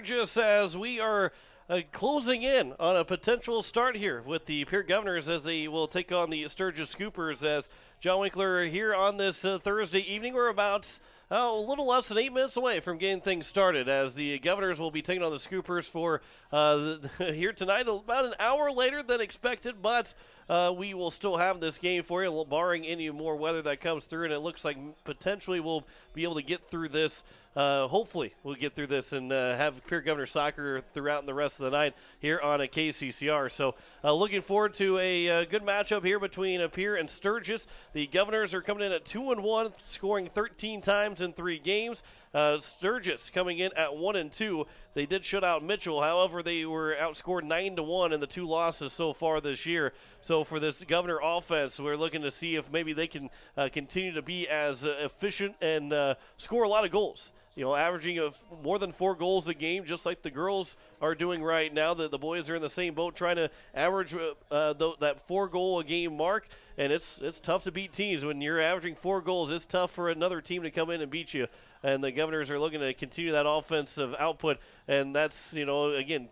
Just as we are closing in on a potential start here with the Pierre Governors as they will take on the Sturgis Scoopers. As John Winkler here on this Thursday evening, we're about a little less than 8 minutes away from getting things started, as the Governors will be taking on the Scoopers for here tonight, about an hour later than expected, but we will still have this game for you, barring any more weather that comes through, and it looks like potentially we'll be able to get through this. Hopefully we'll get through this and have Pierre Governor soccer throughout the rest of the night here on a KCCR. So looking forward to a good matchup here between Pierre and Sturgis. The Governors are coming in at 2-1, scoring 13 times in 3 games. Sturgis coming in at 1-2. They did shut out Mitchell. However, they were outscored 9-1 in the 2 losses so far this year. So for this Governor offense, we're looking to see if maybe they can continue to be as efficient and score a lot of goals. You know, averaging more than 4 goals a game, just like the girls are doing right now. The boys are in the same boat, trying to average that 4-goal-a-game mark. And it's tough to beat teams when you're averaging 4 goals. It's tough for another team to come in and beat you. And the Governors are looking to continue that offensive output. And that's, again,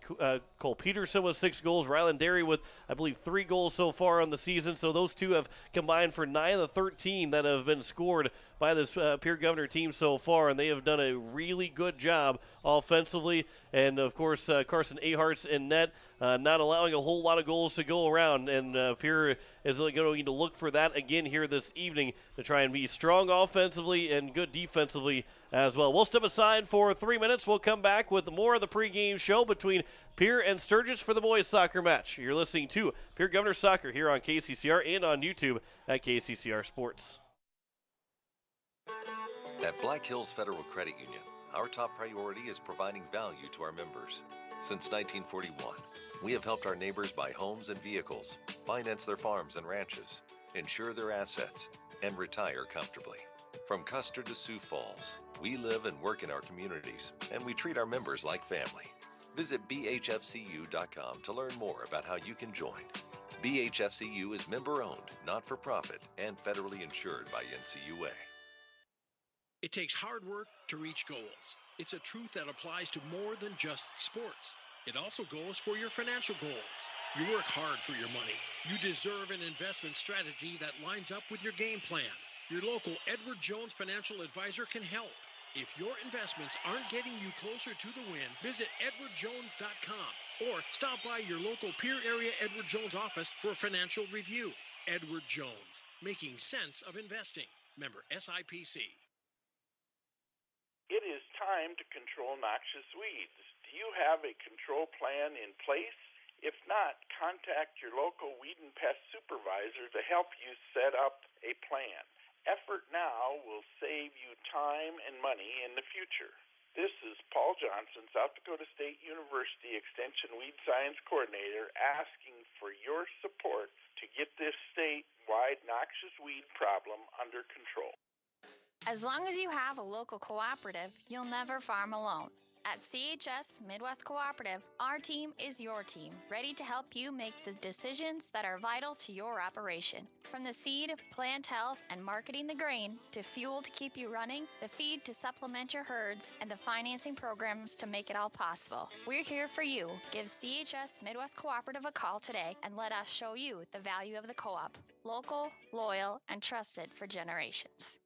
Cole Peterson with 6 goals. Rylan Derry with, I believe, 3 goals so far on the season. So those two have combined for 9 of the 13 that have been scored by this Pierre Governor team so far. And they have done a really good job offensively. And, of course, Carson Ahart's in net, not allowing a whole lot of goals to go around. And Pierre is going to need to look for that again here this evening to try and be strong offensively and good defensively as well. We'll step aside for 3 minutes. We'll come back with more of the pregame show between Pierre and Sturgis for the boys soccer match. You're listening to Pierre Governor Soccer here on KCCR and on YouTube at KCCR Sports. At Black Hills Federal Credit Union, our top priority is providing value to our members. Since 1941, we have helped our neighbors buy homes and vehicles, finance their farms and ranches, insure their assets, and retire comfortably. From Custer to Sioux Falls, we live and work in our communities, and we treat our members like family. Visit bhfcu.com to learn more about how you can join. BHFCU is member-owned, not-for-profit, and federally insured by NCUA. It takes hard work to reach goals. It's a truth that applies to more than just sports. It also goes for your financial goals. You work hard for your money. You deserve an investment strategy that lines up with your game plan. Your local Edward Jones financial advisor can help. If your investments aren't getting you closer to the win, visit edwardjones.com or stop by your local Pierre area Edward Jones office for a financial review. Edward Jones, making sense of investing. Member SIPC. It is time to control noxious weeds. Do you have a control plan in place? If not, contact your local weed and pest supervisor to help you set up a plan. Effort now will save you time and money in the future. This is Paul Johnson, South Dakota State University Extension Weed Science Coordinator, asking for your support to get this statewide noxious weed problem under control. As long as you have a local cooperative, you'll never farm alone. At CHS Midwest Cooperative, our team is your team, ready to help you make the decisions that are vital to your operation. From the seed, plant health, and marketing the grain, to fuel to keep you running, the feed to supplement your herds, and the financing programs to make it all possible. We're here for you. Give CHS Midwest Cooperative a call today and let us show you the value of the co-op. Local, loyal, and trusted for generations.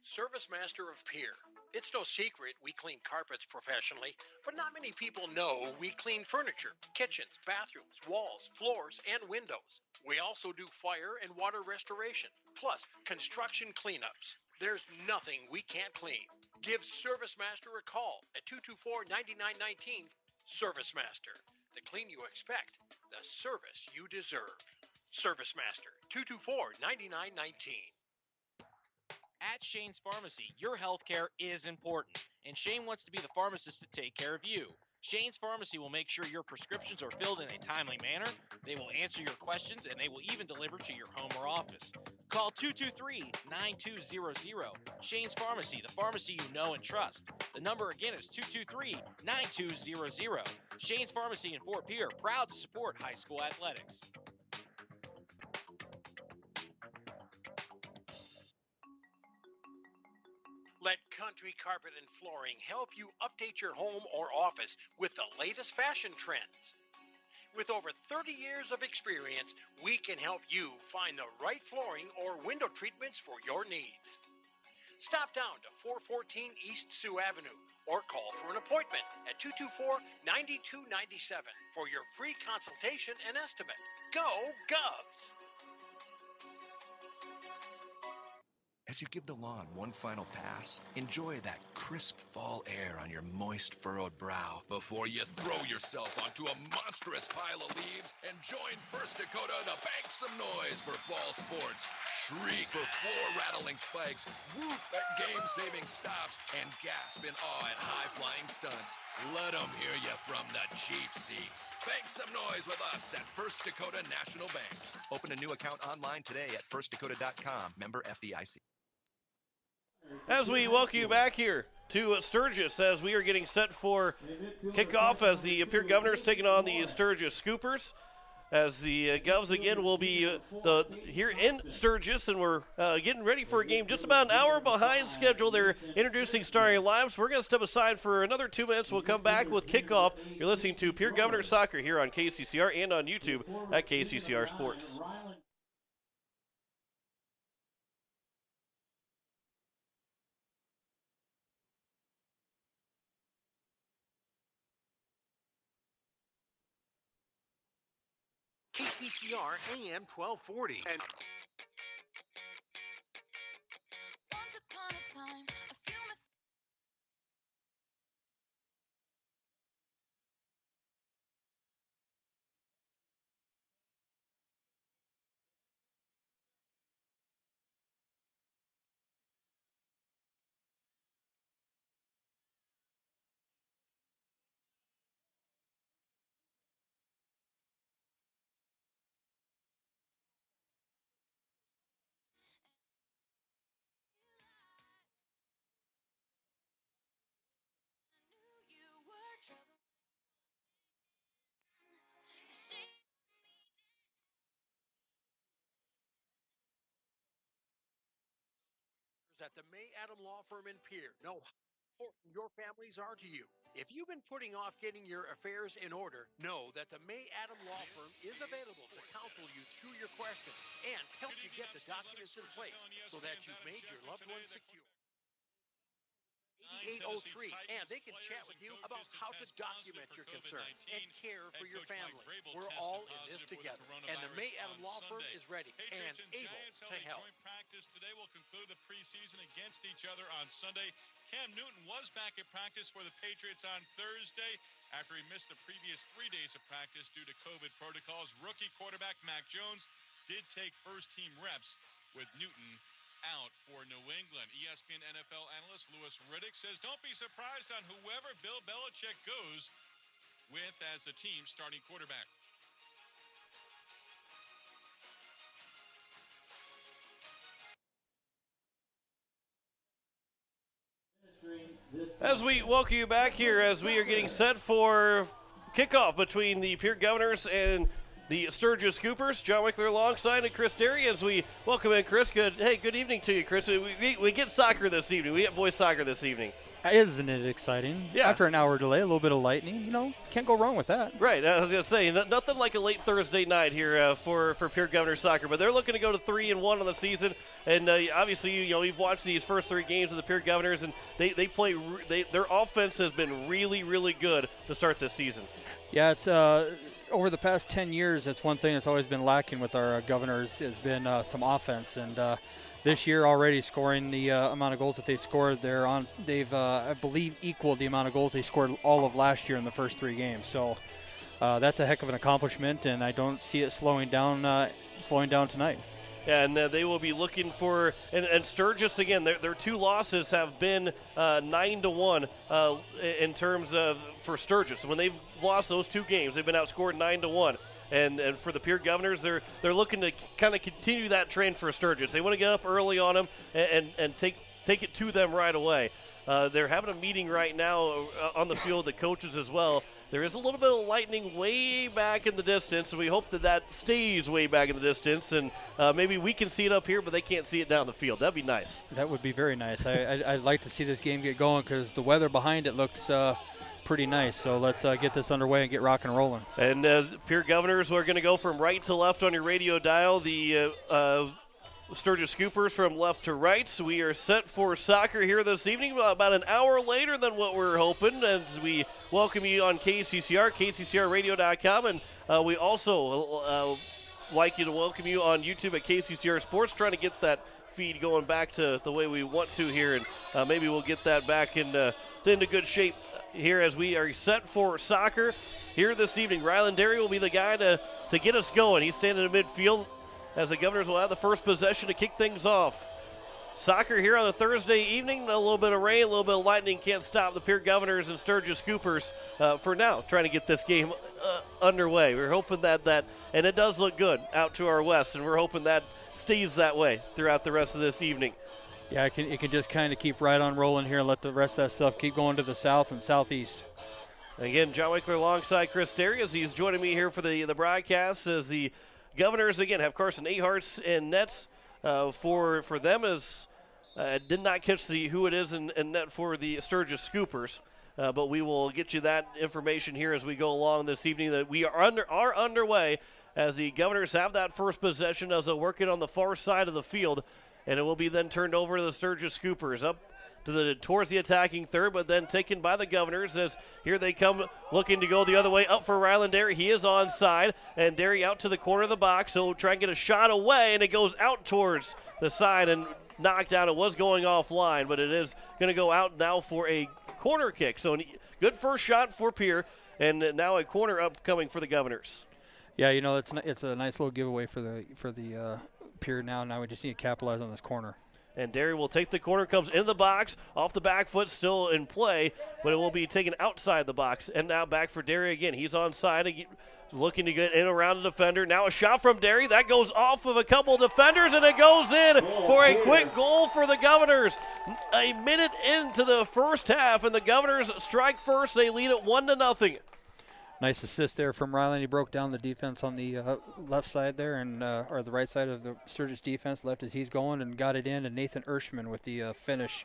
Service Master of Pierre. It's no secret we clean carpets professionally, but not many people know we clean furniture, kitchens, bathrooms, walls, floors, and windows. We also do fire and water restoration, plus construction cleanups. There's nothing we can't clean. Give Service Master a call at 224-9919. Service Master, the clean you expect, the service you deserve. Service Master, 224-9919. At Shane's Pharmacy, your healthcare is important, and Shane wants to be the pharmacist to take care of you. Shane's Pharmacy will make sure your prescriptions are filled in a timely manner, they will answer your questions, and they will even deliver to your home or office. Call 223-9200. Shane's Pharmacy, the pharmacy you know and trust. The number again is 223-9200. Shane's Pharmacy in Fort Pierre, proud to support high school athletics. Let country Country Carpet and Flooring help you update your home or office with the latest fashion trends. With over 30 years of experience, we can help you find the right flooring or window treatments for your needs. Stop down to 414 East Sioux Avenue or call for an appointment at 224-9297 for your free consultation and estimate. Go Govs! As you give the lawn one final pass, enjoy that crisp fall air on your moist, furrowed brow before you throw yourself onto a monstrous pile of leaves and join First Dakota to bank some noise for fall sports. Shriek for floor-rattling spikes, whoop at game-saving stops, and gasp in awe at high-flying stunts. Let them hear you from the cheap seats. Bank some noise with us at First Dakota National Bank. Open a new account online today at firstdakota.com. Member FDIC. As we welcome you back here to Sturgis as we are getting set for kickoff as the Pierre Governors taking on the Sturgis Scoopers. As the Govs again will be here in Sturgis, and we're getting ready for a game just about an hour behind schedule. They're introducing starting lineups. We're going to step aside for another 2 minutes. We'll come back with kickoff. You're listening to Pierre Governors Soccer here on KCCR and on YouTube at KCCR Sports. KCCR AM 1240. And Once upon a time, a few at the May Adam Law Firm in Pierre know how important your families are to you. If you've been putting off getting your affairs in order, know that the May Adam Law Firm is available to counsel you through your questions and help you get the documents in place so that you've made your loved ones secure. 8803, and they can chat with you about how to document your concerns and care for your family. We're all in this together, and the May Adam Law Firm is ready and able to help. Joint practice today will conclude the preseason against each other on Sunday. Cam Newton was back at practice for the Patriots on Thursday after he missed the previous 3 days of practice due to COVID protocols. Rookie quarterback Mac Jones did take first-team reps with Newton out for New England. ESPN NFL analyst Louis Riddick says don't be surprised on whoever Bill Belichick goes with as the team's starting quarterback. As we welcome you back here as we are getting set for kickoff between the Pierre Governors and the Sturgis Scoopers. John Wickler alongside and Chris Derry as we welcome in Chris. Good evening to you, Chris. We get soccer this evening. We get boys soccer this evening. Isn't it exciting? Yeah. After an hour delay, a little bit of lightning, can't go wrong with that. Right. I was going to say, nothing like a late Thursday night here for Pierre Governor Soccer, but they're looking to go to 3-1 on the season. And obviously, we've watched these first three games of the Pierre Governors, and they play. Their offense has been really, really good to start this season. Yeah, it's over the past 10 years, that's one thing that's always been lacking with our Governors has been some offense. And this year already scoring the amount of goals that they've scored, they've I believe equaled the amount of goals they scored all of last year in the first three games. So that's a heck of an accomplishment, and I don't see it slowing down tonight. And they will be looking for and Sturgis again. Their two losses have been 9-1 in terms of for Sturgis. When they've lost those two games, they've been outscored 9-1. And for the Pierre Governors, they're looking to kind of continue that trend for Sturgis. They want to get up early on them and take it to them right away. they're having a meeting right now on the field, the coaches as well. There is a little bit of lightning way back in the distance, and we hope that stays way back in the distance, and maybe we can see it up here, but they can't see it down the field. That'd be nice. That would be very nice. I'd like to see this game get going because the weather behind it looks pretty nice. So let's get this underway and get rock and rolling. And Pierre Governors, we're going to go from right to left on your radio dial. The Sturgis Scoopers from left to right. So we are set for soccer here this evening, about an hour later than what we're hoping, as we welcome you on KCCR, kccrradio.com, and we also like you to welcome you on YouTube at KCCR Sports, trying to get that feed going back to the way we want to here, and maybe we'll get that back into good shape here as we are set for soccer here this evening. Rylan Derry will be the guy to get us going. He's standing in midfield as the Governors will have the first possession to kick things off. Soccer here on a Thursday evening. A little bit of rain, a little bit of lightning can't stop the Pierre Governors and Sturgis Scoopers for now, trying to get this game underway. We're hoping that, and it does look good out to our west, and we're hoping that stays that way throughout the rest of this evening. Yeah, it can just kind of keep right on rolling here and let the rest of that stuff keep going to the south and southeast. Again, John Winkler alongside Chris Derry as he's joining me here for the broadcast, as the Governors, again, have Carson Aharts in nets for them, as did not catch who it is in net for the Sturgis Scoopers. But we will get you that information here as we go along this evening. That we are underway as the Governors have that first possession as they work it on the far side of the field, and it will be then turned over to the Sturgis Scoopers up towards the attacking third, but then taken by the Governors as here they come looking to go the other way. Up for Rylan Derry. He is onside, and Derry out to the corner of the box. So try and get a shot away, and it goes out towards the side and knocked out. It was going offline, but it is going to go out now for a corner kick. So good first shot for Pierre, and now a corner upcoming for the Governors. Yeah, it's a nice little giveaway for the Pierre now. Now we just need to capitalize on this corner. And Derry will take the corner, comes into the box, off the back foot, still in play, but it will be taken outside the box. And now back for Derry again. He's onside, looking to get in around the defender. Now a shot from Derry. That goes off of a couple defenders, and it goes in for a quick goal for the Governors. A minute into the first half, and the Governors strike first. They lead it 1-0. Nice assist there from Rylan. He broke down the defense on the left side there, and or the right side of the Sturgis defense, left as he's going, and got it in. And Nathan Ershman with the finish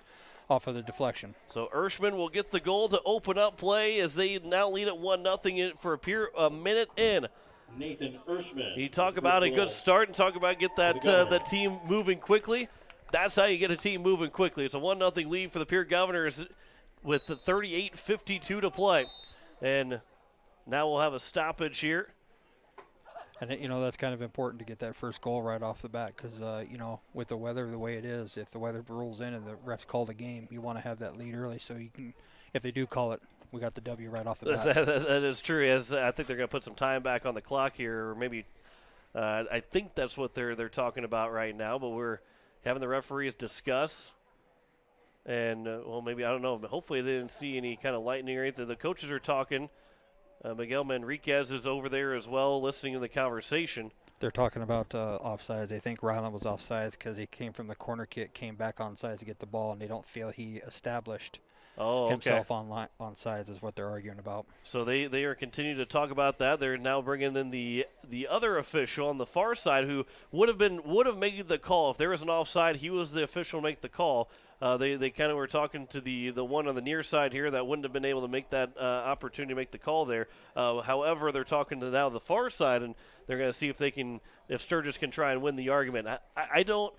off of the deflection. So Ershman will get the goal to open up play as they now lead it 1-0 for a minute in. Nathan Ershman. You talk about a good start and talk about get that team moving quickly. That's how you get a team moving quickly. It's a 1-0 lead for the Pierre Governors with the 38:52 to play. And now we'll have a stoppage here. And, that's kind of important to get that first goal right off the bat because, with the weather the way it is, if the weather rolls in and the refs call the game, you want to have that lead early so you can, if they do call it, we got the W right off the bat. That is true. As I think they're going to put some time back on the clock here, or maybe I think that's what they're talking about right now, but we're having the referees discuss. And, maybe, I don't know, but hopefully they didn't see any kind of lightning or anything. The coaches are talking. Miguel Manriquez is over there as well, listening to the conversation. They're talking about offsides. They think Rylan was offsides because he came from the corner kick, came back onside to get the ball, and they don't feel he established himself onside is what they're arguing about. So they are continuing to talk about that. They're now bringing in the other official on the far side who would have made the call. If there was an offside, he was the official to make the call. They kind of were talking to the one on the near side here that wouldn't have been able to make that opportunity to make the call there. However, they're talking to now the far side, and they're going to see if Sturgis can try and win the argument. I don't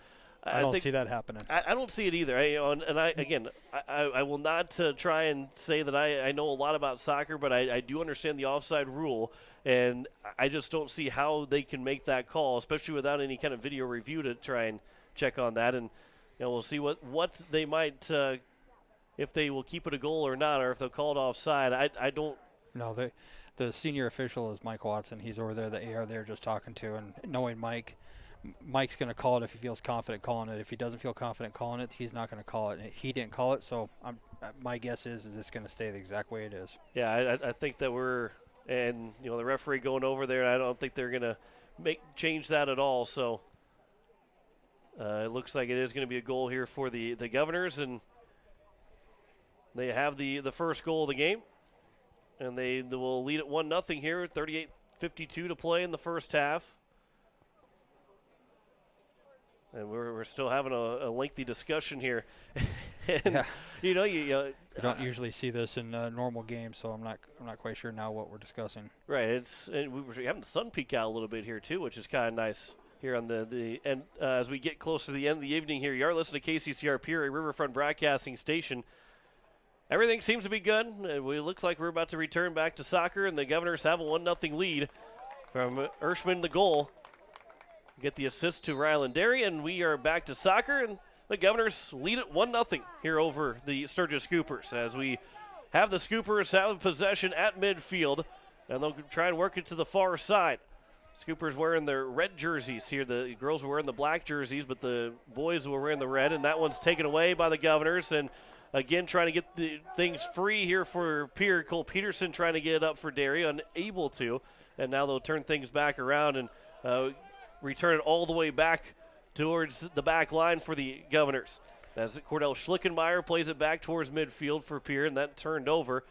see that happening. I don't see it either. I will not try and say that I know a lot about soccer, but I do understand the offside rule, and I just don't see how they can make that call, especially without any kind of video review to try and check on that. And we'll see what they might, if they will keep it a goal or not, or if they'll call it offside. I don't. No, the senior official is Mike Watson. He's over there, the AR they're just talking to, and knowing Mike's going to call it if he feels confident calling it. If he doesn't feel confident calling it, he's not going to call it. He didn't call it, so my guess is it's going to stay the exact way it is. Yeah, I think that the referee going over there, I don't think they're going to change that at all. So it looks like it is going to be a goal here for the Governors, and They have the first goal of the game, and they will lead it 1-0 here. 38:52 to play in the first half. And we're still having a lengthy discussion here. And, you don't usually see this in normal games, so I'm not quite sure now what we're discussing. Right. And we're having the sun peek out a little bit here too, which is kind of nice here on the end. As we get close to the end of the evening here, you are listening to KCCR Pierre, Riverfront Broadcasting Station. Everything seems to be good. It looks like we're about to return back to soccer, and the Governors have a 1-0 lead from Ershman, the goal. Get the assist to Ryland Derry, and we are back to soccer, and the Governors lead it 1-0 here over the Sturgis Scoopers as we have the Scoopers have possession at midfield, and they'll try and work it to the far side. Scoopers wearing their red jerseys here. The girls were wearing the black jerseys, but the boys were wearing the red, and that one's taken away by the Governors, and again trying to get the things free here for Pierre. Cole Peterson trying to get it up for Derry, unable to, and now they'll turn things back around and return it all the way back towards the back line for the Governors. As Cordell Schlickenmeyer plays it back towards midfield for Pierre, and that turned over.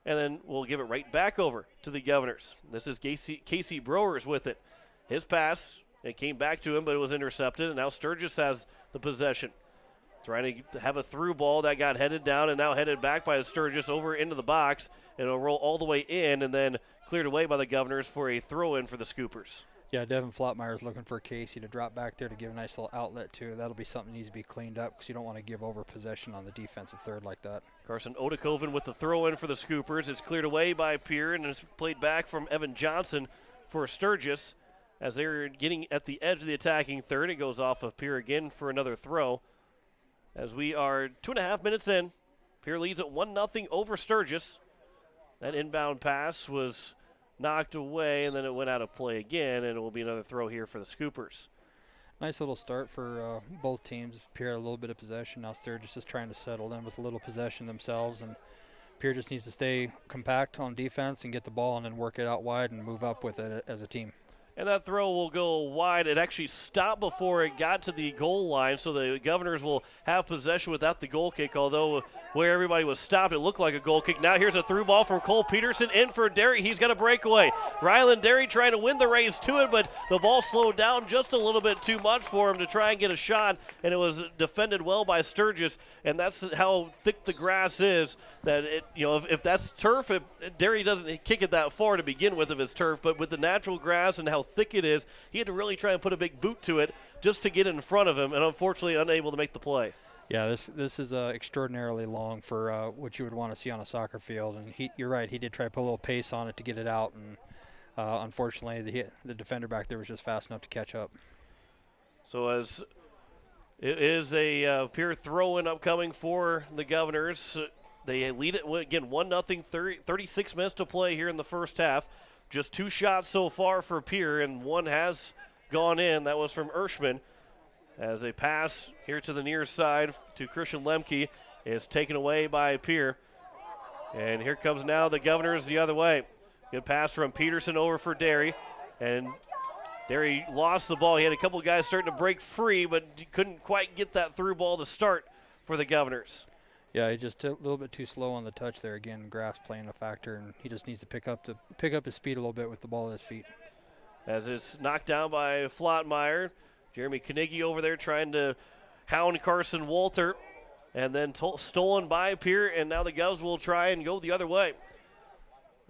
And then we'll give it right back over to the Governors. This is Casey Browers with it. His pass, it came back to him, but it was intercepted, and now Sturgis has the possession. Trying to have a through ball that got headed down and now headed back by Sturgis over into the box. And it'll roll all the way in and then cleared away by the Governors for a throw-in for the Scoopers. Yeah, Devin Flotmeyer is looking for Casey to drop back there to give a nice little outlet to. That'll be something that needs to be cleaned up because you don't want to give over possession on the defensive third like that. Carson Odekoven with the throw-in for the Scoopers. It's cleared away by Pierre and it's played back from Evan Johnson for Sturgis. As they're getting at the edge of the attacking third, it goes off of Pierre again for another throw. As we are 2.5 minutes in, Pierre leads at 1-0 over Sturgis. That inbound pass was knocked away, and then it went out of play again, and it will be another throw here for the Scoopers. Nice little start for both teams. Pierre had a little bit of possession. Now Sturgis is trying to settle in with a little possession themselves, and Pierre just needs to stay compact on defense and get the ball and then work it out wide and move up with it as a team. And that throw will go wide. It actually stopped before it got to the goal line, so the Governors will have possession without the goal kick, although where everybody was stopped, it looked like a goal kick. Now here's a through ball from Cole Peterson in for Derry. He's got a breakaway. Ryland Derry trying to win the race to it, but the ball slowed down just a little bit too much for him to try and get a shot, and it was defended well by Sturgis, and that's how thick the grass is. That if that's turf, Derry doesn't kick it that far to begin with if it's turf, but with the natural grass and how thick it is, he had to really try and put a big boot to it just to get in front of him, and unfortunately unable to make the play. Yeah, this is extraordinarily long for what you would want to see on a soccer field, and you're right, he did try to put a little pace on it to get it out, and unfortunately the defender back there was just fast enough to catch up. So as it is a Pierre throw-in upcoming for the Governors. They lead it again 1-0, 36 minutes to play here in the first half. Just 2 shots so far for Pierre, and one has gone in. That was from Ershman. As a pass here to the near side to Christian Lemke is taken away by Pierre. And here comes now the Governors the other way. Good pass from Peterson over for Derry. And Derry lost the ball. He had a couple guys starting to break free, but couldn't quite get that through ball to start for the Governors. Yeah, he just a little bit too slow on the touch there. Again, grass playing a factor, and he just needs to pick up his speed a little bit with the ball at his feet. As it's knocked down by Flotmeyer. Jeremy Knigge over there trying to hound Carson Walter, and then stolen by Pierre, and now the Govs will try and go the other way.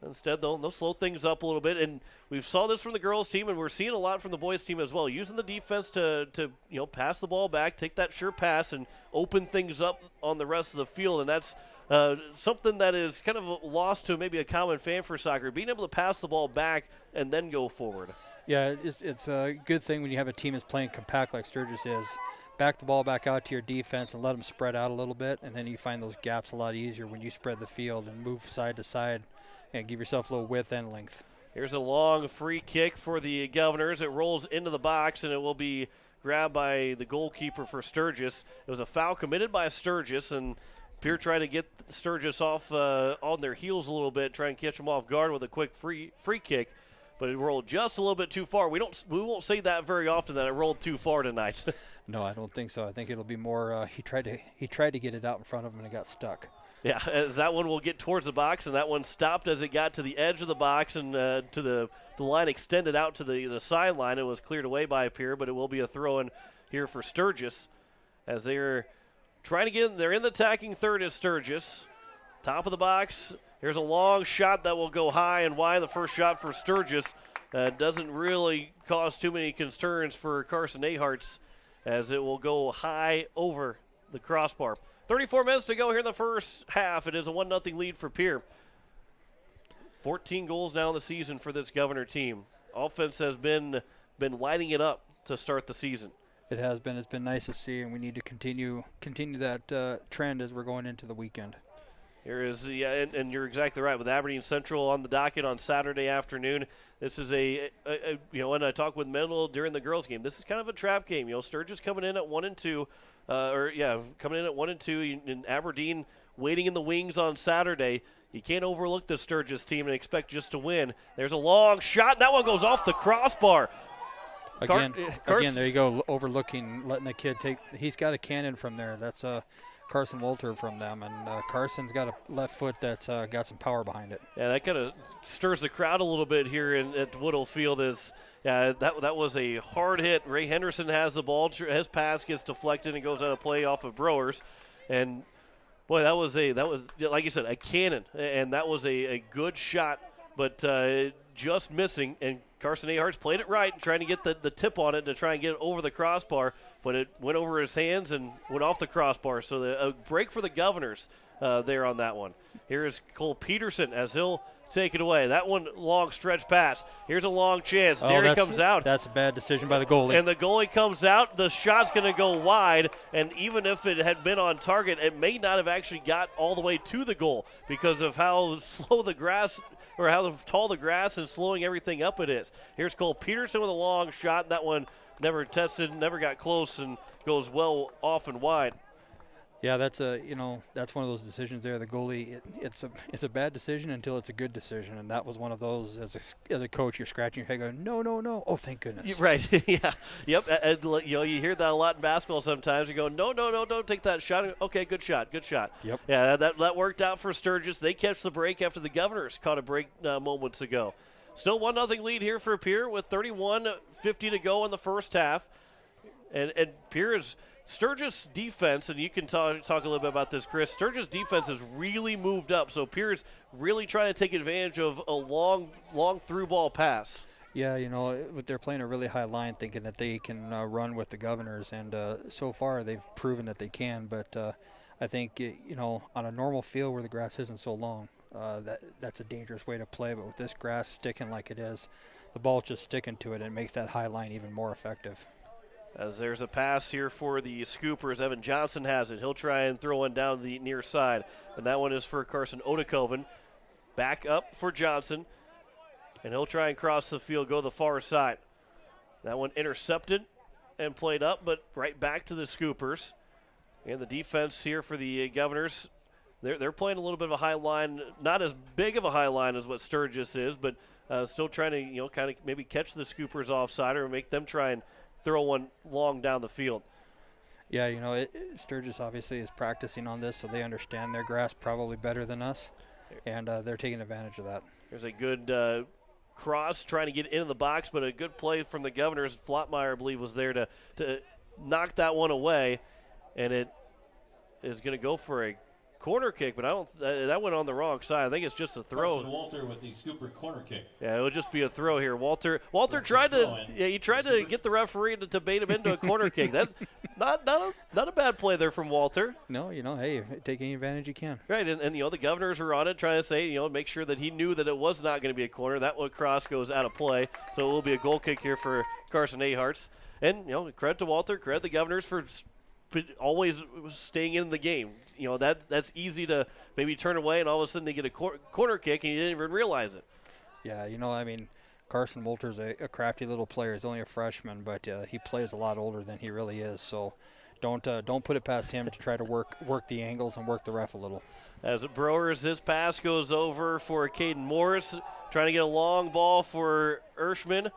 Instead, they'll slow things up a little bit, and we saw this from the girls' team, and we're seeing a lot from the boys' team as well, using the defense to pass the ball back, take that sure pass, and open things up on the rest of the field, and that's something that is kind of lost to maybe a common fan for soccer, being able to pass the ball back and then go forward. Yeah, it's a good thing when you have a team that's playing compact like Sturgis is. Back the ball back out to your defense and let them spread out a little bit, and then you find those gaps a lot easier when you spread the field and move side to side and give yourself a little width and length. Here's a long free kick for the Governors. It rolls into the box, and it will be grabbed by the goalkeeper for Sturgis. It was a foul committed by Sturgis, and Pierre tried to get Sturgis off on their heels a little bit, try and catch them off guard with a quick free kick. But it rolled just a little bit too far. We won't say that very often that it rolled too far tonight. No, I don't think so. I think it'll be more. He tried to get it out in front of him and it got stuck. Yeah, as that one will get towards the box, and that one stopped as it got to the edge of the box and to the line extended out to the sideline. It was cleared away by Pierre, but it will be a throw-in here for Sturgis as they are trying to get in. They're in the attacking third as Sturgis. Top of the box. Here's a long shot that will go high and wide. The first shot for Sturgis doesn't really cause too many concerns for Carson Aharts as it will go high over the crossbar. 34 minutes to go here in the first half. It is a 1-0 lead for Pierre. 14 goals now in the season for this Governor team. Offense has been lighting it up to start the season. It has been. It's been nice to see, and we need to continue that trend as we're going into the weekend. Here is, and you're exactly right. With Aberdeen Central on the docket on Saturday afternoon, this is when I talked with Mendel during the girls' game, this is kind of a trap game. Sturgis coming in at 1-2, coming in at 1-2, and Aberdeen waiting in the wings on Saturday. You can't overlook the Sturgis team and expect just to win. There's a long shot. That one goes off the crossbar. Again, there you go, overlooking, letting the kid take. He's got a cannon from there. That's Carson Walter from them, and Carson's got a left foot that's got some power behind it. Yeah, that kind of stirs the crowd a little bit here at Woodall Field. That was a hard hit. Ray Henderson has the ball. His pass gets deflected and goes out of play off of Browers, and boy, that was like you said, a cannon, and that was a good shot, but just missing. And Carson Aharts played it right, trying to get the tip on it to try and get it over the crossbar, but it went over his hands and went off the crossbar. So a break for the Governors there on that one. Here is Cole Peterson as he'll take it away. That one, long stretch pass. Here's a long chance. Derry comes out. That's a bad decision by the goalie. And the goalie comes out. The shot's going to go wide, and even if it had been on target, it may not have actually got all the way to the goal because of how slow the grass or how tall the grass and slowing everything up it is. Here's Cole Peterson with a long shot. That one never tested, never got close, and goes well off and wide. Yeah, that's that's one of those decisions there. The goalie, it's a bad decision until it's a good decision, and that was one of those. As a coach, you're scratching your head, going, no. Oh, thank goodness. Right. Yeah. Yep. You hear that a lot in basketball sometimes. You go, no, don't take that shot. Okay, good shot. Yep. Yeah, that worked out for Sturgis. They catch the break after the Governors caught a break moments ago. Still 1-0 lead here for Pierre with 31:50 to go in the first half, and Pierre is. Sturgis defense, and you can talk a little bit about this, Chris. Sturgis defense has really moved up, so Pierre's really trying to take advantage of a long through ball pass. Yeah, they're playing a really high line, thinking that they can run with the Governors, and so far they've proven that they can. But I think on a normal field where the grass isn't so long, that's a dangerous way to play. But with this grass sticking like it is, the ball's just sticking to it, and it makes that high line even more effective. As there's a pass here for the Scoopers. Evan Johnson has it. He'll try and throw one down the near side. And that one is for Carson Odekoven. Back up for Johnson. And he'll try and cross the field, go the far side. That one intercepted and played up, but right back to the Scoopers. And the defense here for the Governors, they're playing a little bit of a high line. Not as big of a high line as what Sturgis is, but still trying to kind of maybe catch the Scoopers offside or make them try and throw one long down the field. Yeah, Sturgis obviously is practicing on this, so they understand their grass probably better than us, and they're taking advantage of that. There's a good cross trying to get into the box, but a good play from the Governors. Flotmeyer, I believe, was there to knock that one away, and it is going to go for a corner kick, but I don't. That went on the wrong side. I think it's just a throw. Carson Walter with the Scooper corner kick. Yeah, it would just be a throw here. Walter tried to. Yeah, he tried to get the referee to bait him into a corner kick. That's not a bad play there from Walter. No, hey, take any advantage you can. Right, and the Governors were on it, trying to say, make sure that he knew that it was not going to be a corner. That one cross goes out of play, so it will be a goal kick here for Carson Aharts. And credit to Walter, credit the Governors for always staying in the game. That's easy to maybe turn away, and all of a sudden they get a corner kick, and you didn't even realize it. Yeah, Carson Walter's a crafty little player. He's only a freshman, but he plays a lot older than he really is. So don't put it past him to try to work the angles and work the ref a little. As Browers, his pass goes over for Caden Morris, trying to get a long ball for Ershman,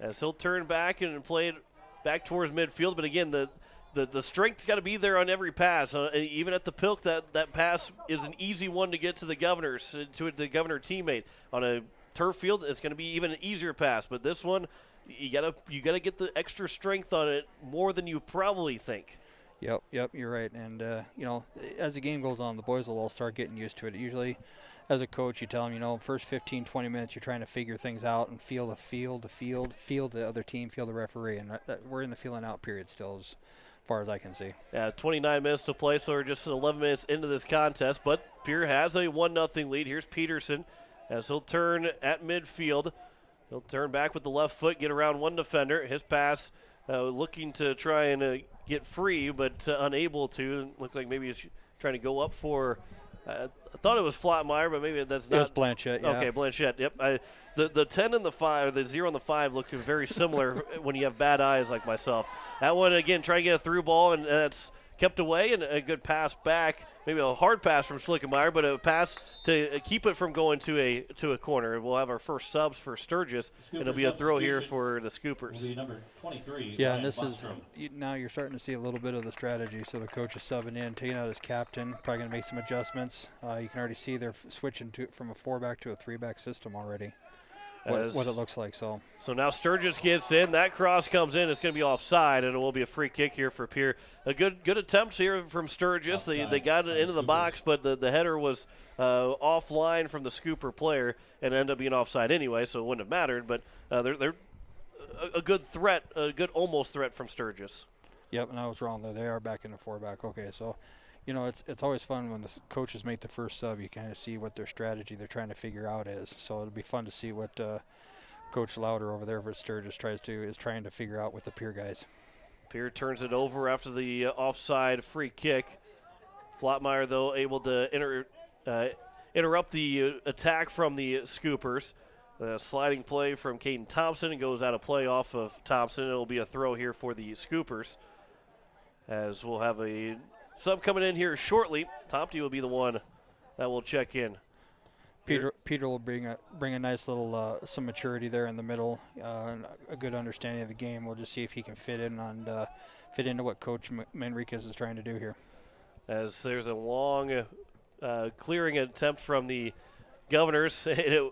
as he'll turn back and play it back towards midfield. But again, the the strength's got to be there on every pass. Even at the Pilk, that pass is an easy one to get to the Governors, to the Governor teammate. On a turf field, it's going to be even an easier pass. But this one, you gotta get the extra strength on it more than you probably think. Yep, you're right. And, as the game goes on, the boys will all start getting used to it. Usually, as a coach, you tell them, first 15, 20 minutes, you're trying to figure things out and feel the other team, feel the referee. And we're in the feeling out period still, as far as I can see. Yeah, 29 minutes to play, so we're just 11 minutes into this contest. But Pierre has a 1-0 lead. Here's Peterson as he'll turn at midfield. He'll turn back with the left foot, get around one defender. His pass looking to try and get free, but unable to. Looked like maybe he's trying to go up for I thought it was Flatmeyer, but maybe that's not. It was Blanchette, yeah. Okay, Blanchette, yep. The 10 and the 5, the 0 and the 5 look very similar when you have bad eyes like myself. That one, again, trying to get a through ball, and that's kept away, and a good pass back. Maybe a hard pass from Schlickenmeyer, but a pass to keep it from going to a corner. We'll have our first subs for Sturgis, and it'll be a throw here for the Scoopers. Will be number 23. Yeah, Ryan and this Bostrom. now you're starting to see a little bit of the strategy. So the coach is subbing in, taking out his captain, probably going to make some adjustments. You can already see they're switching from a 4-back to a 3-back system already. What it looks like. So now Sturgis gets in. That cross comes in. It's going to be offside, and it will be a free kick here for Pierre. A good attempts here from Sturgis. They got it into the box, but the header was offline from the Scooper player and ended up being offside anyway, so it wouldn't have mattered. But they're a good threat, a good almost threat from Sturgis. Yep, and I was wrong there. They are back in the 4-back. Okay, so it's always fun when the coaches make the first sub. You kind of see what their strategy they're trying to figure out is. So it'll be fun to see what Coach Lauder over there at Sturgis is trying to figure out with the Pierre guys. Pierre turns it over after the offside free kick. Flatmeyer, though, able to interrupt the attack from the Scoopers. Sliding play from Caden Thompson and goes out of play off of Thompson. It'll be a throw here for the Scoopers, as we'll have a sub coming in here shortly. Tomty will be the one that will check in. Peter will bring a nice little some maturity there in the middle, and a good understanding of the game. We'll just see if he can fit into what Coach Manriquez is trying to do here. As there's a long clearing attempt from the Governors.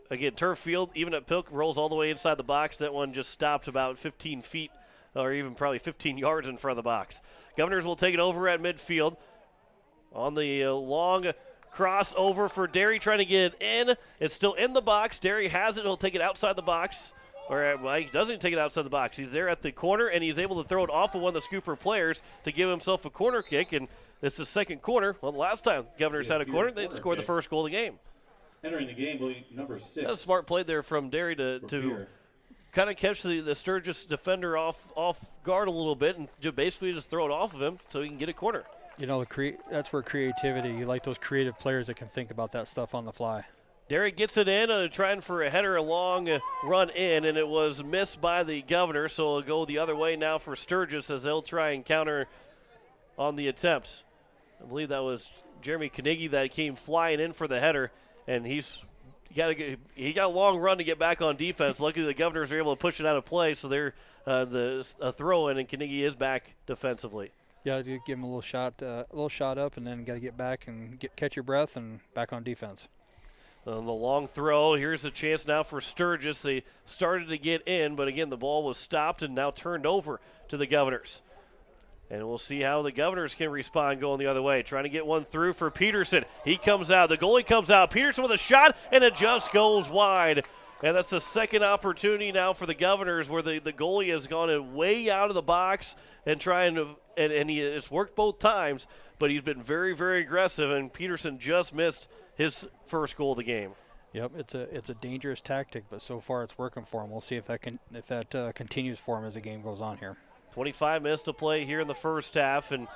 Again, turf field, even at Pilk, rolls all the way inside the box. That one just stopped about 15 feet or even probably 15 yards in front of the box. Governors will take it over at midfield. On the long crossover for Derry, trying to get it in. It's still in the box. Derry has it. He'll take it outside the box. He doesn't take it outside the box. He's there at the corner, and he's able to throw it off of one of the Scooper players to give himself a corner kick, and it's the second corner. Well, the last time Governors had a corner, they scored the first goal of the game. Entering the game will be number 6. That's a smart play there from Derry to kind of catch the Sturgis defender off guard a little bit and basically just throw it off of him so he can get a corner. That's where creativity, you like those creative players that can think about that stuff on the fly. Derry gets it in, trying for a header, a long run in, and it was missed by the Governor, so it'll go the other way now for Sturgis as they'll try and counter on the attempts. I believe that was Jeremy Knigge that came flying in for the header, and he got a long run to get back on defense. Luckily, the Governors are able to push it out of play, so they're a throw in, and Knigge is back defensively. Yeah, give him a little shot up, and then got to get back and catch your breath and back on defense. The long throw. Here's a chance now for Sturgis. They started to get in, but again, the ball was stopped and now turned over to the Governors. And we'll see how the Governors can respond going the other way. Trying to get one through for Peterson. He comes out. The goalie comes out. Peterson with a shot, and it just goes wide. And that's the second opportunity now for the Governors where the goalie has gone way out of the box and it's worked both times, but he's been very, very aggressive, and Peterson just missed his first goal of the game. Yep, it's a dangerous tactic, but so far it's working for him. We'll see if that continues for him as the game goes on here. 25 minutes to play here in the first half, and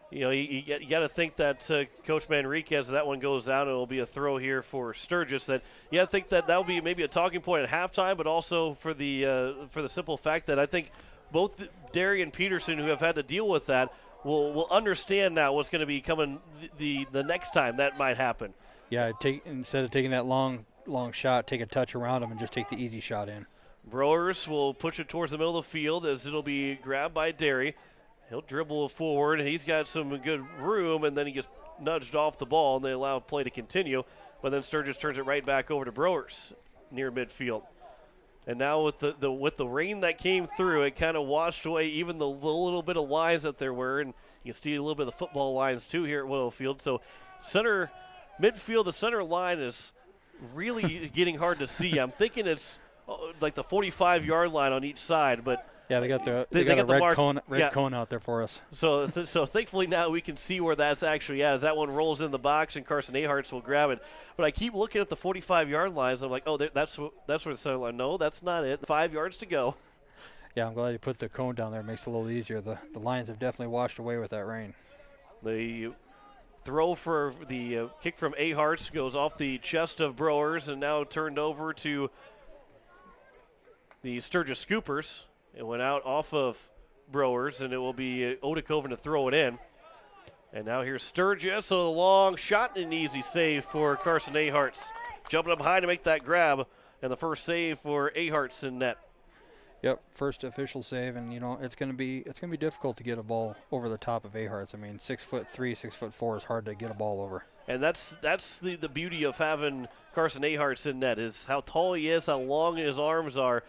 you got to think that Coach Manriquez, that one goes down, it'll be a throw here for Sturgis. That you got to think that will be maybe a talking point at halftime, but also for the simple fact that I think both Derry and Peterson, who have had to deal with that, will understand now what's going to be coming the next time that might happen. Yeah, instead of taking that long shot, take a touch around him and just take the easy shot in. Brewers will push it towards the middle of the field as it'll be grabbed by Derry. He'll dribble forward. He's got some good room, and then he gets nudged off the ball, and they allow play to continue. But then Sturgis turns it right back over to Brewers near midfield. And now with the rain that came through, it kind of washed away even the little bit of lines that there were, and you can see a little bit of the football lines too here at Willow Field. So midfield, the center line is really getting hard to see. I'm thinking it's like the 45-yard line on each side, but yeah, they got a red cone out there for us. So thankfully now we can see where that's actually at. As that one rolls in the box and Carson Aharts will grab it. But I keep looking at the 45-yard lines. I'm like, oh, that's where the center line. No, that's not it. 5 yards to go. Yeah, I'm glad you put the cone down there. It makes it a little easier. The lines have definitely washed away with that rain. The throw for the kick from Aharts goes off the chest of Brewers and now turned over to the Sturgis Scoopers. It went out off of Brewers, and it will be Odekoven to throw it in. And now here's Sturgis, so the long shot and an easy save for Carson Aharts. Jumping up high to make that grab, and the first save for Aharts in net. Yep, first official save, and it's going to be difficult to get a ball over the top of Aharts. I mean, 6'3", 6'4" is hard to get a ball over. And that's the beauty of having Carson Aharts in net is how tall he is, how long his arms are.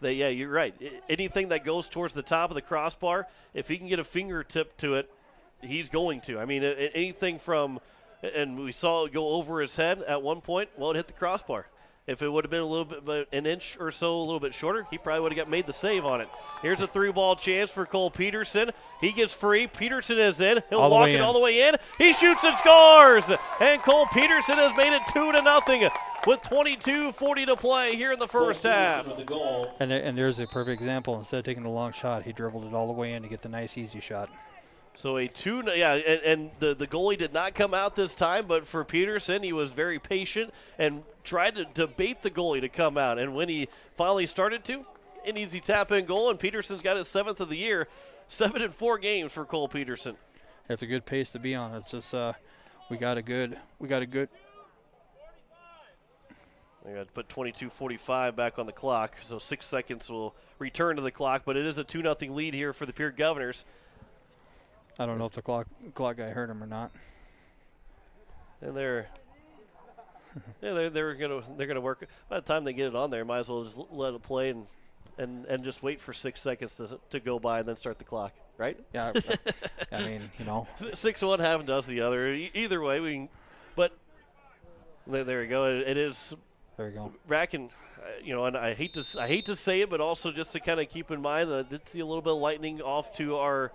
Yeah, you're right. Anything that goes towards the top of the crossbar, if he can get a fingertip to it, he's going to. I mean, anything from, and we saw it go over his head at one point, well, it hit the crossbar. If it would have been a little bit, an inch or so, a little bit shorter, he probably would have made the save on it. Here's a 3-ball chance for Cole Peterson. He gets free. Peterson is in. He'll walk it all the way in. He shoots and scores. And Cole Peterson has made it 2-0 with 22:40 to play here in the first half. And there's a perfect example. Instead of taking the long shot, he dribbled it all the way in to get the nice, easy shot. So and the goalie did not come out this time, but for Peterson, he was very patient and tried to bait the goalie to come out. And when he finally started to, an easy tap-in goal, and Peterson's got his 7th of the year, 7 in 4 games for Cole Peterson. It's a good pace to be on. It's just we got a good. I got to put 22:45 back on the clock, so 6 seconds will return to the clock, but it is a 2-0 lead here for the Pierre Governors. I don't know if the clock guy heard him or not. And they're gonna work. By the time they get it on there, might as well just let it play and just wait for 6 seconds to go by and then start the clock, right? Yeah, I mean, 6-1, half and does the other. Either way, we can, but there we go. It is. There you go. Racking, and I hate to say it, but also just to kind of keep in mind that I did see a little bit of lightning off to our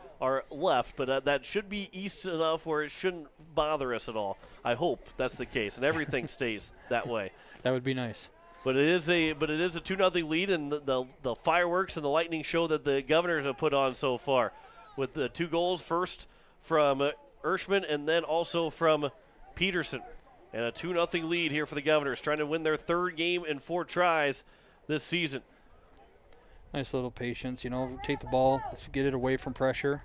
left, but that should be east enough where it shouldn't bother us at all. I hope that's the case, and everything stays that way. That would be nice. But it is a 2-0 lead, and the fireworks and the lightning show that the Governors have put on so far, with the 2 goals, first from Ershman and then also from Peterson. And a 2-0 lead here for the Governors, trying to win their 3rd game in 4 tries this season. Nice little patience, take the ball, let's get it away from pressure.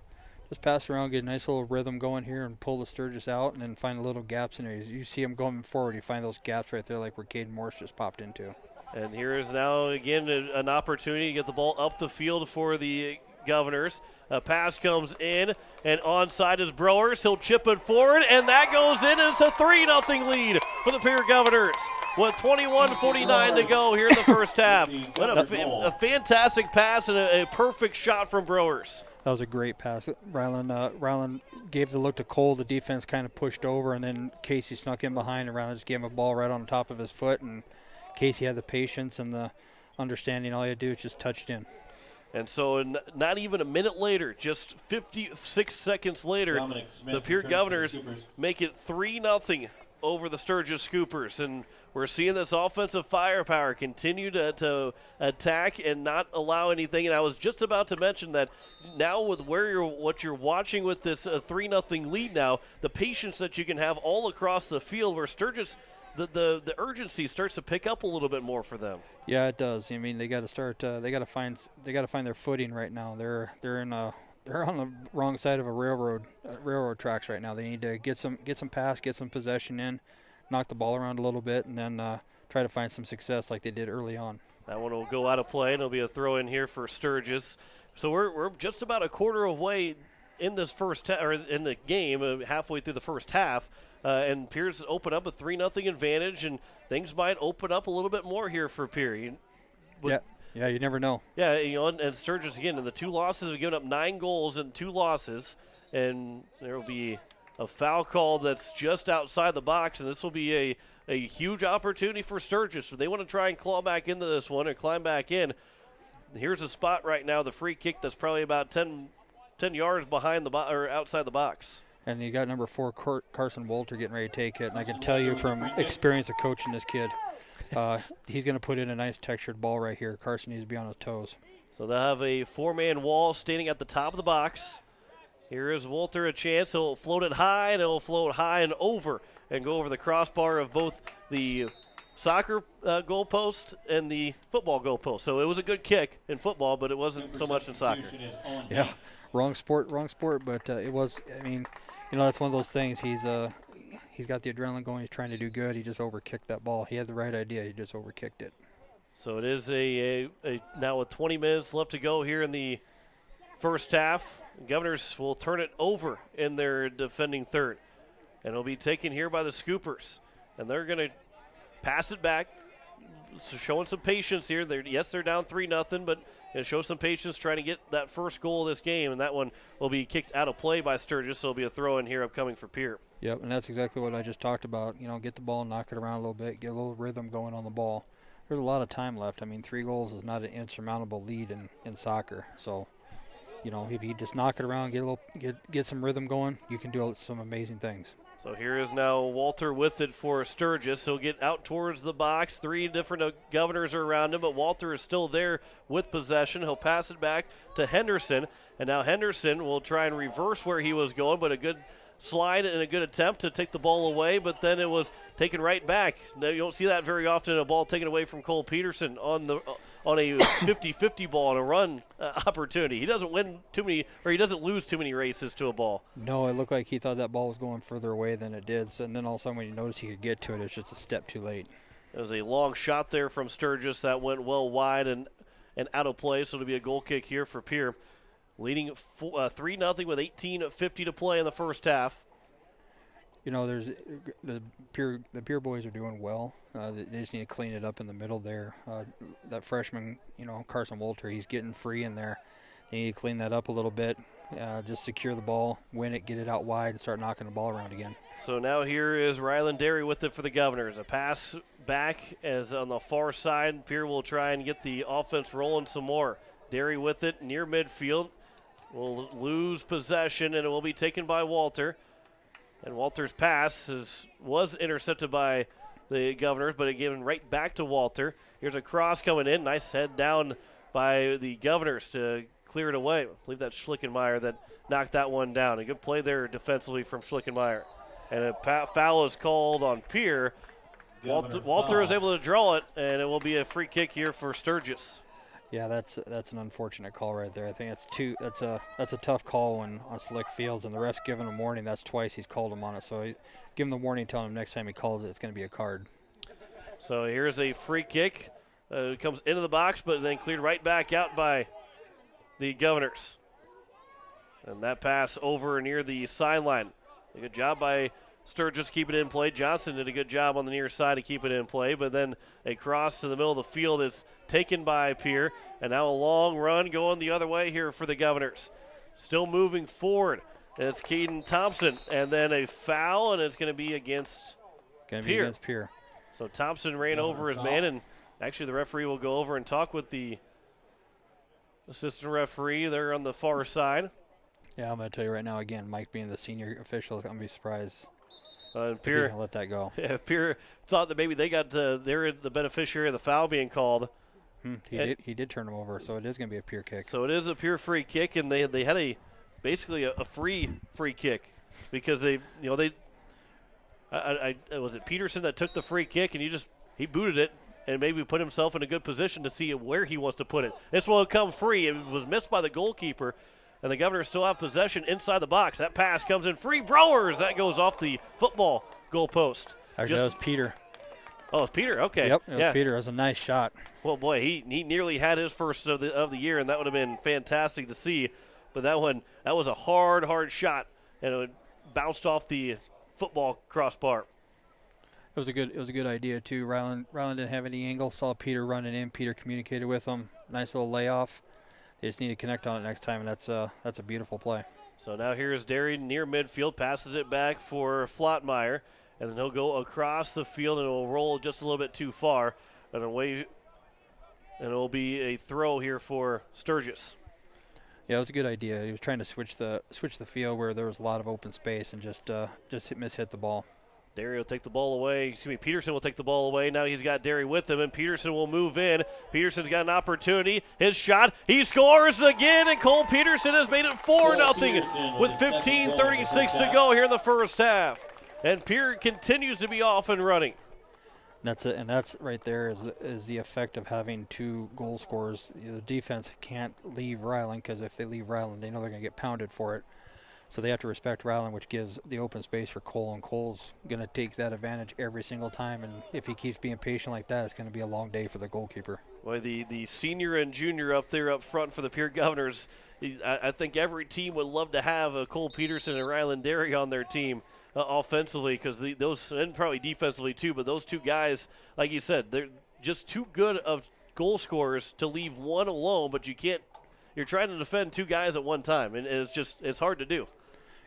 Just pass around, get a nice little rhythm going here and pull the Sturgis out and then find the little gaps in there. You see them going forward, you find those gaps right there like where Caden Morse just popped into. And here is now, again, an opportunity to get the ball up the field for the Governors. A pass comes in, and onside is Brewers. He'll chip it forward, and that goes in, and it's a 3-0 lead for the Pierre Governors with 21:49 to go here in the first half. What a fantastic pass and a perfect shot from Brewers. That was a great pass. Ryland gave the look to Cole. The defense kind of pushed over, and then Casey snuck in behind, and Ryland just gave him a ball right on top of his foot, and Casey had the patience and the understanding. All he had to do is just touch it in. And so not even a minute later, just 56 seconds later, the Pierre Governors make it 3-0 over the Sturgis Scoopers. And we're seeing this offensive firepower continue to attack and not allow anything. And I was just about to mention that now with what you're watching with this 3-0 lead now, the patience that you can have all across the field where Sturgis – the urgency starts to pick up a little bit more for them. Yeah, it does. I mean, they got to start. They got to find their footing right now. They're on the wrong side of a railroad tracks right now. They need to get some pass, get some possession in, knock the ball around a little bit, and then try to find some success like they did early on. That one will go out of play, and it'll be a throw in here for Sturgis. So we're just about a quarter of way in this or in the game halfway through the first half, and Pierre's opened up a 3-0 advantage, and things might open up a little bit more here for Pierre. Yeah, you never know. Yeah, and Sturgis, again, in the 2 losses, have given up 9 goals in 2 losses, and there will be a foul call that's just outside the box, and this will be a huge opportunity for Sturgis. So they want to try and claw back into this one and climb back in. Here's a spot right now, the free kick that's probably about 10 yards behind or outside the box. And you got number 4, Carson Walter, getting ready to take it. And I can tell you from experience of coaching this kid, he's going to put in a nice textured ball right here. Carson needs to be on his toes. So they'll have a 4-man wall standing at the top of the box. Here is Walter a chance. He'll float it high, and he'll float high and over and go over the crossbar of both the soccer goalpost and the football goalpost. So it was a good kick in football, but it wasn't so much in soccer. Yeah, wrong sport, but it was, I mean, that's one of those things. He's got the adrenaline going. He's trying to do good. He just overkicked that ball. He had the right idea. He just overkicked it. So it is a now with 20 minutes left to go here in the first half. Governors will turn it over in their defending third. And it'll be taken here by the Scoopers. And they're going to pass it back, so showing some patience here. They're down 3-0, but show some patience trying to get that first goal of this game, and that one will be kicked out of play by Sturgis, so it'll be a throw-in here upcoming for Pierre. Yep, and that's exactly what I just talked about. Get the ball, knock it around a little bit, get a little rhythm going on the ball. There's a lot of time left. I mean, 3 goals is not an insurmountable lead in soccer. So, if you just knock it around, get some rhythm going, you can do some amazing things. So here is now Walter with it for Sturgis. He'll get out towards the box. 3 different Governors are around him, but Walter is still there with possession. He'll pass it back to Henderson, and now Henderson will try and reverse where he was going, but a good slide and a good attempt to take the ball away, but then it was taken right back. Now, you don't see that very often, a ball taken away from Cole Peterson on a 50-50 ball on a run opportunity. He doesn't win too many, or he doesn't lose too many races to a ball. No, it looked like he thought that ball was going further away than it did, and then all of a sudden when you notice he could get to it, it's just a step too late. There was a long shot there from Sturgis that went well wide and out of play, so it'll be a goal kick here for Pierre. Leading 3-0 with 18:50 to play in the first half. There's the Pierre boys are doing well. They just need to clean it up in the middle there. That freshman, Carson Walter, he's getting free in there. They need to clean that up a little bit. Just secure the ball, win it, get it out wide, and start knocking the ball around again. So now here is Ryland Derry with it for the Governors. A pass back as on the far side. Pierre will try and get the offense rolling some more. Derry with it near midfield. Will lose possession, and it will be taken by Walter. And Walter's pass was intercepted by the Governors, but it given right back to Walter. Here's a cross coming in. Nice head down by the Governors to clear it away. I believe that's Schlickenmeyer that knocked that one down. A good play there defensively from Schlickenmeyer. And a foul is called on Pierre. Walter is able to draw it, and it will be a free kick here for Sturgis. Yeah, that's an unfortunate call right there. I think that's a tough call on slick fields, and the ref's giving him warning. That's twice he's called him on it. So give him the warning, telling him next time he calls it, it's going to be a card. So here's a free kick. It comes into the box, but then cleared right back out by the Governors. And that pass over near the sideline. A good job by Sturgis keeping it in play. Johnson did a good job on the near side to keep it in play, but then a cross to the middle of the field is taken by Pierre, and now a long run going the other way here for the Governors. Still moving forward, and it's Caden Thompson, and then a foul, and it's going to be against Pierre. So Thompson ran over his man, and actually the referee will go over and talk with the assistant referee there on the far side. Yeah, I'm going to tell you right now, again, Mike being the senior official, I'm going to be surprised. Pierre going to let that go. Yeah, Pierre thought that maybe they're the beneficiary of the foul being called. He did turn him over, so it is going to be a Pierre kick. So it is a Pierre free kick, and they had basically a free kick because was it Peterson that took the free kick, and he booted it and maybe put himself in a good position to see where he wants to put it. This will come free. It was missed by the goalkeeper. And the Governors still have possession inside the box. That pass comes in free. Browers. That goes off the football goal post. Actually, that was Peter. Oh, it's Peter. Okay. Yep, it was Peter. It was a nice shot. Well, boy, he nearly had his first of the year, and that would have been fantastic to see. But that was a hard shot, and it bounced off the football crossbar. It was a good idea too. Ryland didn't have any angle. Saw Peter running in. Peter communicated with him. Nice little layoff. They just need to connect on it next time, and that's a beautiful play. So now here's Derry near midfield, passes it back for Flottmeyer, and then he'll go across the field and it'll roll just a little bit too far, and away, and it'll be a throw here for Sturgis. Yeah, it was a good idea. He was trying to switch the field where there was a lot of open space and just mishit the ball. Derry will take the ball away. Peterson will take the ball away. Now he's got Derry with him, and Peterson will move in. Peterson's got an opportunity. His shot. He scores again, and Cole Peterson has made it 4-0 with 15:36 to go here in the first half. And Pierre continues to be off and running. That's it, and that's right there is the effect of having two goal scorers. The defense can't leave Ryland, because if they leave Ryland, they know they're going to get pounded for it. So they have to respect Ryland, which gives the open space for Cole, and Cole's going to take that advantage every single time. And if he keeps being patient like that, it's going to be a long day for the goalkeeper. Well, the senior and junior up there up front for the Pierre Governors, I think every team would love to have a Cole Peterson and Ryland Derry on their team. Offensively, because those, and probably defensively too, but those two guys, like you said, they're just too good of goal scorers to leave one alone. But you can't. You're trying to defend two guys at one time, and it's hard to do.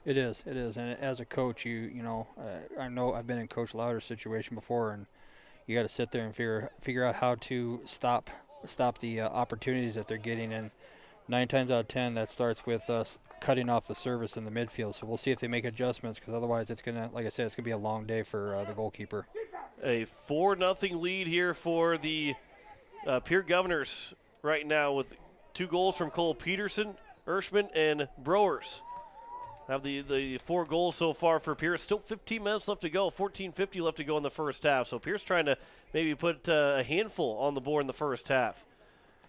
It is, and as a coach, I know I've been in Coach Lauder's situation before, and you got to sit there and figure out how to stop the opportunities that they're getting, and 9 times out of 10 that starts with us cutting off the service in the midfield. So we'll see if they make adjustments, because otherwise it's gonna, like I said, it's gonna be a long day for the goalkeeper. A 4-0 lead here for the Pierre Governors right now, with 2 goals from Cole Peterson, Ershman, and Browers. Have the 4 goals so far for Pierce. Still 15 minutes left to go, 14:50 left to go in the first half. So Pierce trying to maybe put a handful on the board in the first half.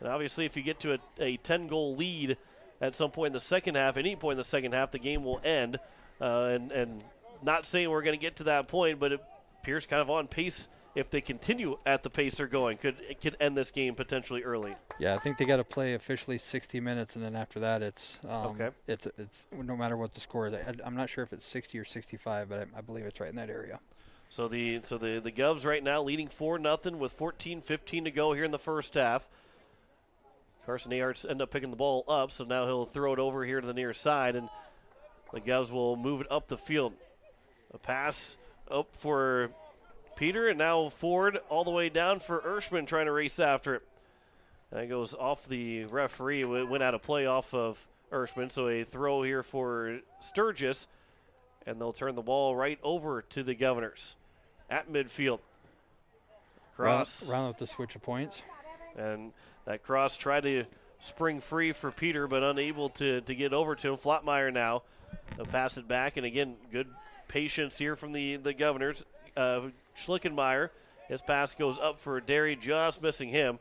And obviously if you get to a 10-goal lead at some point in the second half, any point in the second half, the game will end. And not saying we're going to get to that point, but Pierce kind of on pace. If they continue at the pace they're going, could end this game potentially early. Yeah, I think they got to play officially 60 minutes, and then after that, it's okay. It's no matter what the score is. I'm not sure if it's 60 or 65, but I believe it's right in that area. So the Govs right now leading 4-0 with 14:15 to go here in the first half. Carson Aharts end up picking the ball up, so now he'll throw it over here to the near side, and the Govs will move it up the field. A pass up for Peter, and now forward all the way down for Ershman, trying to race after it. That goes off the referee. It went out of play off of Ershman, so a throw here for Sturgis, and they'll turn the ball right over to the Governors at midfield. Cross. Round with the switch of points. And that cross tried to spring free for Peter, but unable to get over to him. Flottmeyer now. They'll pass it back, and again, good patience here from the Governors. Schlickenmeyer, his pass goes up for Derry, just missing him.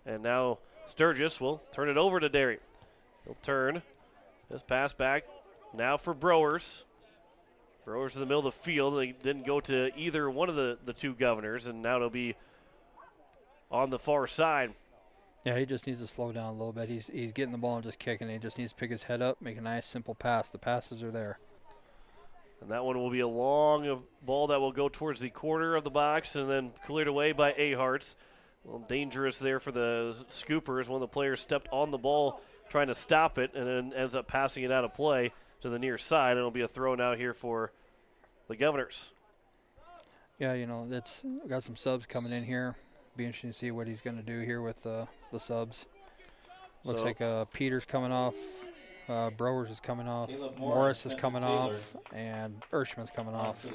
And now Sturgis will turn it over to Derry. He'll turn his pass back now for Browers. Browers in the middle of the field. They didn't go to either one of the 2 Governors, and now it'll be on the far side. Yeah, he just needs to slow down a little bit. He's getting the ball and just kicking. He just needs to pick his head up, make a nice, simple pass. The passes are there. And that one will be a long ball that will go towards the corner of the box and then cleared away by Aharts. A little dangerous there for the Scoopers. One of the players stepped on the ball trying to stop it and then ends up passing it out of play to the near side. And it'll be a throw now here for the Governors. Yeah, that's got some subs coming in here. Be interesting to see what he's going to do here with the subs. Looks like Peter's coming off. Browers is coming off, Morris is coming off, and Ershman's coming off.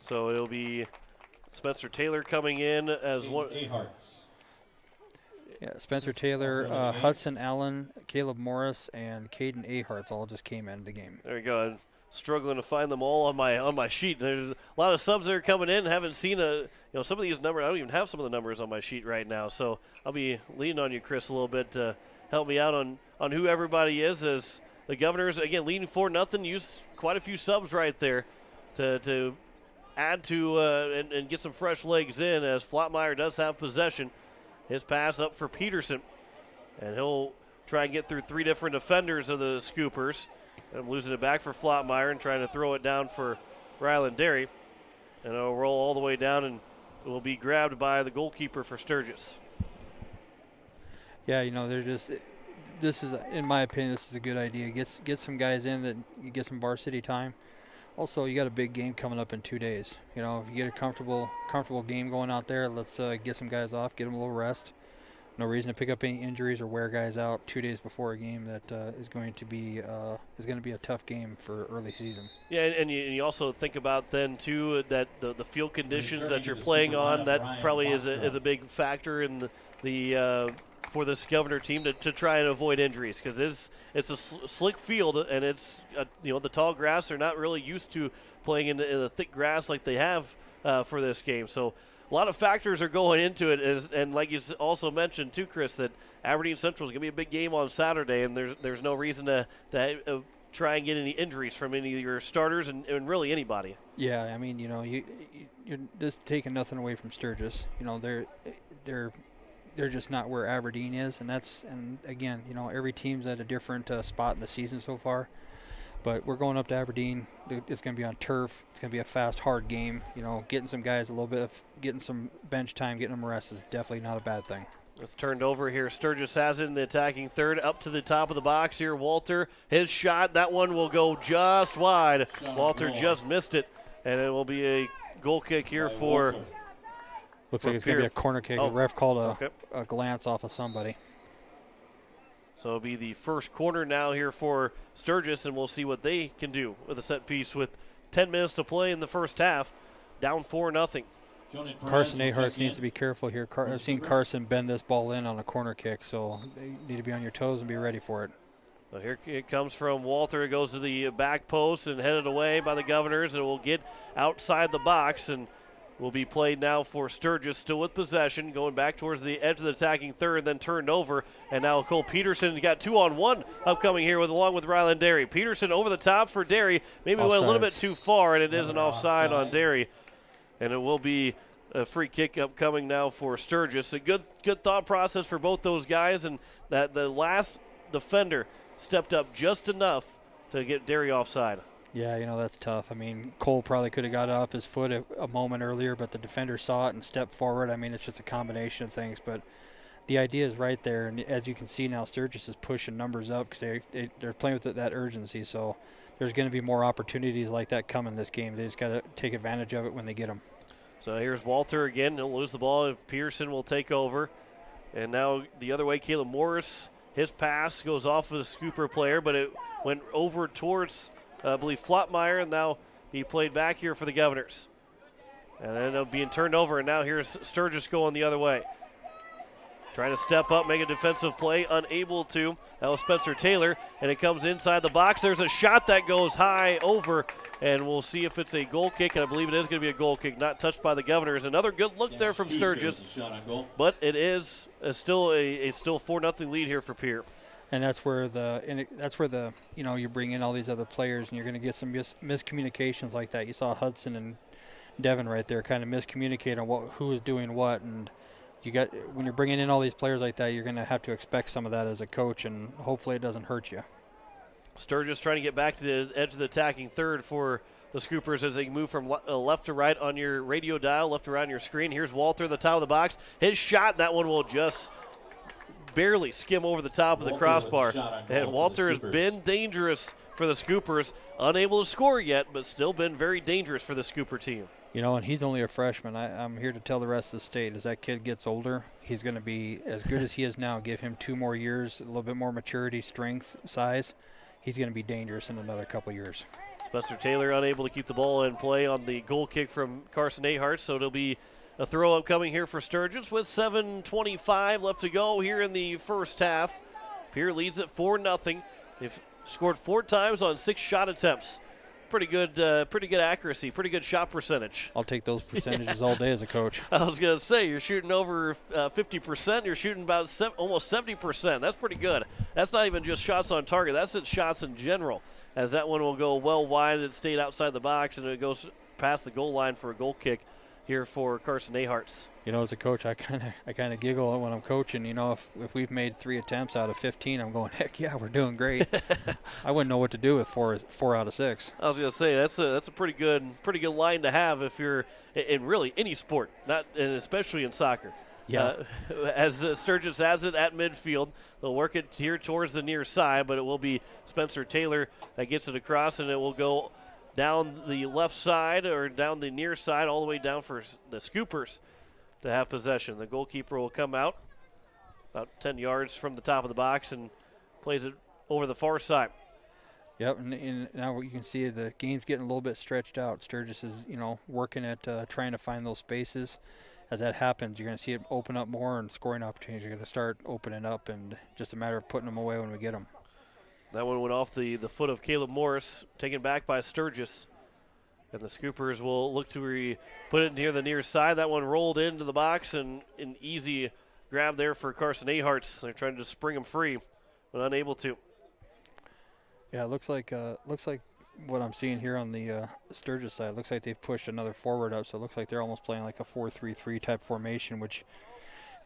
So it'll be Spencer Taylor coming in as one. Yeah, Spencer Taylor, Hudson Allen, Caleb Morris, and Caden Aharts all just came into the game. There you go. I'm struggling to find them all on my sheet. There's a lot of subs that are coming in. Haven't seen some of these numbers. I don't even have some of the numbers on my sheet right now. So I'll be leaning on you, Chris, a little bit to help me out on who everybody is, as the Governors, again, leading 4-0, use quite a few subs right there to add to and get some fresh legs in, as Flottmeyer does have possession. His pass up for Peterson. And he'll try and get through 3 different defenders of the Scoopers. And losing it back for Flottmeyer and trying to throw it down for Ryland Derry. And it'll roll all the way down and it will be grabbed by the goalkeeper for Sturgis. Yeah, they're just – this is, in my opinion, this is a good idea. Get some guys in that you get some varsity time. Also, you got a big game coming up in 2 days. If you get a comfortable game going out there, let's get some guys off, get them a little rest. No reason to pick up any injuries or wear guys out 2 days before a game that is going to be a tough game for early season. Yeah, and you also think about then too that the field conditions that you're playing on, that probably is a big factor in the for this Governor team to try and avoid injuries, because it's a slick field and it's the tall grass. They're not really used to playing in the thick grass like they have for this game. So a lot of factors are going into it, and like you also mentioned too, Chris, that Aberdeen Central is going to be a big game on Saturday, and there's no reason to try and get any injuries from any of your starters and really anybody. Yeah, I mean, you're just taking nothing away from Sturgis. They're just not where Aberdeen is, and again, every team's at a different spot in the season so far. But we're going up to Aberdeen. It's going to be on turf. It's going to be a fast, hard game. Getting some guys getting some bench time, getting them rest is definitely not a bad thing. It's turned over here. Sturgis has it in the attacking third. Up to the top of the box here. Walter, his shot. That one will go just wide. Walter just missed it, and it will be a goal kick here for. Looks like it's going to be a corner kick. The ref called a glance off of somebody. So it'll be the first corner now here for Sturgis, and we'll see what they can do with a set piece with 10 minutes to play in the first half. Down 4-0. Carson Aharts needs to be careful here. I've seen Carson bend this ball in on a corner kick, so you need to be on your toes and be ready for it. So here it comes from Walter. It goes to the back post and headed away by the Governors, and it will get outside the box and will be played now for Sturgis, still with possession, going back towards the edge of the attacking third, then turned over. And now Cole Peterson got 2-on-1 upcoming here along with Ryland Derry. Peterson over the top for Derry. Maybe went a little bit too far, and it is an offside on Derry. And it will be a free kick upcoming now for Sturgis. A good thought process for both those guys, and that the last defender stepped up just enough to get Derry offside. Yeah, that's tough. I mean, Cole probably could have got off his foot a moment earlier, but the defender saw it and stepped forward. I mean, it's just a combination of things, but the idea is right there. And as you can see now, Sturgis is pushing numbers up because they're playing with that urgency. So there's going to be more opportunities like that coming this game. They just got to take advantage of it when they get them. So here's Walter again. He'll lose the ball. Pearson will take over. And now the other way, Caleb Morris, his pass goes off of the Scooper player, but it went over towards I believe Flottmeyer, and now he played back here for the Governors. And then it'll being turned over, and now here's Sturgis going the other way. Trying to step up, make a defensive play, unable to. That was Spencer Taylor, and it comes inside the box. There's a shot that goes high over, and we'll see if it's a goal kick, and I believe it is going to be a goal kick, not touched by the Governors. Another good look there from Sturgis, but it is still a 4-0 lead here for Pierre. And that's where you bring in all these other players, and you're going to get some miscommunications like that. You saw Hudson and Devin right there kind of miscommunicate on who is doing what, and when you're bringing in all these players like that, you're going to have to expect some of that as a coach, and hopefully it doesn't hurt you. Sturgis trying to get back to the edge of the attacking third for the Scoopers as they move from left to right on your radio dial, left to right on your screen. Here's Walter at the top of the box. His shot, that one will just barely skim over the top of the crossbar. And Walter has been dangerous for the Scoopers. Unable to score yet, but still been very dangerous for the Scooper team. And he's only a freshman. I'm here to tell the rest of the state, as that kid gets older, he's going to be as good as he is now. Give him 2 more years, a little bit more maturity, strength, size. He's going to be dangerous in another couple years. Spencer Taylor unable to keep the ball in play on the goal kick from Carson Ahart, so it'll be a throw up coming here for Sturgis with 7:25 left to go here in the first half. Pierre leads at 4-0. They've scored 4 times on 6 shot attempts. Pretty good accuracy, pretty good shot percentage. I'll take those percentages all day as a coach. I was going to say, you're shooting over 50%. You're shooting about almost 70%. That's pretty good. That's not even just shots on target. That's shots in general, as that one will go well wide. It stayed outside the box, and it goes past the goal line for a goal kick. here for Carson Aharts. You know, as a coach, I kind of giggle when I'm coaching. You know, if we've made 3 attempts out of 15, I'm going, heck yeah, we're doing great. I wouldn't know what to do with 4 out of 6. I was going to say that's a pretty good line to have if you're in really any sport, and especially in soccer. Yeah. As Sturgis has it at midfield, they'll work it here towards the near side, but it will be Spencer Taylor that gets it across, and it will go down the left side or down the near side all the way down for the Scoopers to have possession. The goalkeeper will come out about 10 yards from the top of the box and plays it over the far side. Yep, and now you can see the game's getting a little bit stretched out. Sturgis is, working at trying to find those spaces. As that happens, you're going to see it open up more, and scoring opportunities are going to start opening up, and just a matter of putting them away when we get them. That one went off the foot of Caleb Morris, taken back by Sturgis. And the Scoopers will look to put it near the near side. That one rolled into the box, and an easy grab there for Carson Aharts. They're trying to just spring him free, but unable to. Yeah, it looks like what I'm seeing here on the Sturgis side. Looks like they've pushed another forward up, so it looks like they're almost playing like a 4-3-3 type formation, which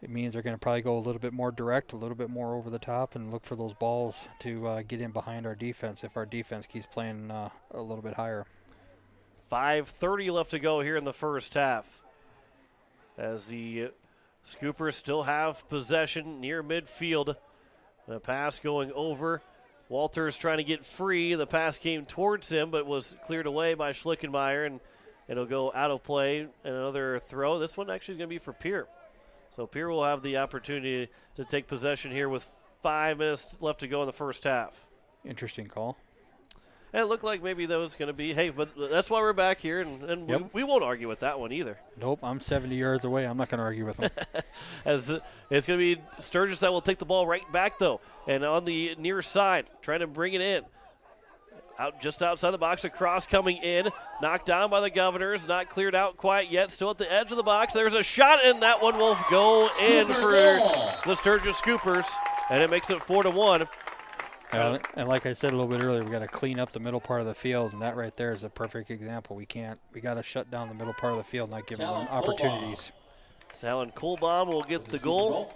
it means they're going to probably go a little bit more direct, a little bit more over the top, and look for those balls to get in behind our defense if our defense keeps playing a little bit higher. 5:30 left to go here in the first half, as the Scoopers still have possession near midfield. The pass going over. Walters trying to get free. The pass came towards him, but was cleared away by Schlickenmeyer, and it'll go out of play. And another throw. This one actually is going to be for Pierre. So Pierre will have the opportunity to take possession here with 5 minutes left to go in the first half. Interesting call. And it looked like maybe that was going to be, hey, but that's why we're back here, and Yep. we won't argue with that one either. Nope, I'm 70 yards away. I'm not going to argue with them. As it's going to be Sturgis that will take the ball right back, though, and on the near side, trying to bring it in. Out just outside the box, a cross coming in, knocked down by the Governors, not cleared out quite yet, still at the edge of the box. There's a shot, and that one will go in for the Sturgis Scoopers, and it makes it 4-1. And like I said a little bit earlier, we got to clean up the middle part of the field, and that right there is a perfect example. We got to shut down the middle part of the field, not give them opportunities. Alan Kohlbaum will get the goal,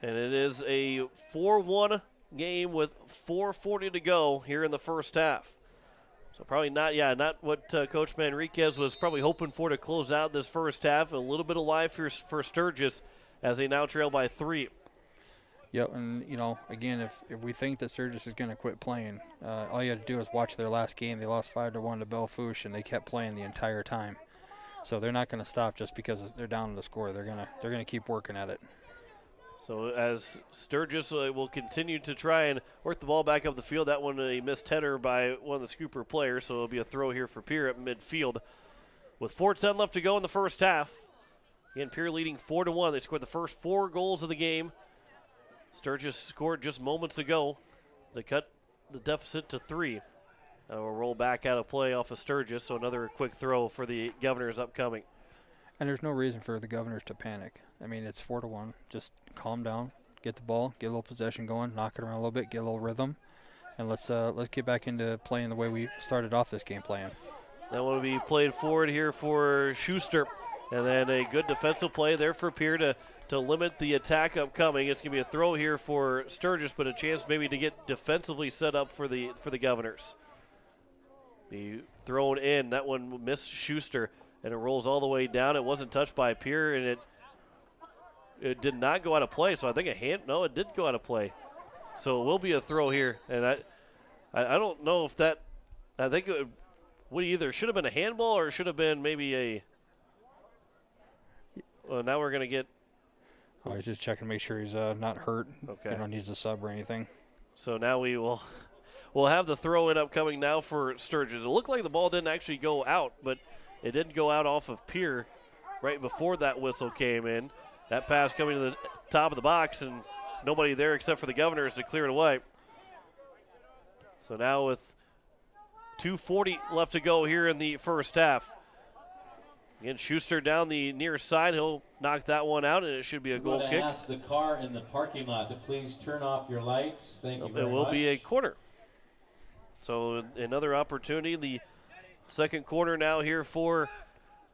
and it is a 4-1 game with 4:40 to go here in the first half. So probably not what Coach Manriquez was probably hoping for to close out this first half. A little bit of life for Sturgis as they now trail by 3. Yep, and, again, if we think that Sturgis is going to quit playing, all you have to do is watch their last game. They lost 5-1 to Bellefouche, and they kept playing the entire time. So they're not going to stop just because they're down in the score. They're gonna keep working at it. So as Sturgis will continue to try and work the ball back up the field, that one a missed header by one of the Scooper players, so it'll be a throw here for Pierre at midfield. With 4:10 left to go in the first half, again, Pierre leading 4-1. They scored the first 4 goals of the game. Sturgis scored just moments ago to cut the deficit to 3. And we'll roll back out of play off of Sturgis, so another quick throw for the Governors upcoming. And there's no reason for the Governors to panic. I mean, it's 4-1. Just calm down, get the ball, get a little possession going, knock it around a little bit, get a little rhythm, and let's get back into playing the way we started off this game playing. That one will be played forward here for Schuster. And then a good defensive play there for Pierre to limit the attack upcoming. It's going to be a throw here for Sturgis, but a chance maybe to get defensively set up for the Governors. The thrown in, that one missed Schuster, and it rolls all the way down. It wasn't touched by Pierre, and it did not go out of play. So I think it did go out of play. So it will be a throw here, and I don't know if that. I think it would either should have been a handball or it should have been maybe a. Well, now we're going to get. I was just checking to make sure he's not hurt. Okay. Needs a sub or anything. So now we'll have the throw in upcoming now for Sturgis. It looked like the ball didn't actually go out, but it did go out off of Pierre right before that whistle came in. That pass coming to the top of the box, and nobody there except for the Governors to clear it away. So now with 2:40 left to go here in the first half. Again, Schuster down the near side. He'll knock that one out, and it should be a goal kick. Ask the car in the parking lot to please turn off your lights. Thank you very much. It will be a corner. So another opportunity. The second corner now here for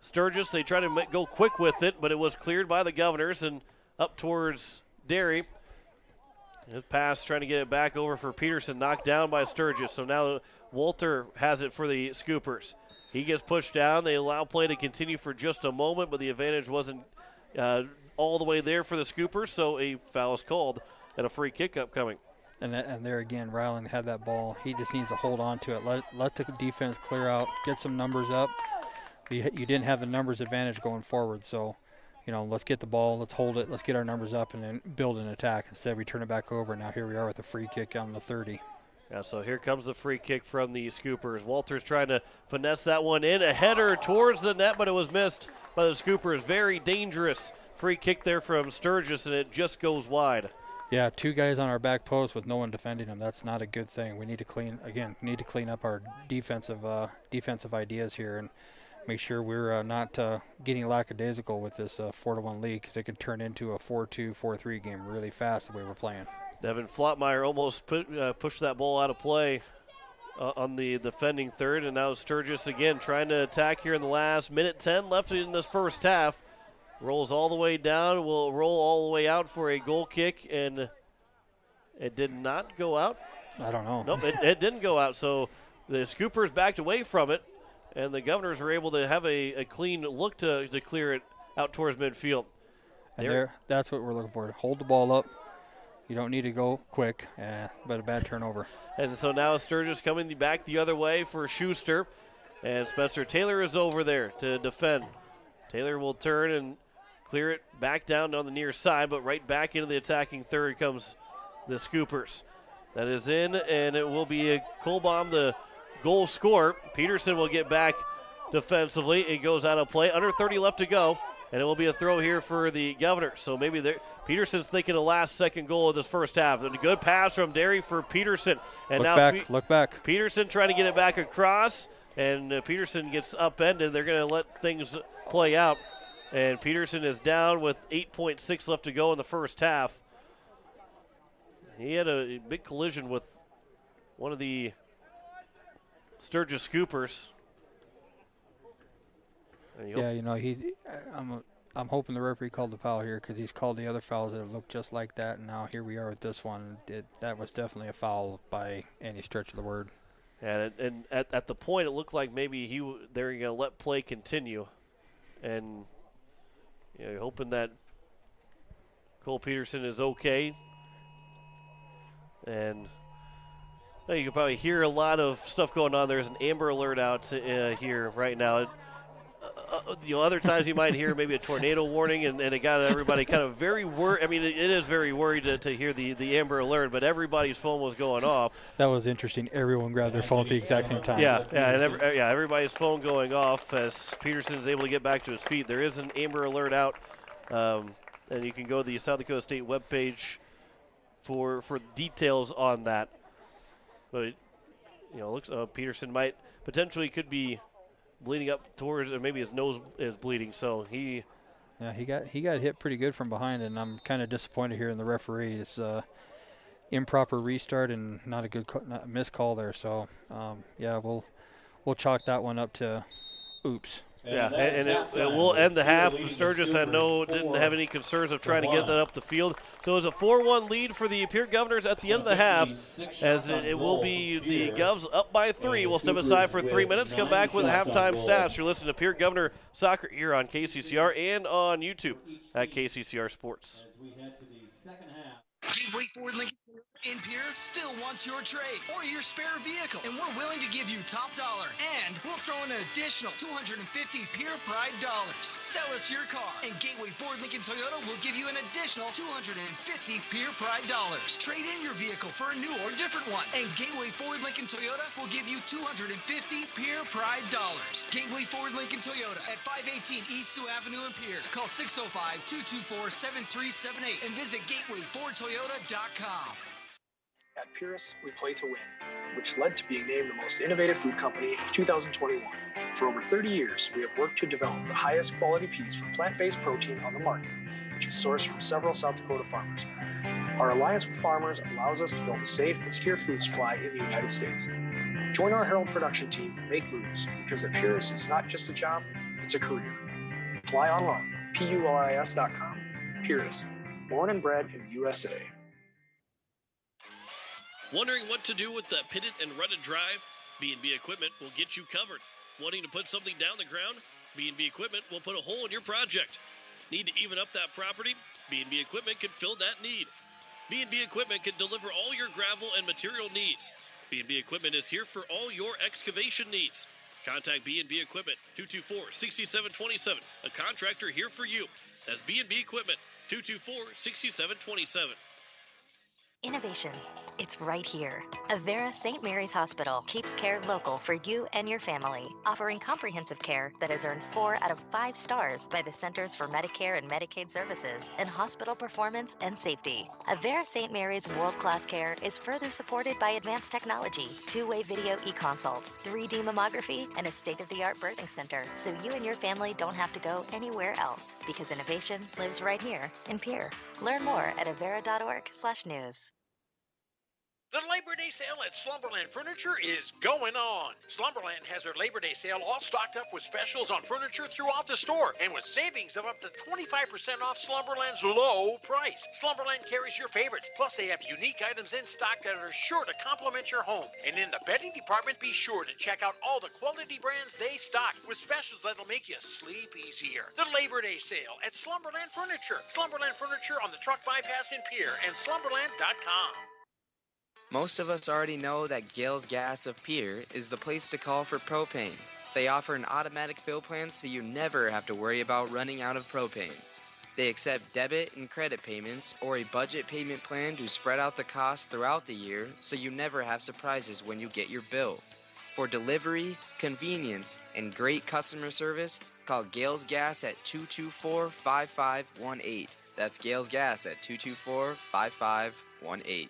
Sturgis. They try to go quick with it, but it was cleared by the Governors and up towards Derry. His pass trying to get it back over for Peterson, knocked down by Sturgis. So now Walter has it for the Scoopers. He gets pushed down. They allow play to continue for just a moment, but the advantage wasn't all the way there for the Scoopers, so a foul is called and a free kick upcoming. And there again, Ryland had that ball. He just needs to hold on to it. Let the defense clear out, get some numbers up. You didn't have the numbers advantage going forward, so let's get the ball, let's hold it, let's get our numbers up, and then build an attack. Instead, we turn it back over. Now here we are with a free kick on the 30. Yeah, so here comes the free kick from the Scoopers. Walter's trying to finesse that one in. A header towards the net, but it was missed by the Scoopers. Very dangerous free kick there from Sturgis, and it just goes wide. Yeah, 2 guys on our back post with no one defending them. That's not a good thing. We need to clean up our defensive ideas here and make sure we're not getting lackadaisical with this 4-1 lead, because it can turn into a 4-2, 4-3 game really fast the way we're playing. Devin Flottmeyer almost pushed that ball out of play on the defending third, and now Sturgis again trying to attack here in the last minute 10 left in this first half. Rolls all the way down, will roll all the way out for a goal kick, and it did not go out. I don't know. Nope, it didn't go out, so the Scoopers backed away from it, and the Governors were able to have a clean look to clear it out towards midfield. And that's what we're looking for. Hold the ball up. You don't need to go quick, but a bad turnover. And so now Sturgis coming back the other way for Schuster, and Spencer Taylor is over there to defend. Taylor will turn and clear it back down on the near side, but right back into the attacking third comes the Scoopers. That is in, and it will be a Kolbaum, the goal scorer. Peterson will get back defensively. It goes out of play. Under 30 left to go, and it will be a throw here for the Governors. So maybe Peterson's thinking the last second goal of this first half. A good pass from Derry for Peterson. And look back. Peterson trying to get it back across, and Peterson gets upended. They're going to let things play out. And Peterson is down with 8.6 left to go in the first half. He had a big collision with one of the Sturgis Scoopers. Yeah, I'm hoping the referee called the foul here, because he's called the other fouls that look just like that, and now here we are with this one. That was definitely a foul by any stretch of the word. And at the point, it looked like maybe they're going to let play continue. And you're hoping that Cole Peterson is okay. And you can probably hear a lot of stuff going on. There's an Amber Alert out here right now. Other times you might hear maybe a tornado warning, and it got everybody kind of very worried. I mean, it is very worried to hear the Amber Alert, but everybody's phone was going off. That was interesting. Everyone grabbed their phone at the exact same time. Yeah, everybody's phone going off as Peterson is able to get back to his feet. There is an Amber Alert out, and you can go to the South Dakota State webpage for details on that. But looks Peterson could be bleeding up towards, or maybe his nose is bleeding. So he got hit pretty good from behind, and I'm kind of disappointed here in the referee. It's improper restart and not a missed call there. So we'll chalk that one up to oops. Yeah, and it will end the half. Sturgis didn't have any concerns of trying to get that up the field. So it's a 4-1 lead for the Pierre Governors at the end of the half, as it will be the Govs up by 3. We'll step aside for 3 minutes, come back with halftime stats. You're listening to Pierre Governor Soccer here on KCCR and on YouTube at KCCR Sports. Gateway Ford Lincoln in Pierre still wants your trade or your spare vehicle, and we're willing to give you top dollar, and we'll throw in an additional $250 Pierre Pride dollars. Sell us your car, and Gateway Ford Lincoln Toyota will give you an additional $250 Pierre Pride dollars. Trade in your vehicle for a new or different one, and Gateway Ford Lincoln Toyota will give you $250 Pierre Pride dollars. Gateway Ford Lincoln Toyota at 518 East Sioux Avenue in Pierre. Call 605-224-7378 and visit gatewayfordtoyota.com. At Purus, we play to win, which led to being named the most innovative food company of 2021. For over 30 years, we have worked to develop the highest quality peas for plant-based protein on the market, which is sourced from several South Dakota farmers. Our alliance with farmers allows us to build a safe and secure food supply in the United States. Join our Herald production team and make moves, because at Purus, it's not just a job, It's a career. Apply online, PURIS.com. Pierce, born and bred in the USA. Wondering what to do with the pitted and rutted drive? B&B Equipment will get you covered. Wanting to put something down the ground? B&B Equipment will put a hole in your project. Need to even up that property? B&B Equipment can fill that need. B&B Equipment can deliver all your gravel and material needs. B&B Equipment is here for all your excavation needs. Contact B&B Equipment, 224-6727. A contractor here for you. That's B&B Equipment, 224-6727. Innovation. It's right here. Avera St. Mary's Hospital keeps care local for you and your family, offering comprehensive care that has earned 4 out of 5 stars by the Centers for Medicare and Medicaid Services in hospital performance and safety. Avera St. Mary's world-class care is further supported by advanced technology, 2-way video e-consults, 3D mammography, and a state-of-the-art birthing center, so you and your family don't have to go anywhere else, because innovation lives right here in Pierre. Learn more at avera.org/news. The Labor Day sale at Slumberland Furniture is going on. Slumberland has their Labor Day sale all stocked up with specials on furniture throughout the store and with savings of up to 25% off Slumberland's low price. Slumberland carries your favorites, plus they have unique items in stock that are sure to complement your home. And in the bedding department, be sure to check out all the quality brands they stock with specials that'll make you sleep easier. The Labor Day sale at Slumberland Furniture. Slumberland Furniture on the Truck Bypass in Pierre and slumberland.com. Most of us already know that Gales Gas of Pierre is the place to call for propane. They offer an automatic fill plan so you never have to worry about running out of propane. They accept debit and credit payments or a budget payment plan to spread out the cost throughout the year so you never have surprises when you get your bill. For delivery, convenience, and great customer service, call Gales Gas at 224-5518. That's Gales Gas at 224-5518.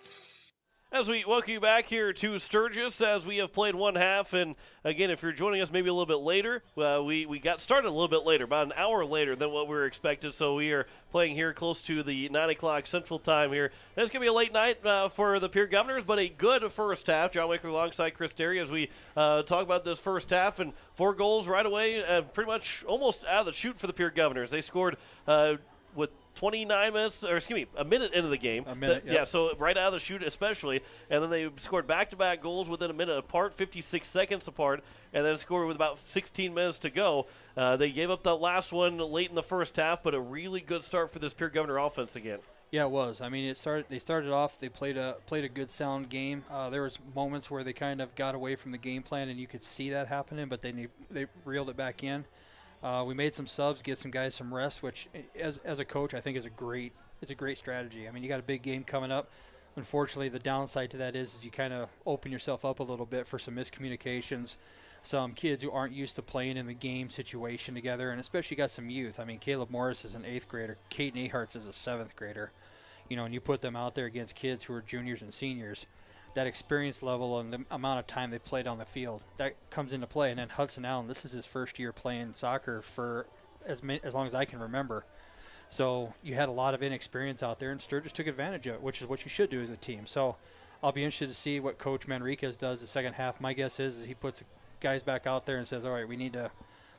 As we welcome you back here to Sturgis, as we have played one half, and again, if you're joining us maybe a little bit later, we got started a little bit later, about an hour later than what we were expected, so we are playing here close to the 9 o'clock Central Time here. It's going to be a late night for the Pierre Governors, but a good first half. John Winkler alongside Chris Derry as we talk about this first half, and 4 goals right away, pretty much almost out of the chute for the Pierre Governors. They scored with 29 minutes, or excuse me, a minute into the game. A minute, yeah, so right out of the chute especially. And then they scored back-to-back goals within a minute apart, 56 seconds apart, and then scored with about 16 minutes to go. They gave up that last one late in the first half, but a really good start for this Pierre Governor offense again. Yeah, it was. I mean, they started off. They played a good, sound game. There was moments where they kind of got away from the game plan, and you could see that happening. But they reeled it back in. We made some subs, get some guys some rest, which, as a coach, I think is a great strategy. I mean, you got a big game coming up. Unfortunately, the downside to that is you kind of open yourself up a little bit for some miscommunications. Some kids who aren't used to playing in the game situation together, and especially got some youth. I mean, Caleb Morris is an 8th grader. Kate Nahartz is a 7th grader. You know, and you put them out there against kids who are juniors and seniors. That experience level and the amount of time they played on the field, that comes into play. And then Hudson Allen, this is his first year playing soccer for as long as I can remember. So you had a lot of inexperience out there, and Sturgis took advantage of it, which is what you should do as a team. So I'll be interested to see what Coach Manriquez does the second half. My guess is he puts guys back out there and says, all right,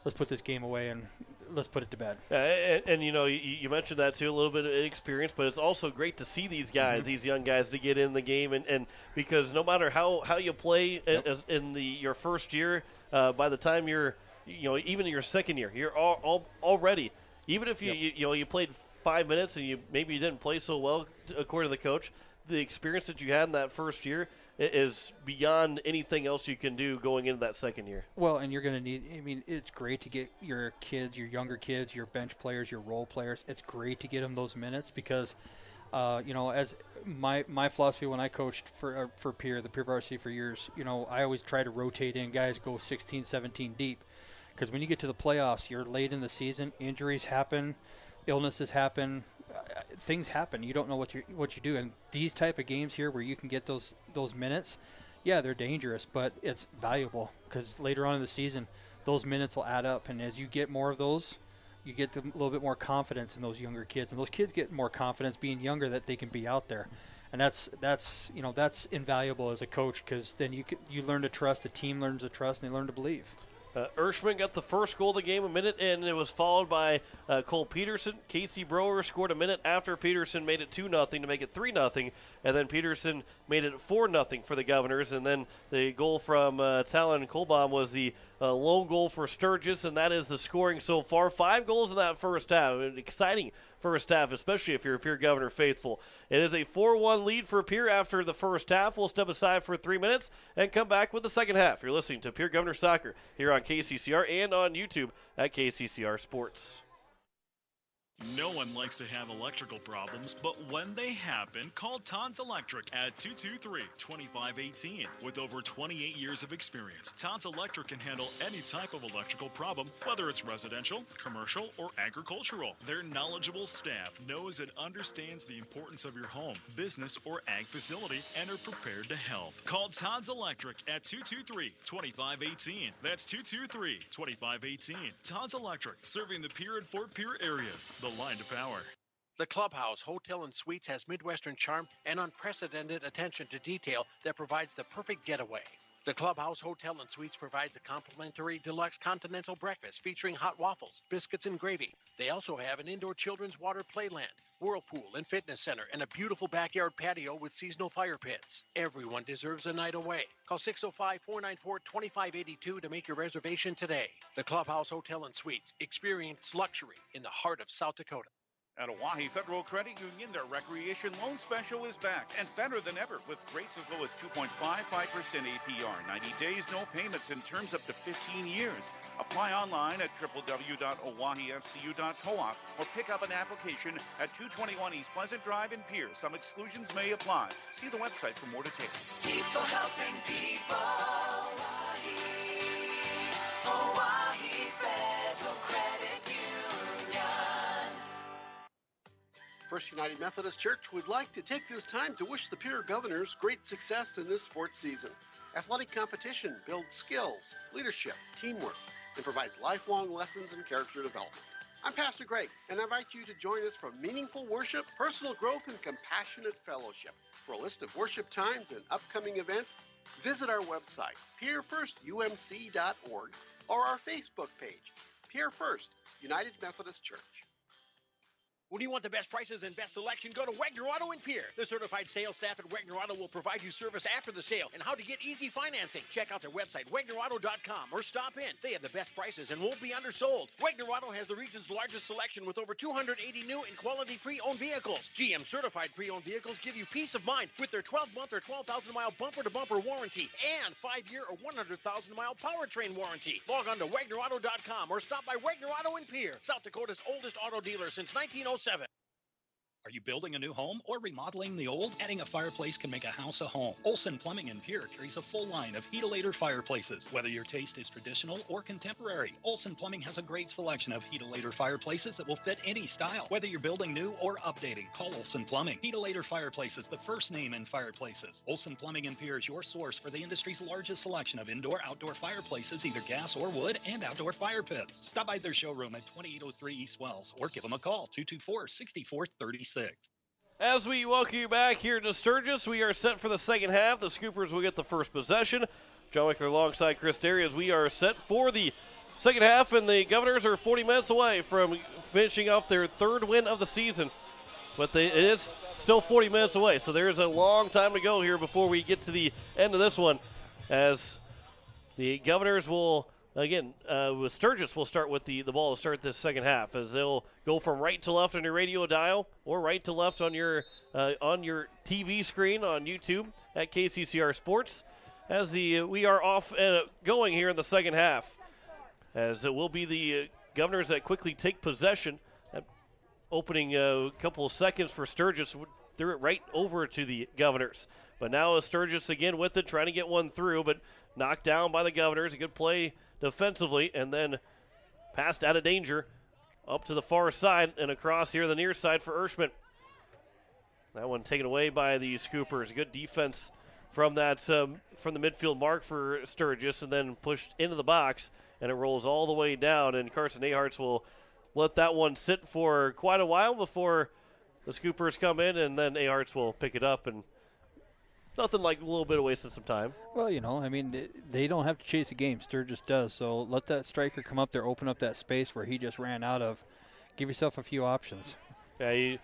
let's put this game away and let's put it to bed. And you know, you mentioned that too, a little bit of experience, but it's also great to see these guys, these young guys, to get in the game, and because no matter how you play in your first year, by the time you're, even in your second year, you're already, even if you played 5 minutes and maybe you didn't play so well according to the coach, the experience that you had in that first year is beyond anything else you can do going into that second year. Well, and you're going to need, I mean, it's great to get your kids, your younger kids, your bench players, your role players. It's great to get them those minutes because, as my philosophy when I coached for Pierre, the Pierre varsity for years, I always try to rotate in guys, go 16, 17 deep. Because when you get to the playoffs, you're late in the season, injuries happen, illnesses happen, things happen. You don't know what you do. And these type of games here where you can get those minutes, yeah, they're dangerous, but it's valuable because later on in the season, those minutes will add up. And as you get more of those, you get a little bit more confidence in those younger kids. And those kids get more confidence being younger that they can be out there. And that's invaluable as a coach because then you learn to trust, the team learns to trust, and they learn to believe. Urshman got the first goal of the game a minute, and it was followed by Cole Peterson. Casey Brower scored a minute after Peterson made it 2-0 to make it 3-0, and then Peterson made it 4-0 for the Governors, and then the goal from Talon Kolbaum was the lone goal for Sturgis, and that is the scoring so far. 5 goals in that first half. An exciting first half, especially if you're a Pierre Governor faithful. It is a 4-1 lead for Pierre after the first half. We'll step aside for 3 minutes and come back with the second half. You're listening to Pierre Governor Soccer here on KCCR and on YouTube at KCCR Sports. No one likes to have electrical problems, but when they happen, call Todd's Electric at 223-2518. With over 28 years of experience, Todd's Electric can handle any type of electrical problem, whether it's residential, commercial, or agricultural. Their knowledgeable staff knows and understands the importance of your home, business, or ag facility and are prepared to help. Call Todd's Electric at 223-2518. That's 223-2518. Todd's Electric, serving the Pierre and Fort Pierre areas. The line to power. The Clubhouse Hotel and Suites has Midwestern charm and unprecedented attention to detail that provides the perfect getaway. The Clubhouse Hotel and Suites provides a complimentary deluxe continental breakfast featuring hot waffles, biscuits, and gravy. They also have an indoor children's water playland, whirlpool and fitness center, and a beautiful backyard patio with seasonal fire pits. Everyone deserves a night away. Call 605-494-2582 to make your reservation today. The Clubhouse Hotel and Suites. Experience luxury in the heart of South Dakota. At Oahe Federal Credit Union, their recreation loan special is back and better than ever with rates as low as 2.55% APR. 90 days, no payments, and terms up to 15 years. Apply online at www.oahefcu.coop or pick up an application at 221 East Pleasant Drive in Pierre. Some exclusions may apply. See the website for more details. People helping people. Oahe Federal Credit Union. First United Methodist Church would like to take this time to wish the Pierre Governors great success in this sports season. Athletic competition builds skills, leadership, teamwork, and provides lifelong lessons in character development. I'm Pastor Greg, and I invite you to join us for meaningful worship, personal growth, and compassionate fellowship. For a list of worship times and upcoming events, visit our website, pierrefirstumc.org, or our Facebook page, Pierre First United Methodist Church. When you want the best prices and best selection, go to Wagner Auto in Pierre. The certified sales staff at Wagner Auto will provide you service after the sale and how to get easy financing. Check out their website, WagnerAuto.com, or stop in. They have the best prices and won't be undersold. Wagner Auto has the region's largest selection with over 280 new and quality pre-owned vehicles. GM certified pre-owned vehicles give you peace of mind with their 12-month or 12,000-mile bumper-to-bumper warranty and 5-year or 100,000-mile powertrain warranty. Log on to WagnerAuto.com or stop by Wagner Auto in Pierre, South Dakota's oldest auto dealer since 1907. Are you building a new home or remodeling the old? Adding a fireplace can make a house a home. Olson Plumbing in Pierre carries a full line of Heat-A-Later fireplaces. Whether your taste is traditional or contemporary, Olson Plumbing has a great selection of Heat-A-Later fireplaces that will fit any style. Whether you're building new or updating, call Olson Plumbing. Heat-A-Later Fireplaces, the first name in fireplaces. Olson Plumbing in Pierre is your source for the industry's largest selection of indoor-outdoor fireplaces, either gas or wood, and outdoor fire pits. Stop by their showroom at 2803 East Wells or give them a call, 224-6436. As we welcome you back here to Sturgis, we are set for the second half. The Scoopers will get the first possession. John Wickler alongside Chris Darius. We are set for the second half, and the Governors are 40 minutes away from finishing off their third win of the season. But it is still 40 minutes away, so there is a long time to go here before we get to the end of this one. As the Governors will... Again, with Sturgis, we'll start with the ball to start this second half, as they'll go from right to left on your radio dial or right to left on your TV screen on YouTube at KCCR Sports. As we are off and going here in the second half, as it will be the Governors that quickly take possession. Opening a couple of seconds for Sturgis, threw it right over to the Governors. But now Sturgis again with it, trying to get one through, but knocked down by the Governors. A good play defensively, and then passed out of danger up to the far side and across here the near side for Urshman. That one taken away by the Scoopers. Good defense from that from the midfield mark for Sturgis, and then pushed into the box, and it rolls all the way down, and Carson Aharts will let that one sit for quite a while before the Scoopers come in, and then Aharts will pick it up, and Nothing like a little bit of wasting some time. Well, I mean, they don't have to chase a game. Sturgis does. So let that striker come up there, open up that space where he just ran out of. Give yourself a few options. Yeah,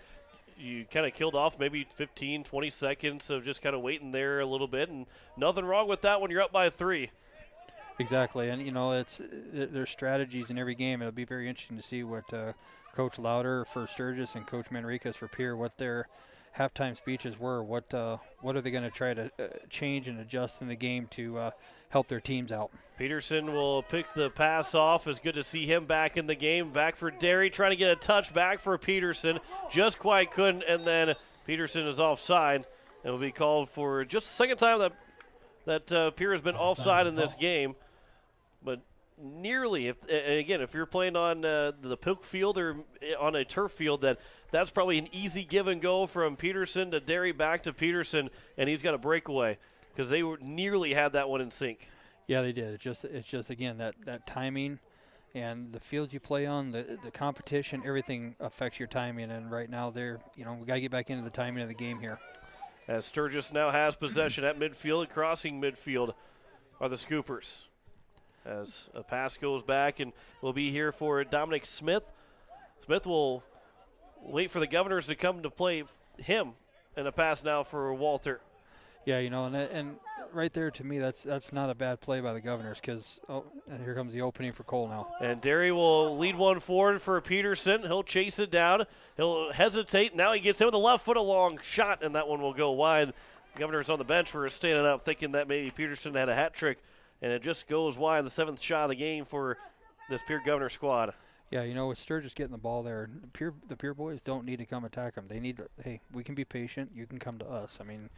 you kind of killed off maybe 15, 20 seconds of just kind of waiting there a little bit, and nothing wrong with that when you're up by 3. Exactly, and there's strategies in every game. It'll be very interesting to see what Coach Lauder for Sturgis and Coach Manriquez for Pierre, what their halftime speeches were. What are they going to try to change and adjust in the game to help their teams out? Peterson will pick the pass off. It's good to see him back in the game. Back for Derry, trying to get a touch back for Peterson. Just quite couldn't, and then Peterson is offside. It will be called for just the second time that Pierre has been offside in this game. But nearly, if you're playing on the Pilk field or on a turf field, that's probably an easy give and go from Peterson to Derry back to Peterson, and he's got a breakaway because they nearly had that one in sync. Yeah, they did. It's just again that timing and the field you play on, the competition, everything affects your timing. And right now, we got to get back into the timing of the game here. As Sturgis now has possession at midfield and crossing midfield are the Scoopers. As a pass goes back and will be here for Dominic Smith. Smith will wait for the Governors to come to play him, and a pass now for Walter. Yeah, and right there to me, that's not a bad play by the Governors because and here comes the opening for Cole now. And Derry will lead one forward for Peterson. He'll chase it down. He'll hesitate. Now he gets in with a left foot, a long shot, and that one will go wide. The Governors on the bench were standing up thinking that maybe Peterson had a hat trick, and it just goes wide. The 7th shot of the game for this Pierre Governor squad. Yeah, with Sturgis getting the ball there, the Pierre boys don't need to come attack them. They need to, hey, we can be patient. You can come to us. I mean,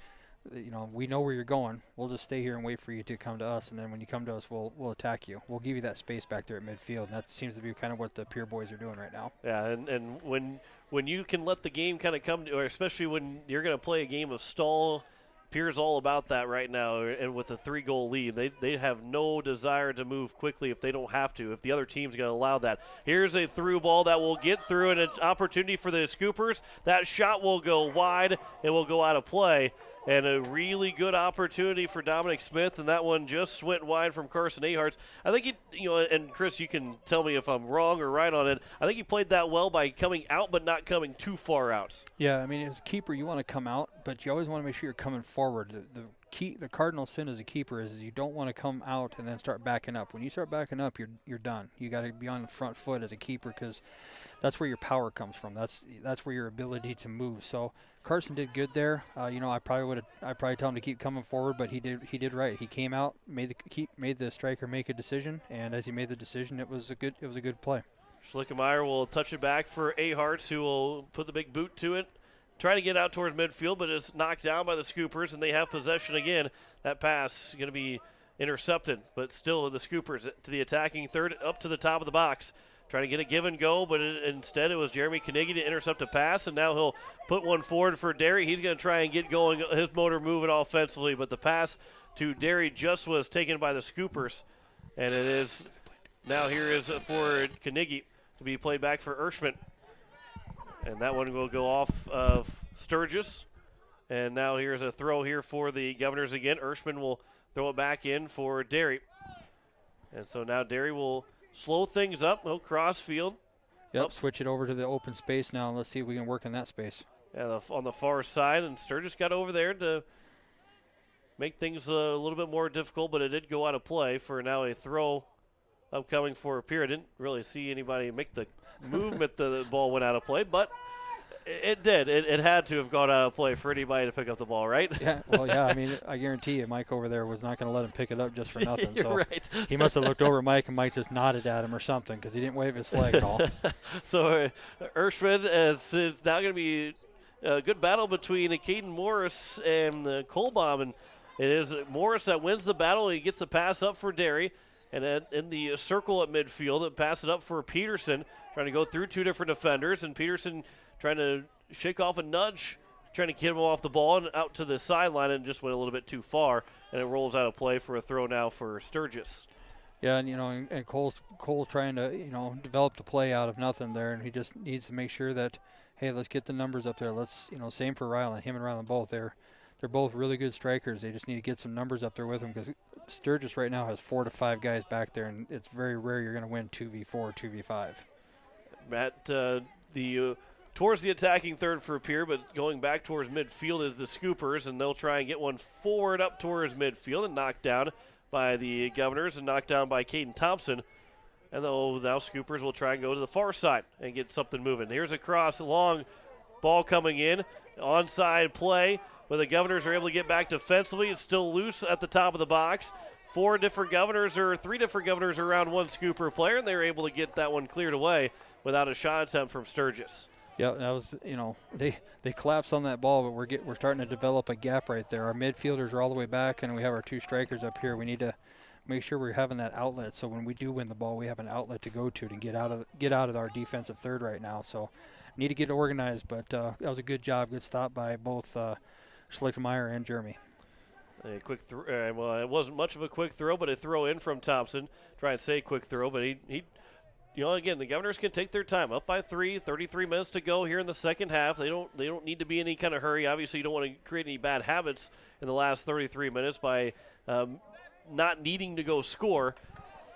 we know where you're going. We'll just stay here and wait for you to come to us, and then when you come to us, we'll attack you. We'll give you that space back there at midfield, and that seems to be kind of what the Pierre boys are doing right now. Yeah, and when you can let the game kind of come to, or especially when you're going to play a game of stall, Pierre's all about that right now, and with a 3-goal lead, they have no desire to move quickly if they don't have to, if the other team's going to allow that. Here's a through ball that will get through, and an opportunity for the Scoopers. That shot will go wide. It will go out of play. And a really good opportunity for Dominic Smith, and that one just went wide from Carson Aharts. I think and Chris, you can tell me if I'm wrong or right on it. I think he played that well by coming out, but not coming too far out. Yeah, I mean, as a keeper, you want to come out, but you always want to make sure you're coming forward. The cardinal sin as a keeper is you don't want to come out and then start backing up. When you start backing up, you're done. You got to be on the front foot as a keeper because that's where your power comes from. That's where your ability to move. So Carson did good there. I probably tell him to keep coming forward, but he did right. He came out, made the striker make a decision, and as he made the decision, it was a good play. Schlickemeyer will touch it back for Aharts, who will put the big boot to it. Try to get out towards midfield, but is knocked down by the Scoopers, and they have possession again. That pass is going to be intercepted, but still the Scoopers to the attacking third, up to the top of the box. Trying to get a give and go, but instead it was Jeremy Carnegie to intercept a pass, and now he'll put one forward for Derry. He's going to try and get going, his motor moving offensively, but the pass to Derry just was taken by the Scoopers, and it is now here is for Carnegie to be played back for Erschman. And that one will go off of Sturgis. And now here's a throw here for the Governors again. Erschman will throw it back in for Derry. And so now Derry will slow things up. He'll cross field. Yep, switch it over to the open space now, and let's see if we can work in that space. Yeah, on the far side. And Sturgis got over there to make things a little bit more difficult, but it did go out of play for now a throw upcoming for Pierre. I didn't really see anybody make the movement. The ball went out of play, but it did. It had to have gone out of play for anybody to pick up the ball, right? Yeah, well, yeah. I mean, I guarantee you Mike over there was not going to let him pick it up just for nothing. You're so right. He must have looked over at Mike, and Mike just nodded at him or something because he didn't wave his flag at all. So Erschman, as it's now going to be a good battle between Caden Morris and Kolbaum, and it is Morris that wins the battle. He gets the pass up for Derry. And in the circle at midfield, pass it up for Peterson, trying to go through two different defenders. And Peterson trying to shake off a nudge, trying to get him off the ball and out to the sideline, and just went a little bit too far. And it rolls out of play for a throw now for Sturgis. Yeah, and Cole's trying to, develop the play out of nothing there. And he just needs to make sure that, hey, let's get the numbers up there. Let's, same for Ryland. Him and Ryland both. they're both really good strikers. They just need to get some numbers up there with them, because Sturgis right now has 4 to 5 guys back there, and it's very rare you're going to win 2v4, 2v5. Matt, towards the attacking third for Pierre, but going back towards midfield is the Scoopers, and they'll try and get one forward up towards midfield and knocked down by the Governors and knocked down by Caden Thompson. And now Scoopers will try and go to the far side and get something moving. Here's a cross, long ball coming in, onside play, but the Governors are able to get back defensively. It's still loose at the top of the box. 3 different Governors around one Scooper player, and they were able to get that one cleared away without a shot attempt from Sturgis. Yeah, that was, they collapsed on that ball, but we're starting to develop a gap right there. Our midfielders are all the way back, and we have our 2 strikers up here. We need to make sure we're having that outlet, so when we do win the ball, we have an outlet to go to get out of our defensive third right now. So need to get organized, but that was a good job, good stop by both Schlickmeyer and Jeremy. A quick well, it wasn't much of a quick throw, but a throw in from Thompson. Try and say quick throw, but he again, the Governors can take their time. Up by 3, 33 minutes to go here in the second half. They don't need to be in any kind of hurry. Obviously, you don't want to create any bad habits in the last 33 minutes by not needing to go score.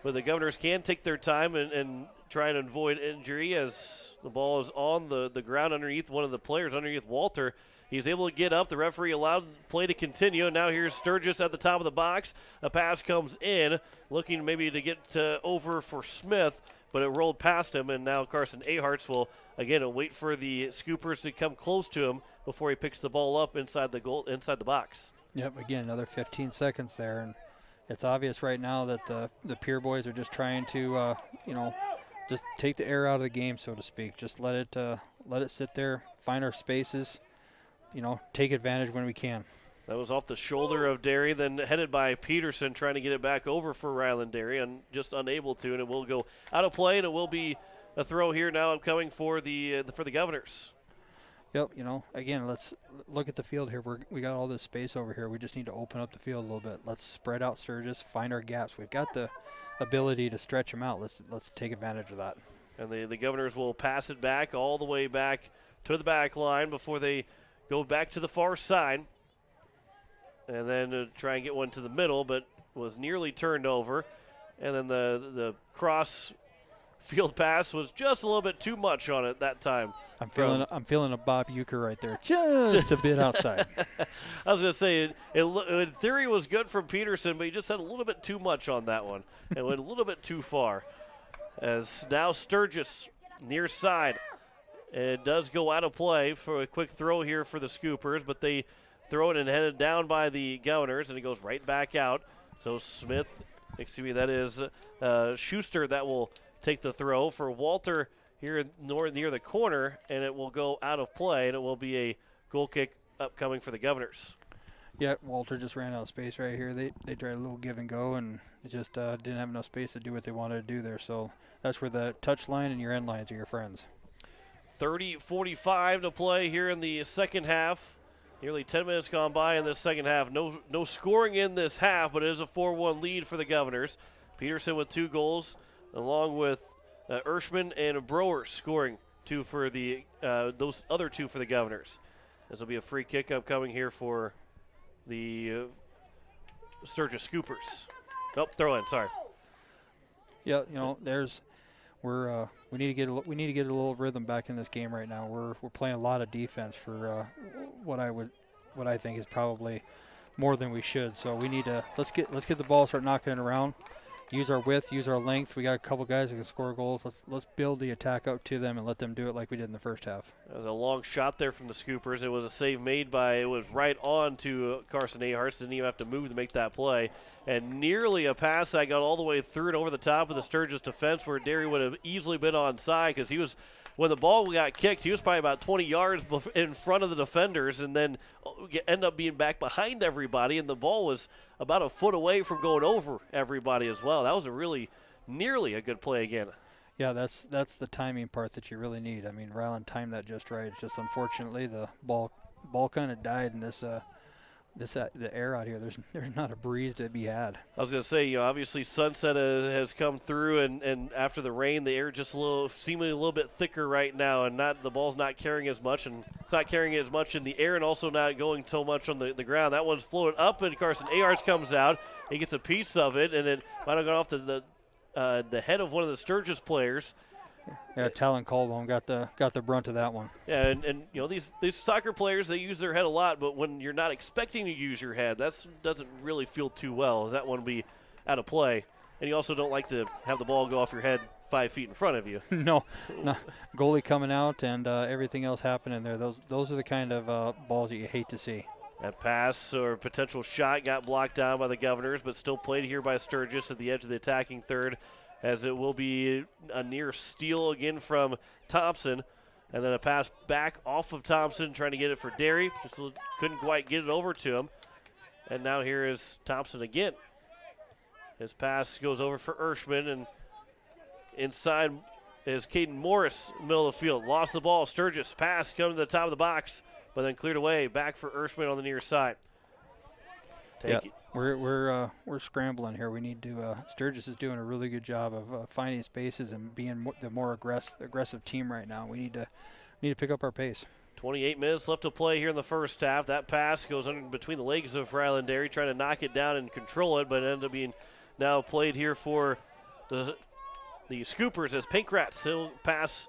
But the Governors can take their time and try and avoid injury as the ball is on the ground underneath one of the players, underneath Walter. He's able to get up. The referee allowed play to continue. And now here's Sturgis at the top of the box. A pass comes in, looking maybe to get over for Smith, but it rolled past him. And now Carson Aharts will, again, wait for the Scoopers to come close to him before he picks the ball up inside the box. Yep, again, another 15 seconds there. And it's obvious right now that the Pierre boys are just trying to, just take the air out of the game, so to speak. Just let it sit there, find our spaces, take advantage when we can. That was off the shoulder of Derry, then headed by Peterson, trying to get it back over for Ryland Derry, and just unable to, and it will go out of play, and it will be a throw here now upcoming for the Governors. Yep, again, let's look at the field here. We got all this space over here. We just need to open up the field a little bit. Let's spread out Sturgis, find our gaps. We've got the ability to stretch them out. Let's take advantage of that. And the Governors will pass it back all the way back to the back line before they go back to the far side. And then try and get one to the middle, but was nearly turned over. And then the cross field pass was just a little bit too much on it that time. I'm feeling a Bob Euchre right there, just a bit outside. I was going to say, in theory, was good from Peterson, but he just had a little bit too much on that one. It went a little bit too far. As now Sturgis near side. It does go out of play for a quick throw here for the Scoopers, but they throw it and headed down by the Governors, and it goes right back out. So that is Schuster that will take the throw for Walter here near the corner, and it will go out of play, and it will be a goal kick upcoming for the Governors. Yeah, Walter just ran out of space right here. They tried a little give and go, and it just didn't have enough space to do what they wanted to do there. So that's where the touch line and your end lines are your friends. 30-45 to play here in the second half. Nearly 10 minutes gone by in this second half. No scoring in this half, but it is a 4-1 lead for the Governors. Peterson with 2 goals, along with Ershman and Brower scoring 2 for those other 2 for the Governors. This will be a free kick upcoming here for the Sturgis Scoopers. Nope, throw in. Sorry. Yeah, we need to get a little rhythm back in this game right now. We're playing a lot of defense for what I think is probably more than we should. So we need to let's get the ball, start knocking it around. Use our width, use our length. We got a couple guys that can score goals. Let's build the attack up to them and let them do it like we did in the first half. That was a long shot there from the Scoopers. It was a save made it was right on to Carson Aharts. Didn't even have to move to make that play. And nearly a pass that got all the way through and over the top of the Sturgis defense where Derry would have easily been onside because when the ball got kicked, he was probably about 20 yards in front of the defenders and then end up being back behind everybody, and the ball was about a foot away from going over everybody as well. That was nearly a good play again. Yeah, that's the timing part that you really need. I mean, Ryland timed that just right. It's just unfortunately the ball kind of died in this the air out here, there's not a breeze to be had. I was going to say, obviously sunset has come through, and after the rain, the air just seemingly a little bit thicker right now, and the ball's not carrying as much, and it's not carrying as much in the air, and also not going so much on the ground. That one's floated up, and Carson Aharts comes out. He gets a piece of it, and it might have gone off the head of one of the Sturgis players. Yeah, Talon Caldwell got the brunt of that one. Yeah, and these soccer players, they use their head a lot, but when you're not expecting to use your head, that doesn't really feel too well, as that one will be out of play. And you also don't like to have the ball go off your head 5 feet in front of you. No, goalie coming out and everything else happening there. Those are the kind of balls that you hate to see. That pass or potential shot got blocked down by the Governors, but still played here by Sturgis at the edge of the attacking third, as it will be a near steal again from Thompson. And then a pass back off of Thompson, trying to get it for Derry. Just couldn't quite get it over to him. And now here is Thompson again. His pass goes over for Ershman, and inside is Caden Morris, middle of the field. Lost the ball. Sturgis pass coming to the top of the box, but then cleared away. Back for Ershman on the near side. We're scrambling here. We need to. Sturgis is doing a really good job of finding spaces and being the more aggressive team right now. We need to pick up our pace. 28 minutes left to play here in the first half. That pass goes under between the legs of Ryland Derry, trying to knock it down and control it, but it ended up being now played here for the Scoopers as Pinkrats. He'll pass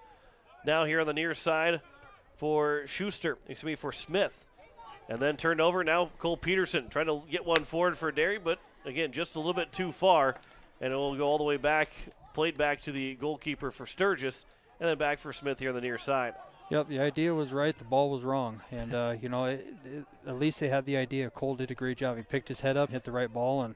now here on the near side for for Smith. And then turned over. Now Cole Peterson trying to get one forward for Derry, but again, just a little bit too far. And it will go all the way back, played back to the goalkeeper for Sturgis, and then back for Smith here on the near side. Yep, the idea was right. The ball was wrong. And, at least they had the idea. Cole did a great job. He picked his head up, hit the right ball, and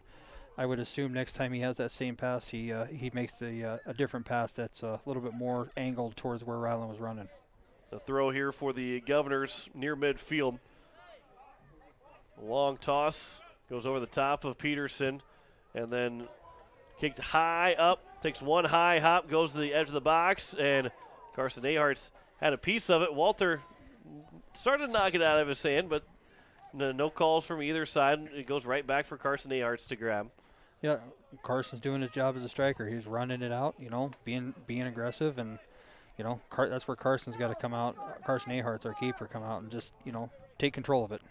I would assume next time he has that same pass, he makes a different pass that's a little bit more angled towards where Ryland was running. The throw here for the Governors near midfield. Long toss goes over the top of Peterson, and then kicked high up, takes one high hop, goes to the edge of the box, and Carson Aharts had a piece of it. Walter started to knock it out of his hand, but no calls from either side. It goes right back for Carson Aharts to grab. Yeah, Carson's doing his job as a striker. He's running it out, being aggressive, and that's where Carson's got to come out. Carson Aharts, our keeper, come out and just take control of it.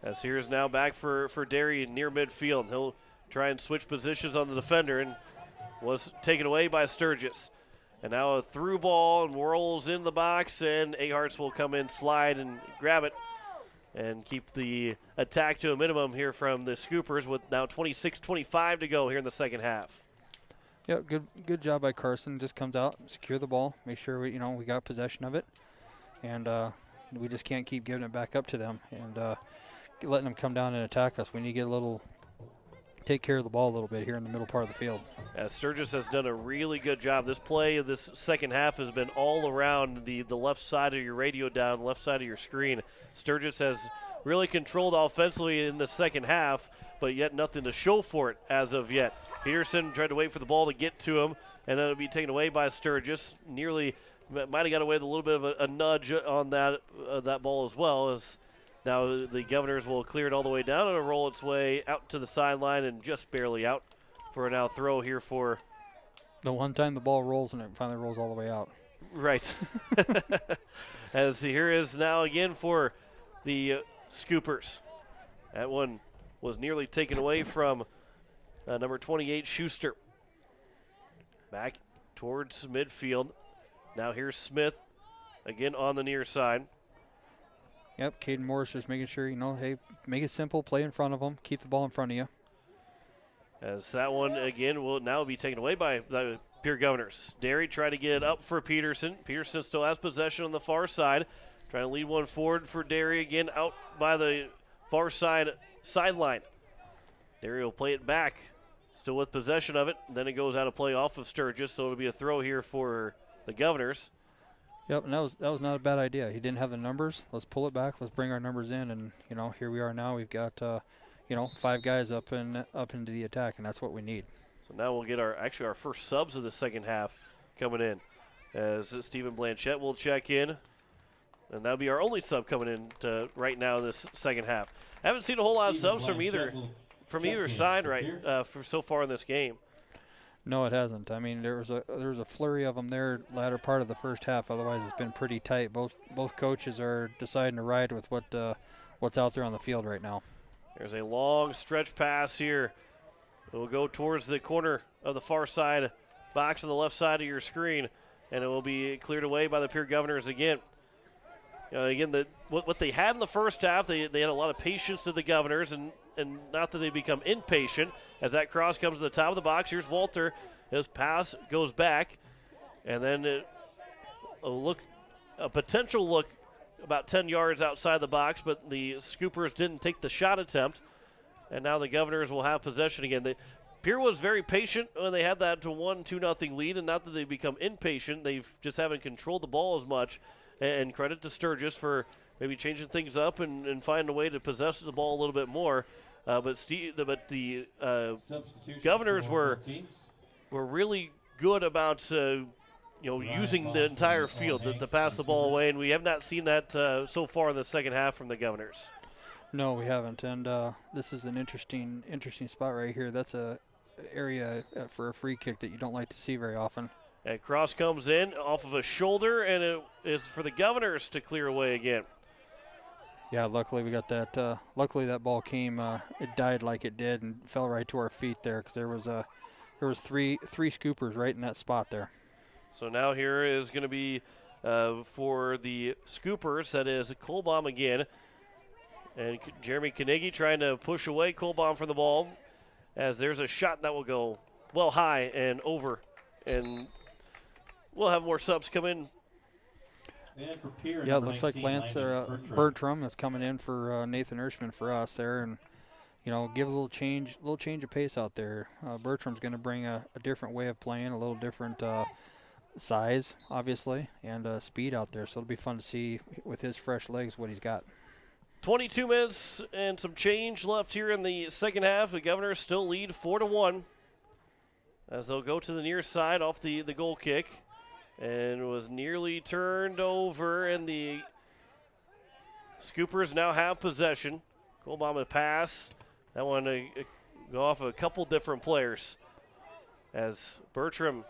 As here's now back for Derry near midfield. He'll try and switch positions on the defender, and was taken away by Sturgis. And now a through ball and rolls in the box, and Aharts will come in, slide, and grab it, and keep the attack to a minimum here from the Scoopers with now 26-25 to go here in the second half. Yeah, good job by Carson. Just comes out, secure the ball, make sure we got possession of it, and we just can't keep giving it back up to them and letting them come down and attack us. We need to get take care of the ball a little bit here in the middle part of the field. Sturgis has done a really good job. This play of this second half has been all around the left side of your radio down, left side of your screen. Sturgis has really controlled offensively in the second half, but yet nothing to show for it as of yet. Peterson tried to wait for the ball to get to him, and then it'll be taken away by Sturgis. Nearly might have got away with a little bit of a nudge on that ball as well, as now the Governors will clear it all the way down and it'll roll its way out to the sideline and just barely out for a now throw here for... The one time the ball rolls and it finally rolls all the way out. Right. As here is now again for the Scoopers. That one was nearly taken away from number 28, Schuster. Back towards midfield. Now here's Smith again on the near side. Yep, Caden Morris just making sure, hey, make it simple, play in front of them, keep the ball in front of you. As that one, again, will now be taken away by the Pierre Governors. Derry trying to get it up for Peterson. Peterson still has possession on the far side. Trying to lead one forward for Derry, again out by the far sideline. Derry will play it back, still with possession of it. Then it goes out of play off of Sturgis, so it'll be a throw here for the Governors. Yep, and that was not a bad idea. He didn't have the numbers. Let's pull it back. Let's bring our numbers in, and here we are now. We've got 5 guys up into the attack, and that's what we need. So now we'll get our first subs of the second half coming in, as Stephen Blanchette will check in And that would be our only sub coming in right now this second half. I haven't seen a whole lot of subs from either side for so far in this game. No, it hasn't. I mean, there was a flurry of them there latter part of the first half. Otherwise, it's been pretty tight. Both coaches are deciding to ride with what's out there on the field right now. There's a long stretch pass here. It will go towards the corner of the far side box on the left side of your screen, and it will be cleared away by the Pierre Governors again. Again, what they had in the first half, they had a lot of patience to the Governors, and not that they become impatient. As that cross comes to the top of the box, here's Walter. His pass goes back, and then a potential look about 10 yards outside the box, but the Scoopers didn't take the shot attempt, and now the Governors will have possession again. Pierre was very patient when they had that to 1-2-0 lead, and not that they've become impatient. They just haven't controlled the ball as much. And credit to Sturgis for maybe changing things up and finding a way to possess the ball a little bit more. But the Governors were really good about using the entire field to pass the ball away, and we have not seen that so far in the second half from the Governors. No, we haven't, and this is an interesting spot right here. That's a area for a free kick that you don't like to see very often. And cross comes in off of a shoulder, and it is for the Governors to clear away again. Yeah, luckily we got that. Luckily that ball came. It died like it did and fell right to our feet there, because there was three scoopers right in that spot there. So now here is going to be for the Scoopers. That is Kohlbaum again, and Jeremy Carnegie trying to push away Kohlbaum from the ball, as there's a shot that will go well high and over, and we'll have more subs come in. Yeah, it looks like Lance Bertram is coming in for Nathan Hirschman for us there, and give a little change of pace out there. Bertram's going to bring a different way of playing, a little different size, obviously, and speed out there. So it'll be fun to see with his fresh legs what he's got. 22 minutes and some change left here in the second half. The Governors still lead 4-1. As they'll go to the near side off the goal kick. And was nearly turned over, and the Scoopers now have possession. Kohlbaum a pass. That one go off a couple different players. As Bertram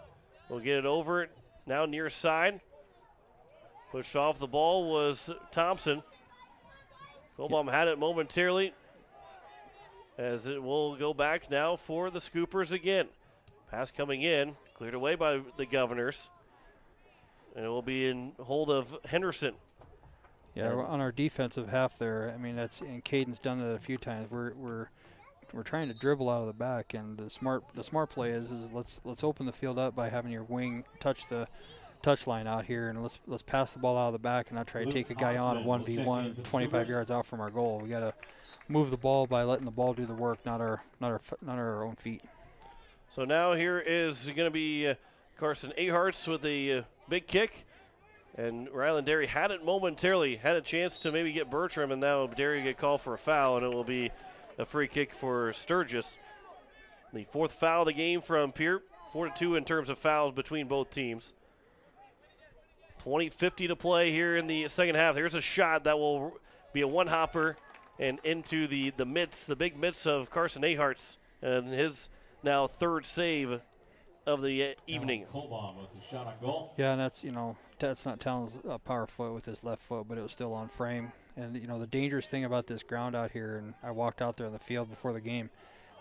will get it over, now near side. Pushed off the ball was Thompson. Kohlbaum had it momentarily, as it will go back now for the Scoopers again. Pass coming in, cleared away by the Governors. And it will be in hold of Henderson. Yeah, on our defensive half there, I mean, and Caden's done that a few times. We're trying to dribble out of the back, and the smart play is let's open the field up by having your wing touch the touch line out here, and let's pass the ball out of the back and not try to take a guy on 1v1 25 yards out from our goal. We got to move the ball by letting the ball do the work, not our own feet. So now here is going to be Carson Aharts with a big kick, and Ryland Derry had it momentarily, had a chance to maybe get Bertram, and now Derry get called for a foul, and it will be a free kick for Sturgis. The fourth foul of the game from Pierre, 4-2 in terms of fouls between both teams. 20:50 to play here in the second half. There's a shot that will be a one-hopper and into the big mitts of Carson Aharts, and his now third save of the evening. Yeah, and that's not Talon's power foot with his left foot, but it was still on frame. And the dangerous thing about this ground out here, and I walked out there in the field before the game,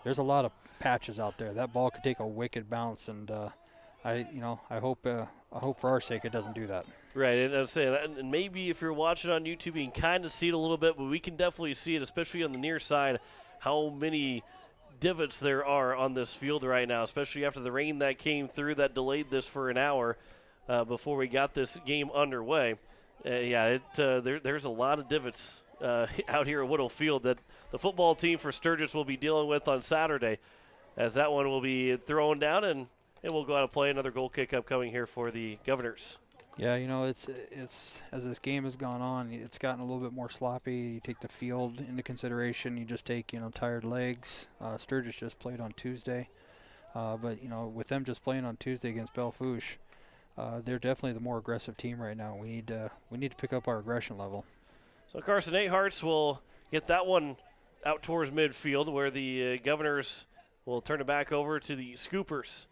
there's a lot of patches out there. That ball could take a wicked bounce, and I hope for our sake it doesn't do that. Right, and I was saying, and maybe if you're watching on YouTube, you can kind of see it a little bit, but we can definitely see it, especially on the near side, how many divots there are on this field right now, especially after the rain that came through that delayed this for an hour before we got this game underway. There's a lot of divots out here at Woodall Field that the football team for Sturgis will be dealing with on Saturday, as that one will be thrown down, and it will go out and play. Another goal kick upcoming here for the Governors. Yeah, it's as this game has gone on, it's gotten a little bit more sloppy. You take the field into consideration. You just take tired legs. Sturgis just played on Tuesday, but with them just playing on Tuesday against Belle Fourche, they're definitely the more aggressive team right now. We need to pick up our aggression level. So Carson Aharts will get that one out towards midfield, where the Governors will turn it back over to the Scoopers.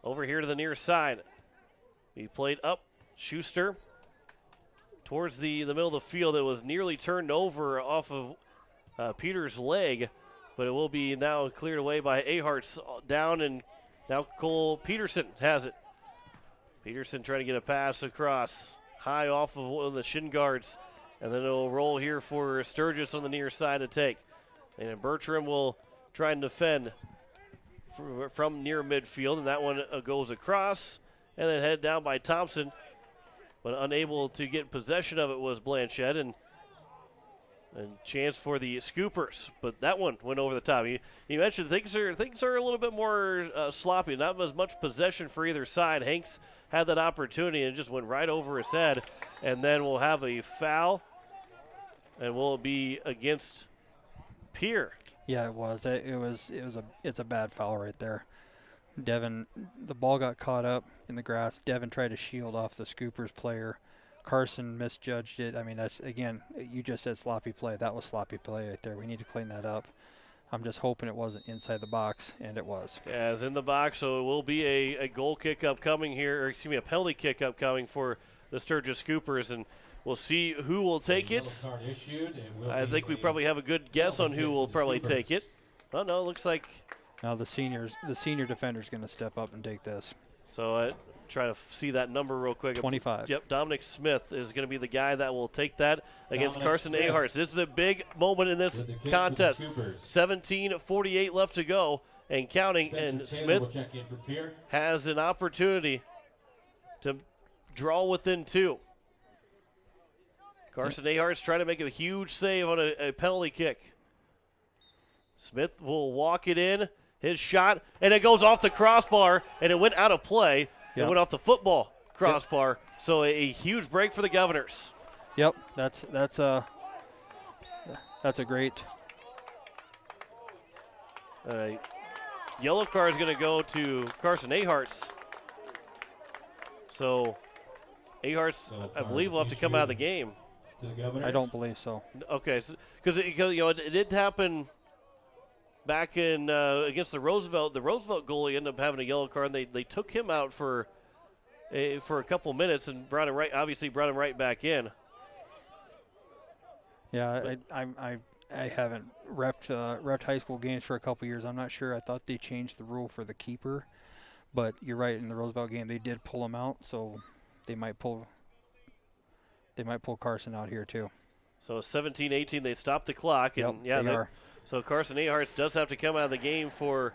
Over here to the near side. He played up. Schuster towards the middle of the field. It was nearly turned over off of Peter's leg, but it will be now cleared away by Aharts down, and now Cole Peterson has it. Peterson trying to get a pass across, high off of one of the shin guards, and then it'll roll here for Sturgis on the near side to take. And Bertram will try and defend from near midfield, and that one goes across, and then head down by Thompson, but unable to get possession of it was Blanchett, and chance for the Scoopers, but that one went over the top. You mentioned things are a little bit more sloppy, not as much possession for either side. Hanks had that opportunity and just went right over his head, and then we'll have a foul, and will be against Pierre. Yeah, it was. It's a bad foul right there. Devin, the ball got caught up in the grass. Devin tried to shield off the Scoopers player. Carson misjudged it. I mean, that's, again, you just said sloppy play. That was sloppy play right there. We need to clean that up. I'm just hoping it wasn't inside the box, and it was. Yeah, it's in the box, so it will be a goal kick up coming here, or excuse me, a penalty kick up coming for the Sturgis Scoopers, and we'll see who will take it. I think we probably have a good guess on who will probably take it. Oh, no, it looks like... Now the senior defender's going to step up and take this. So try to see that number real quick. 25. Yep, Dominic Smith is going to be the guy that will take that against Carson Aharts. This is a big moment in this contest. 17:48 left to go and counting, and Smith has an opportunity to draw within two. Carson Aharts trying to make a huge save on a penalty kick. Smith will walk it in. His shot, and it goes off the crossbar, and it went out of play. It went off the football crossbar. So a huge break for the Governors. Yep, that's a great. Yellow card is going to go to Carson Aharts. So Aharts, I believe, will have to come out of the game. I don't believe so. Okay, because it did happen. Back in against the Roosevelt goalie ended up having a yellow card, and they took him out for a couple minutes and brought him right back in. Yeah, I haven't reffed high school games for a couple years. I'm not sure. I thought they changed the rule for the keeper, but you're right. In the Roosevelt game, they did pull him out, so they might pull Carson out here too. So 17-18, they stopped the clock, and they are. So Carson Aharts does have to come out of the game for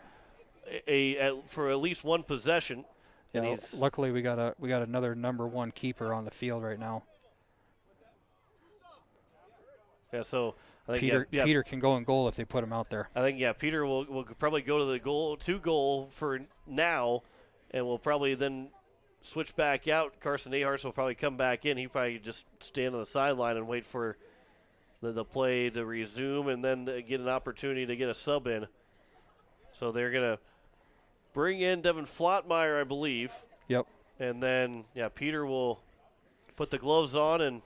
at least one possession. Yeah, luckily we got another number one keeper on the field right now. Yeah, so I think Peter can go in goal if they put him out there. I think Peter will probably go to the goal for now, and will probably then switch back out. Carson Aharts will probably come back in. He probably just stand on the sideline and wait for the play to resume, and then get an opportunity to get a sub in. So they're going to bring in Devin Flottmeyer, I believe. Yep. And then, Peter will put the gloves on. And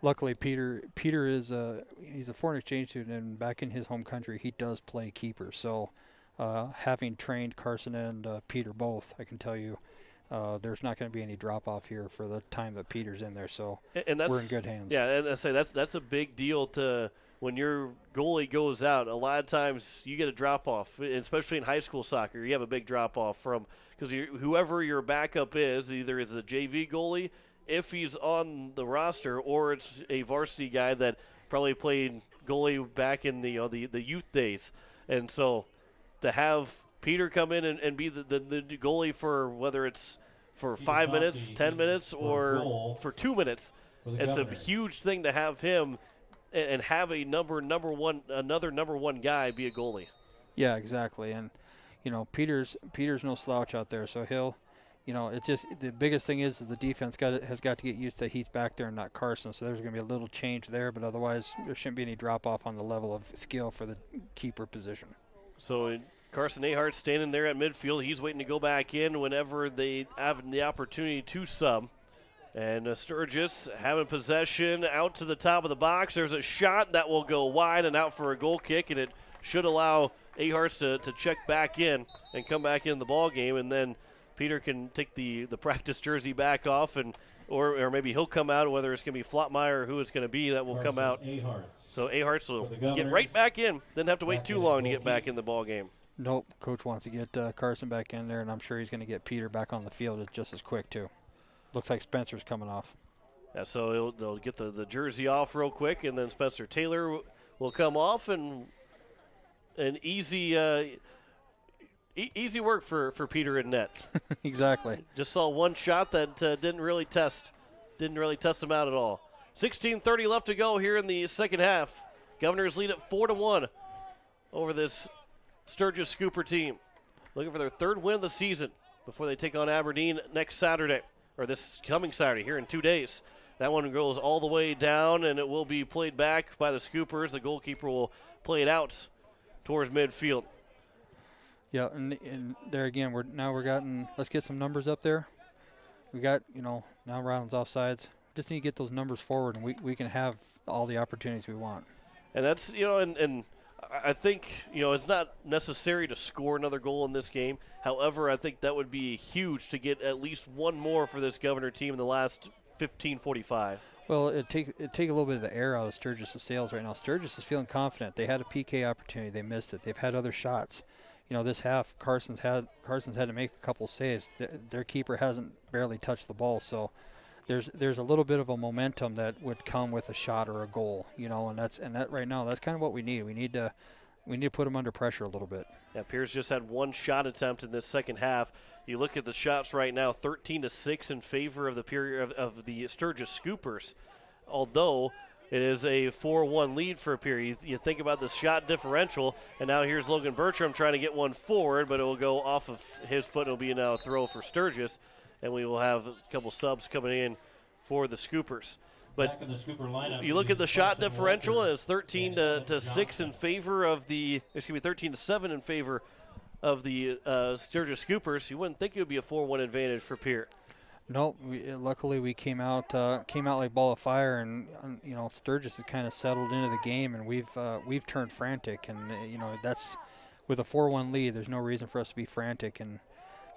luckily, Peter is he's a foreign exchange student, and back in his home country, he does play keeper. So having trained Carson and Peter both, I can tell you, there's not going to be any drop-off here for the time that Peter's in there, so we're in good hands. Yeah, and I say that's a big deal to when your goalie goes out. A lot of times you get a drop-off, especially in high school soccer. You have a big drop-off from because whoever your backup is, either it's a JV goalie if he's on the roster, or it's a varsity guy that probably played goalie back in the youth days. And so to have Peter come in and be the goalie for whether it's for 5 minutes, 10 minutes, or for 2 minutes. It's a huge thing to have him and have another number one guy be a goalie. Yeah, exactly. And Peter's no slouch out there, so he'll, it's just the biggest thing is the defense has got to get used to he's back there and not Carson. So there's going to be a little change there, but otherwise there shouldn't be any drop off on the level of skill for the keeper position. So Carson Ahart standing there at midfield. He's waiting to go back in whenever they have the opportunity to sub. And Sturgis having possession out to the top of the box. There's a shot that will go wide and out for a goal kick, and it should allow Ahart to check back in and come back in the ball game. And then Peter can take the practice jersey back off, and or maybe he'll come out, whether it's going to be Flotmeyer or who it's going to be that will come out. So Ahart will get right back in. Didn't have to wait too long to get back in the ball game. Nope. Coach wants to get Carson back in there, and I'm sure he's going to get Peter back on the field just as quick, too. Looks like Spencer's coming off. Yeah, so they'll get the jersey off real quick, and then Spencer Taylor will come off, and an easy work for Peter and net. Exactly. Just saw one shot that didn't really test him out at all. 16:30 left to go here in the second half. Governors lead at 4-1 over this Sturgis Scooper team. Looking for their third win of the season before they take on Aberdeen next Saturday, or this coming Saturday here in 2 days. That one goes all the way down, and it will be played back by the Scoopers. The goalkeeper will play it out towards midfield. Yeah, and there again, let's get some numbers up there. We got, now Ryland's offsides. Just need to get those numbers forward, and we can have all the opportunities we want. And that's, and I think, it's not necessary to score another goal in this game. However, I think that would be huge to get at least one more for this Governor team in the last 15-45. Well, it take a little bit of the air out of Sturgis' sails right now. Sturgis is feeling confident. They had a PK opportunity. They missed it. They've had other shots. This half, Carson's had to make a couple saves. Their keeper hasn't barely touched the ball, so there's a little bit of a momentum that would come with a shot or a goal, and that right now, that's kind of what we need. We need to put them under pressure a little bit. Yeah, Pierce just had one shot attempt in this second half. You look at the shots right now, 13-6 in favor of the Sturgis Scoopers, although it is a 4-1 lead for a period. You think about the shot differential, and now here's Logan Bertram trying to get one forward, but it will go off of his foot. It will be now a throw for Sturgis, and we will have a couple subs coming in for the Scoopers. But in the Scooper lineup, you look at the shot differential, and it's 13-6 in favor of 13-7 in favor of the Sturgis Scoopers. You wouldn't think it would be a 4-1 advantage for Pierre. No, luckily we came out like ball of fire, and Sturgis has kind of settled into the game, and we've turned frantic, and that's with a 4-1 lead. There's no reason for us to be frantic, and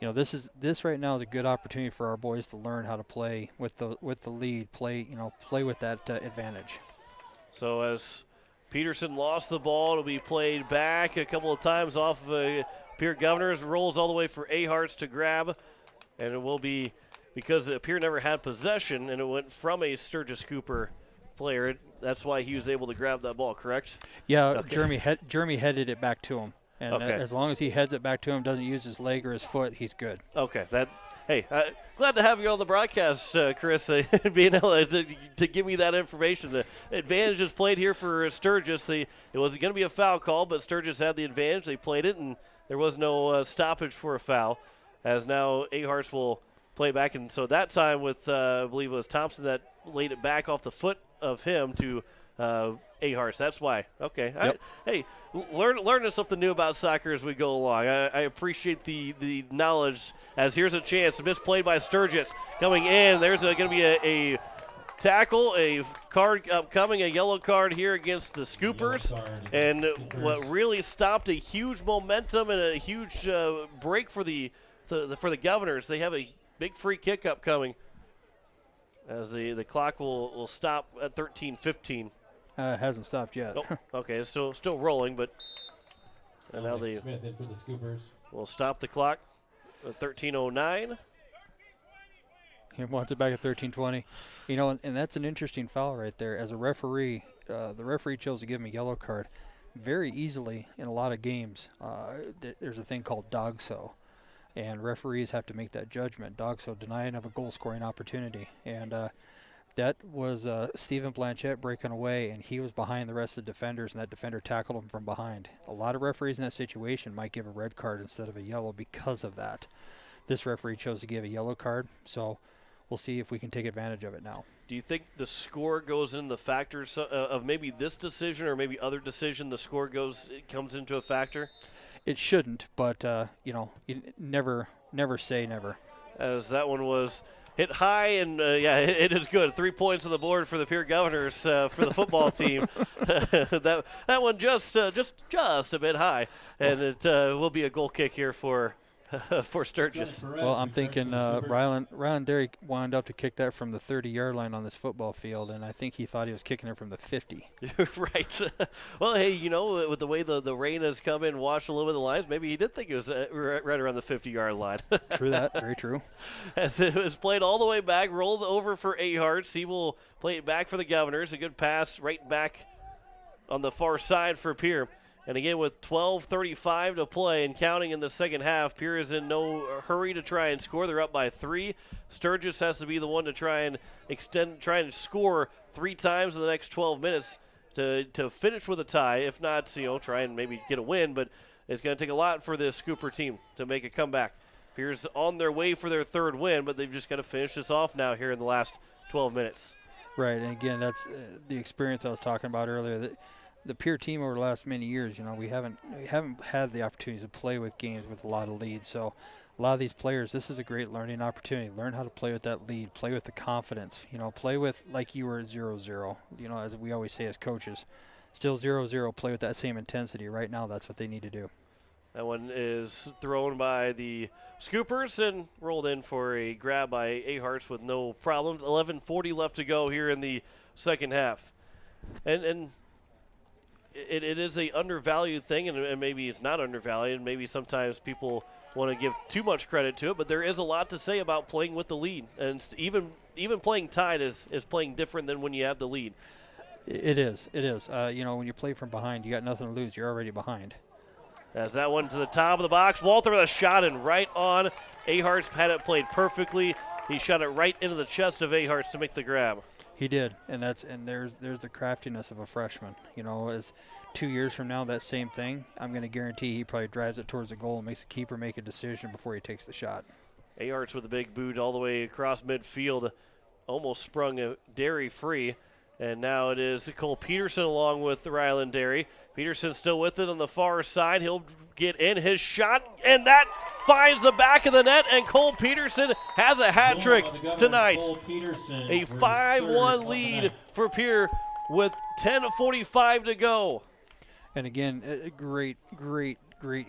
this right now is a good opportunity for our boys to learn how to play with the lead, play with that advantage. So as Peterson lost the ball, it'll be played back a couple of times off of Pierre Governors, rolls all the way for Aharts to grab, and it will be because Pierre never had possession, and it went from a Sturgis Cooper player. That's why he was able to grab that ball, correct? Yeah, okay. Jeremy headed it back to him. And as long as he heads it back to him, doesn't use his leg or his foot, he's good. Okay. Glad to have you on the broadcast, Chris, being able to give me that information. The advantage is played here for Sturgis. It wasn't going to be a foul call, but Sturgis had the advantage. They played it, and there was no stoppage for a foul, as now Aharts will play back. And so that time with, I believe it was Thompson that laid it back off the foot of him to Aharts. That's why. Okay. Yep. Learning something new about soccer as we go along. I appreciate the knowledge, as here's a chance. Misplayed by Sturgis. Coming in, there's going to be a tackle, a card upcoming, a yellow card here against the Scoopers. And what really stopped a huge momentum and a huge break for the Governors. They have a big free kick upcoming as the clock will stop at 13:15. It hasn't stopped yet. Oh, okay, it's still rolling, but and now they Smith in for the Scoopers. will stop the clock at 13:09. He wants it back at 13:20. And that's an interesting foul right there. As a referee, the referee chose to give him a yellow card very easily in a lot of games. There's a thing called dog-so, and referees have to make that judgment. Dog-so, denying of a goal-scoring opportunity. And that was Stephen Blanchette breaking away, and he was behind the rest of the defenders, and that defender tackled him from behind. A lot of referees in that situation might give a red card instead of a yellow because of that. This referee chose to give a yellow card, so we'll see if we can take advantage of it now. Do you think the score goes in the factors of maybe this decision or maybe other decision? The score comes into a factor. It shouldn't, but you never say never. As that one was hit high, and it is good. 3 points on the board for the Pierre Governors for the football team. that one just a bit high, and it will be a goal kick here for Sturgis. Well, I'm thinking Ryland Derry wound up to kick that from the 30-yard line on this football field, and I think he thought he was kicking it from the 50. Right. Well, hey, with the way the rain has come in, washed a little bit of the lines, maybe he did think it was right around the 50-yard line. True that. Very true. As it was played all the way back, rolled over for Aharts. He will play it back for the Governors. A good pass right back on the far side for Pierre. And again, with 12:35 to play and counting in the second half, Pierre is in no hurry to try and score. They're up by 3. Sturgis has to be the one to try and score 3 times in the next 12 minutes to finish with a tie. If not, try and maybe get a win. But it's going to take a lot for this Scooper team to make a comeback. Pierre's on their way for their 3rd win, but they've just got to finish this off now here in the last 12 minutes. Right, and again, that's the experience I was talking about earlier. The Pierre team over the last many years, we haven't had the opportunities to play with games with a lot of leads. So a lot of these players, this is a great learning opportunity. Learn how to play with that lead, play with the confidence, play with like you were at 0-0, as we always say as coaches. Still 0-0, play with that same intensity. Right now, that's what they need to do. That one is thrown by the Scoopers and rolled in for a grab by Aharts with no problems. 11:40 left to go here in the second half. And it is a undervalued thing, and maybe it's not undervalued. Maybe sometimes people want to give too much credit to it, but there is a lot to say about playing with the lead. And even playing tied is playing different than when you have the lead. It is. When you play from behind, you got nothing to lose. You're already behind. As that one to the top of the box. Walter with a shot and right on. Aharts had it played perfectly. He shot it right into the chest of Aharts to make the grab. He did, and there's the craftiness of a freshman. As 2 years from now, that same thing, I'm going to guarantee he probably drives it towards the goal and makes the keeper make a decision before he takes the shot. Aharts with a big boot all the way across midfield, almost sprung Derry free, and now it is Cole Peterson along with Ryland Derry. Peterson still with it on the far side. He'll get in his shot, and that finds the back of the net, and Cole Peterson has a hat trick tonight. A 5-1 lead for Pierre with 10:45 to go. And again, a great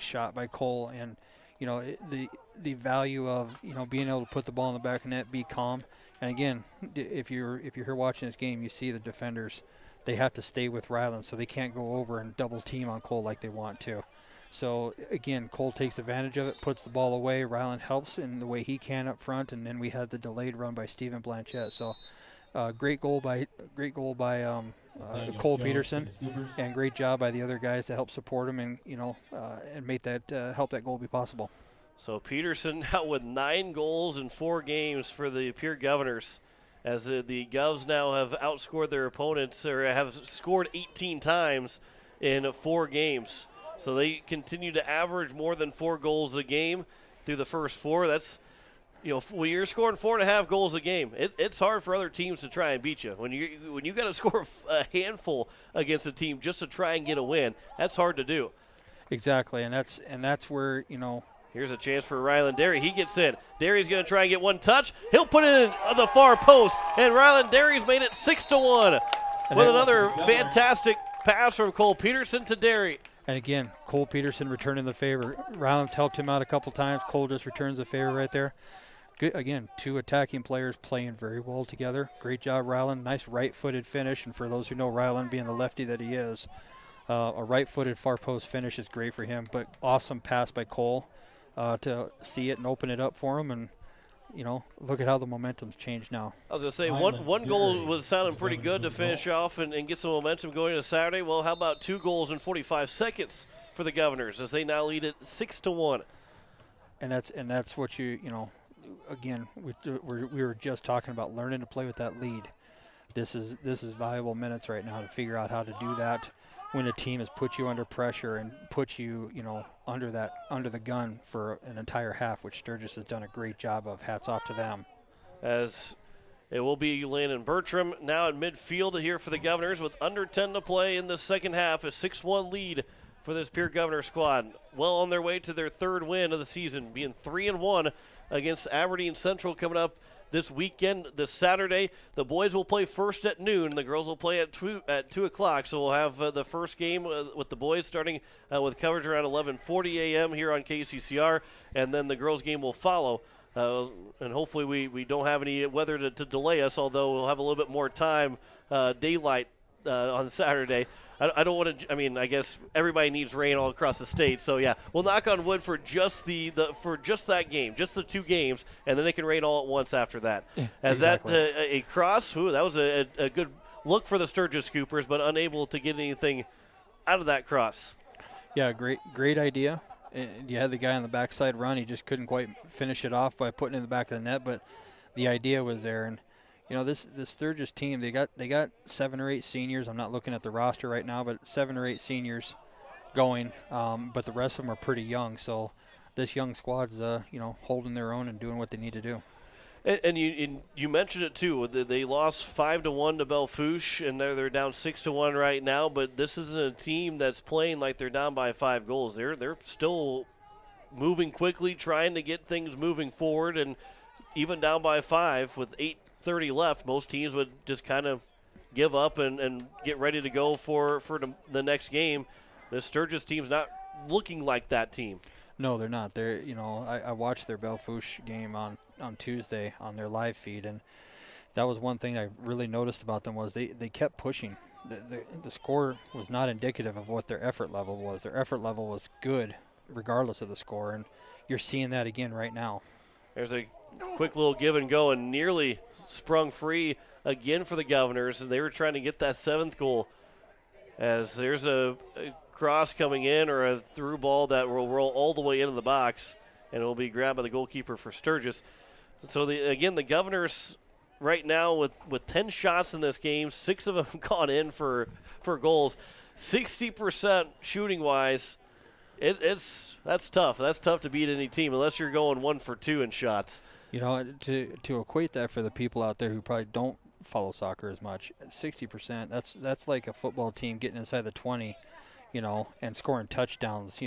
shot by Cole, and the value of being able to put the ball in the back of the net, be calm. And again, if you're here watching this game, you see the defenders. They have to stay with Ryland, so they can't go over and double team on Cole like they want to. So, again, Cole takes advantage of it, puts the ball away. Ryland helps in the way he can up front, and then we had the delayed run by Stephen Blanchette. So, great goal by Cole Peterson, and great job by the other guys to help support him and and make that help that goal be possible. So Peterson out with 9 goals in 4 games for the Pierre Governors, as the Govs now have outscored their opponents, or have scored 18 times in 4 games. So they continue to average more than 4 goals a game through the first 4. That's, when you're scoring 4.5 goals a game, it's hard for other teams to try and beat you. When you got to score a handful against a team just to try and get a win, that's hard to do. Exactly, and that's where Here's a chance for Ryland Derry. He gets in. Derry's going to try and get one touch. He'll put it in on the far post, and Ryland Derry's made it 6-1 with another fantastic pass from Cole Peterson to Derry. And again, Cole Peterson returning the favor. Ryland's helped him out a couple times. Cole just returns the favor right there. Good, again, 2 attacking players playing very well together. Great job, Ryland. Nice right-footed finish, and for those who know Ryland being the lefty that he is, a right-footed far post finish is great for him, but awesome pass by Cole. To see it and open it up for him, and look at how the momentum's changed now. I was going to say, one goal was sounding pretty good to finish off and get some momentum going into Saturday. Well, how about 2 goals in 45 seconds for the Governors, as they now lead it 6-1. And that's what again, we were just talking about learning to play with that lead. This is valuable minutes right now to figure out how to do that when a team has put you under pressure and put you, under the gun for an entire half, which Sturgis has done a great job of. Hats off to them. As it will be Landon Bertram now at midfield here for the Governors with under 10 to play in the second half. A 6-1 lead for this Pierre Governor squad. Well on their way to their third win of the season, being 3-1 against Aberdeen Central coming up this weekend, this Saturday. The boys will play first at noon. The girls will play at 2 o'clock. So we'll have the first game with the boys starting with coverage around 11:40 a.m. here on KCCR, and then the girls game will follow. And hopefully we don't have any weather to delay us, although we'll have a little bit more time, daylight on Saturday. I don't want to. I mean, I guess everybody needs rain all across the state. So yeah, we'll knock on wood for just for just that game, just the 2 games, and then it can rain all at once after that. As exactly. That a cross? Ooh, that was a good look for the Sturgis Scoopers, but unable to get anything out of that cross. Yeah, great idea. You had the guy on the backside run. He just couldn't quite finish it off by putting it in the back of the net, but the idea was there. And you know, this Sturgis team, they got 7 or 8 seniors. I'm not looking at the roster right now, but 7 or 8 seniors going. But the rest of them are pretty young. So this young squad's holding their own and doing what they need to do. And you mentioned it too. They lost 5-1 to Belfouche, and they're down 6-1 right now. But this isn't a team that's playing like they're down by 5 goals. They're still moving quickly, trying to get things moving forward, and even down by 5 with 8:30 left, most teams would just kind of give up and get ready to go for the next game. The Sturgis team's not looking like that team. No, they're not. They're I watched their Belfouche game on Tuesday on their live feed, and that was one thing I really noticed about them was they kept pushing. The score was not indicative of what their effort level was. Their effort level was good regardless of the score, and you're seeing that again right now. There's a quick little give and go, and nearly sprung free again for the Governors, and they were trying to get that 7th goal. As there's a cross coming in or a through ball that will roll all the way into the box, and it will be grabbed by the goalkeeper for Sturgis. So the Governors right now with 10 shots in this game, 6 of them gone in for goals, 60% shooting wise. That's tough. That's tough to beat any team unless you're going 1 for 2 in shots. You know, to equate that for the people out there who probably don't follow soccer as much, 60%. That's like a football team getting inside the 20, and scoring touchdowns,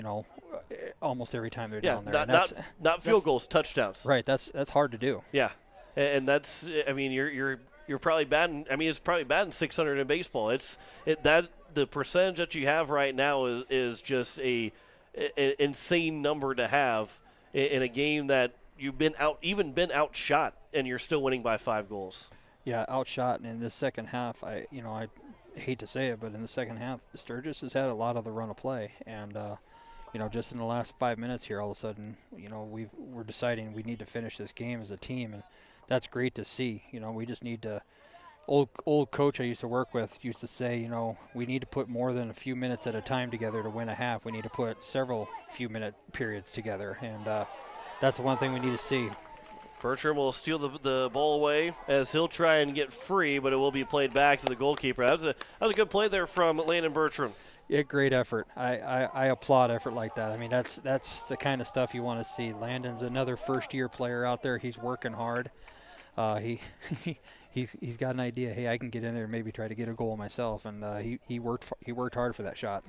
almost every time they're down there. Not field goals, touchdowns. Right. That's hard to do. Yeah, and that's. I mean, you're probably batting. I mean, it's probably batting 600 in baseball. The percentage that you have right now is just an insane number to have in a game that you've been outshot, and you're still winning by 5 goals. Yeah, outshot. And in the second half, I hate to say it, but in the second half, Sturgis has had a lot of the run of play, and just in the last 5 minutes here, all of a sudden, we're deciding we need to finish this game as a team, and that's great to see. We just need to. Old coach I used to work with used to say, we need to put more than a few minutes at a time together to win a half. We need to put several few-minute periods together, and that's the one thing we need to see. Bertram will steal the ball away as he'll try and get free, but it will be played back to the goalkeeper. That was a good play there from Landon Bertram. Yeah, great effort. I applaud effort like that. I mean, that's the kind of stuff you want to see. Landon's another first-year player out there. He's working hard. He's got an idea. Hey, I can get in there and maybe try to get a goal myself, and he worked hard for that shot.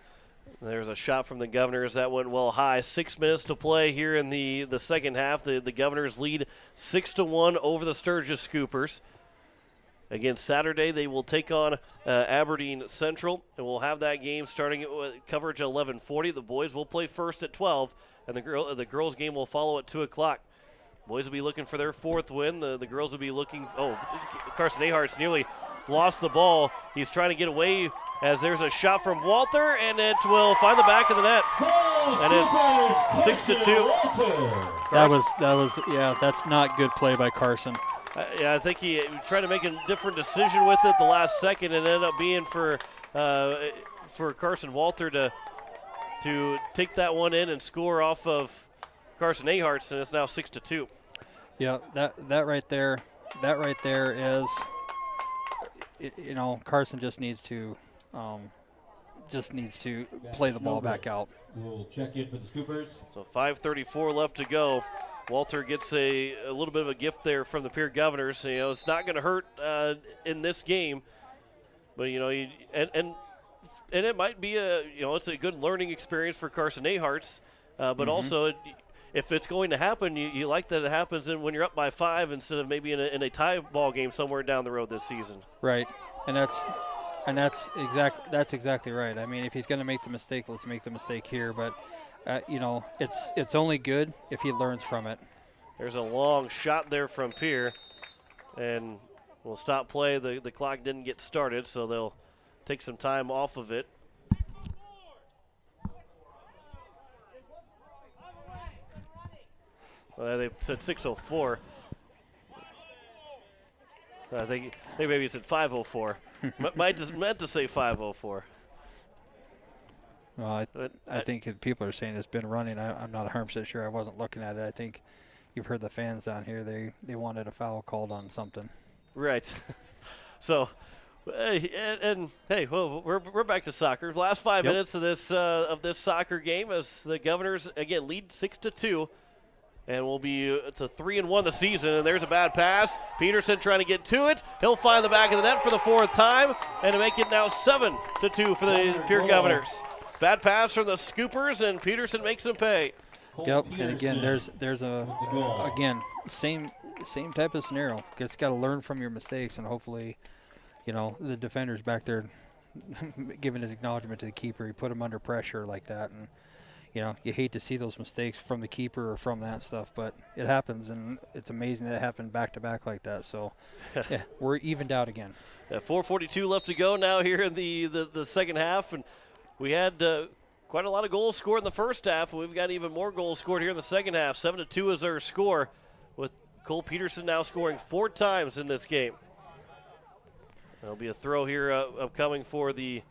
There's a shot from the Governors that went well high. 6 minutes to play here in the second half. The Governors lead 6-1 over the Sturgis Scoopers. Again, Saturday they will take on Aberdeen Central, and we'll have that game starting with coverage at 11:40. The boys will play first at 12, and the girls game will follow at 2 o'clock. Boys will be looking for their 4th win. The girls will be looking. Oh, Carson Ahart's nearly lost the ball. He's trying to get away as there's a shot from Walter, and it will find the back of the net. And it's 6-2. That's not good play by Carson. I think he tried to make a different decision with it the last second, and ended up being for Carson Walter to take that one in and score off of Carson Ahart's, and it's now 6-2. Yeah, that right there is, Carson just needs to play the ball back out. We'll check in for the Scoopers. So 5:34 left to go. Walter gets a little bit of a gift there from the Pierre Governors. It's not going to hurt in this game, but and and it might be it's a good learning experience for Carson Aharts, but also if it's going to happen, you like that it happens when you're up by 5 instead of maybe in a tie ball game somewhere down the road this season. Right, and that's exactly right. I mean, if he's going to make the mistake, let's make the mistake here. But it's only good if he learns from it. There's a long shot there from Pierre, and we'll stop play. The clock didn't get started, so they'll take some time off of it. They said 6:04. I think they maybe said 5:04. Might just meant to say 5:04. Well, I think if people are saying it's been running, I'm not 100% sure. I wasn't looking at it. I think you've heard the fans down here. They wanted a foul called on something. Right. So, and hey, well, we're back to soccer. Last 5 minutes of this soccer game as the Governors again lead 6-2. And we'll be it's a 3-1 the season. And there's a bad pass. Peterson trying to get to it. He'll find the back of the net for the 4th time, and to make it now 7-2 for the Pierre Governors. Bad pass from the Scoopers, and Peterson makes them pay. Yep. And again, there's same type of scenario. Just got to learn from your mistakes, and hopefully, the defender's back there giving his acknowledgement to the keeper. He put him under pressure like that, and. You hate to see those mistakes from the keeper or from that stuff, but it happens, and it's amazing that it happened back-to-back like that. So, yeah, we're evened out again. 4:42 left to go now here in the second half, and we had quite a lot of goals scored in the first half, and we've got even more goals scored here in the second half. 7-2 is our score, with Cole Peterson now scoring 4 times in this game. There'll be a throw here upcoming for the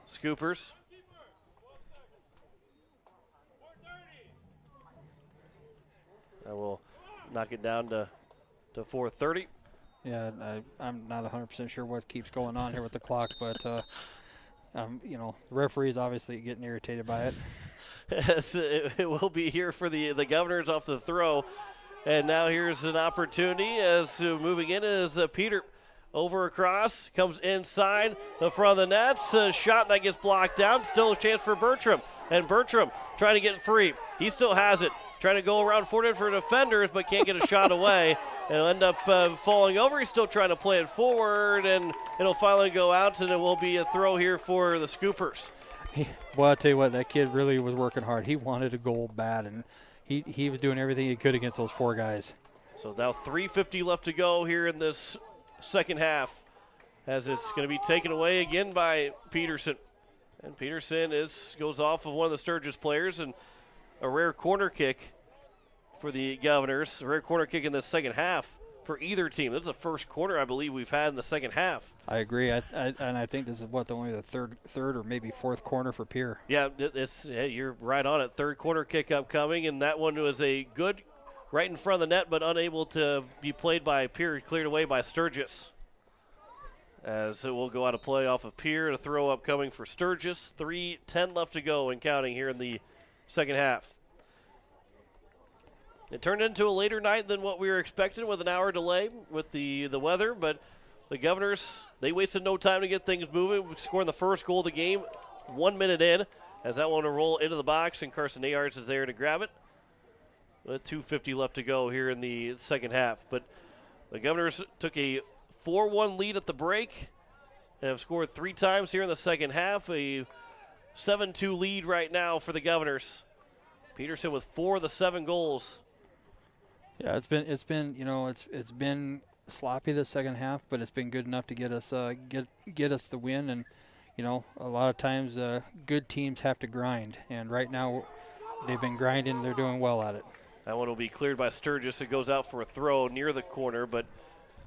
Scoopers. I will knock it down to 4:30. Yeah, I'm not 100% sure what keeps going on here with the clock, but the referee's obviously getting irritated by it. Yes, it will be here for the Governors off the throw. And now here's an opportunity as moving in is Peter over across, comes inside the front of the nets. Shot that gets blocked down. Still a chance for Bertram. And Bertram trying to get free. He still has it. Trying to go around for defenders, but can't get a shot away. It'll end up falling over. He's still trying to play it forward, and it'll finally go out, and it will be a throw here for the Scoopers. Well, I'll tell you what, that kid really was working hard. He wanted a goal bad, and he was doing everything he could against those 4 guys. So now 3:50 left to go here in this second half, as it's going to be taken away again by Peterson. And Peterson goes off of one of the Sturgis players, and a rare corner kick for the Governors. A rare corner kick in the second half for either team. This is the first corner I believe we've had in the second half. I agree. And I think this is only the third or maybe 4th corner for Pierre. Yeah, you're right on it. Third corner kick upcoming, and that one was a good right in front of the net, but unable to be played by Pierre, cleared away by Sturgis. As it will go out of play off of Pierre. A throw upcoming for Sturgis. 3:10 left to go and counting here in the second half. It turned into a later night than what we were expecting with an hour delay with the weather, but the Governors, they wasted no time to get things moving, scoring the first goal of the game 1 minute in, as that one will roll into the box, and Carson Aharts is there to grab it. With 2:50 left to go here in the second half. But the Governors took a 4-1 lead at the break and have scored 3 times here in the second half. A 7-2 lead right now for the Governors. Peterson with 4 of the 7 goals. Yeah, it's been sloppy the second half, but it's been good enough to get us get us the win. And a lot of times good teams have to grind, and right now they've been grinding. They're doing well at it. That one will be cleared by Sturgis. It goes out for a throw near the corner, but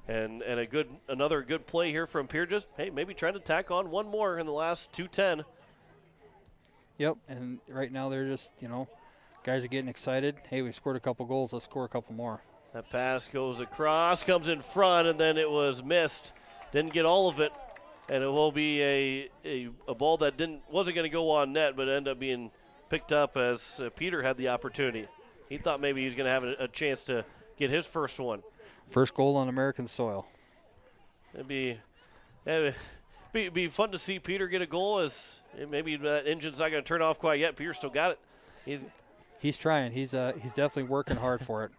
another good play here from Pierre. Just maybe trying to tack on one more in the last 2:10. Yep, and right now they're just, guys are getting excited. Hey, we scored a couple goals. Let's score a couple more. That pass goes across, comes in front, and then it was missed. Didn't get all of it, and it will be a ball that wasn't going to go on net, but ended up being picked up as Peter had the opportunity. He thought maybe he was going to have a chance to get his first one. First goal on American soil. It'd be be fun to see Peter get a goal, as maybe that engine's not going to turn off quite yet. Peter still got it. He's trying. He's definitely working hard for it.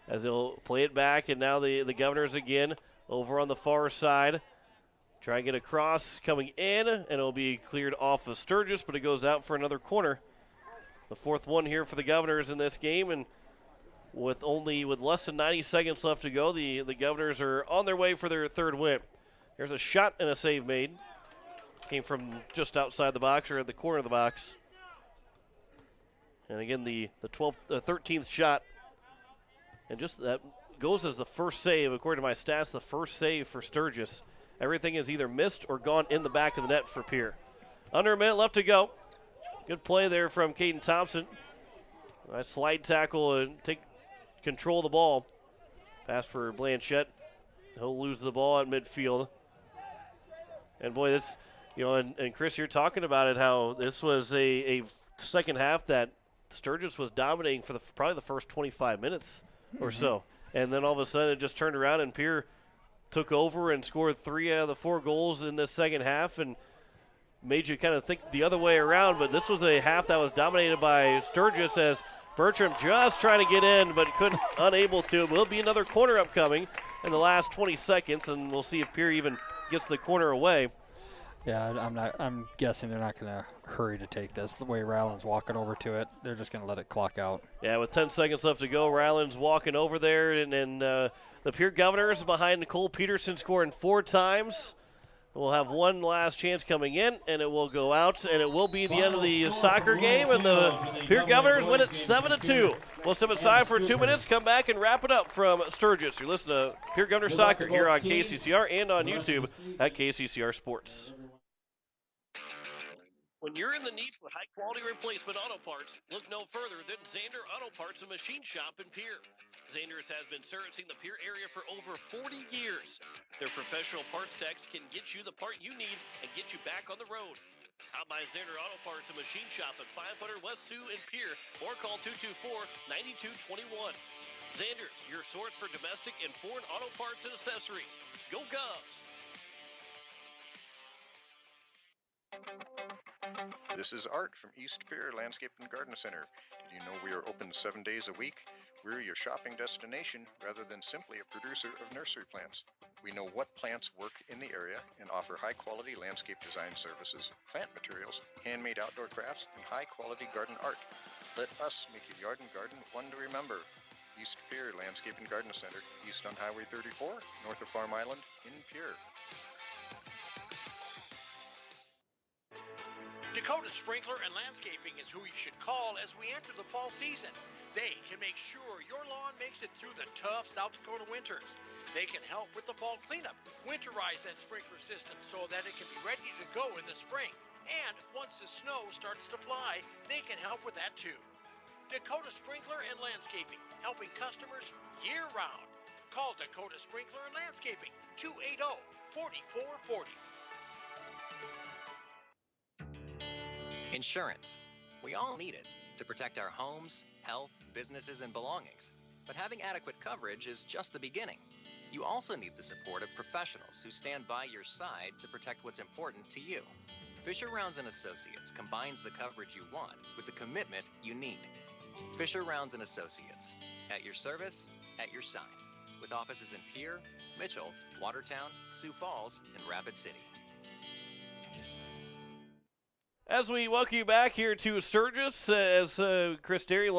As they'll play it back, and now the Governors again over on the far side. Try and get a cross coming in, and it'll be cleared off of Sturgis, but it goes out for another corner. The fourth one here for the Governors in this game, and with less than 90 seconds left to go, the Governors are on their way for their third win. There's a shot and a save made. Came from just outside the box, or at the corner of the box. And again, the 13th shot, and just that goes as the first save, according to my stats, the first save for Sturgis. Everything is either missed or gone in the back of the net for Pierre. Under a minute left to go. Good play there from Caden Thompson. Nice slide tackle and take control of the ball. Pass for Blanchette. He'll lose the ball at midfield. And boy, this, and Chris, you're talking about it, how this was a second half that Sturgis was dominating for probably the first 25 minutes or so. And then all of a sudden it just turned around and Pierre took over and scored 3 out of the 4 goals in this second half and made you kind of think the other way around. But this was a half that was dominated by Sturgis, as Bertram just trying to get in but unable to. Will be another corner upcoming in the last 20 seconds, and we'll see if Pierre even gets the corner away. Yeah, I'm guessing they're not going to hurry to take this. The way Ryland's walking over to it, they're just going to let it clock out. Yeah, with 10 seconds left to go, Ryland's walking over there, and the Pierre Governors behind Nicole Peterson scoring 4 times. We'll have one last chance coming in, and it will go out, and it will be the end of the soccer game, and the Pierre Governors win it 7-2. We'll step aside for 2 minutes, come back and wrap it up from Sturgis. You're listening to Pierre Governors Soccer here on KCCR and on YouTube at KCCR Sports. When you're in the need for high-quality replacement auto parts, look no further than Zander Auto Parts and Machine Shop in Pierre. Zanders has been servicing the Pierre area for over 40 years. Their professional parts techs can get you the part you need and get you back on the road. Stop by Zander Auto Parts and Machine Shop at 500 West Sioux in Pierre or call 224-9221. Zanders, your source for domestic and foreign auto parts and accessories. Go Govs! This is Art from East Pierre Landscape and Garden Center. Did you know we are open 7 days a week? We're your shopping destination rather than simply a producer of nursery plants. We know what plants work in the area and offer high-quality landscape design services, plant materials, handmade outdoor crafts, and high-quality garden art. Let us make your yard and garden one to remember. East Pierre Landscape and Garden Center, east on Highway 34, north of Farm Island in Pierre. Dakota Sprinkler and Landscaping is who you should call as we enter the fall season. They can make sure your lawn makes it through the tough South Dakota winters. They can help with the fall cleanup, winterize that sprinkler system so that it can be ready to go in the spring. And once the snow starts to fly, they can help with that too. Dakota Sprinkler and Landscaping, helping customers year-round. Call Dakota Sprinkler and Landscaping, 280-4440. Insurance. We all need it to protect our homes, health, businesses, and belongings. But having adequate coverage is just the beginning. You also need the support of professionals who stand by your side to protect what's important to you. Fisher Rounds & Associates combines the coverage you want with the commitment you need. Fisher Rounds & Associates. At your service, at your side. With offices in Pierre, Mitchell, Watertown, Sioux Falls, and Rapid City. As we welcome you back here to Sturgis, as Chris Derry,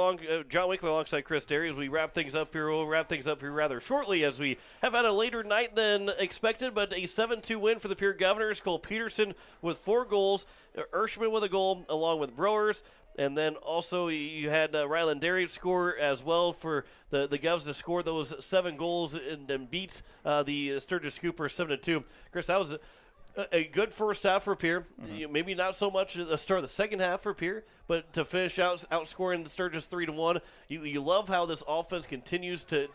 John Winkler alongside Chris Derry, as we wrap things up here. We'll wrap things up here rather shortly, as we have had a later night than expected, but a 7-2 win for the Pierre Governors. Cole Peterson with 4 goals, Ershman with a goal, along with Browers. And then also you had Ryland Derry score as well for the Govs to score those 7 goals and beat the Sturgis Scoopers 7-2. Chris, that was a good first half for Pierre. Mm-hmm. Maybe not so much at the start of the second half for Pierre, but to finish outscoring the Sturgis 3-1. You love how this offense continues to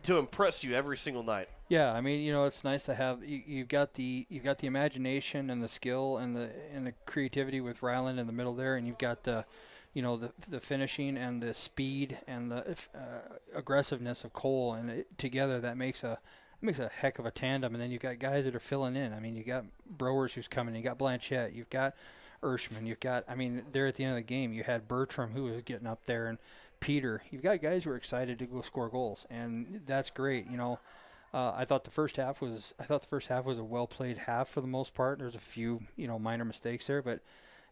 impress you every single night. Yeah, I mean, it's nice to have you've got the imagination and the skill and the creativity with Ryland in the middle there, and you've got the finishing and the speed and the aggressiveness of Cole, and together that makes a makes a heck of a tandem. And then you've got guys that are filling in. I mean, you got Browers who's coming. You got Blanchette. You've got Urshman. You've got, I mean, there at the end of the game, you had Bertram who was getting up there, and Peter. You've got guys who are excited to go score goals, and that's great. I thought the first half was a well played half for the most part. There's a few minor mistakes there, but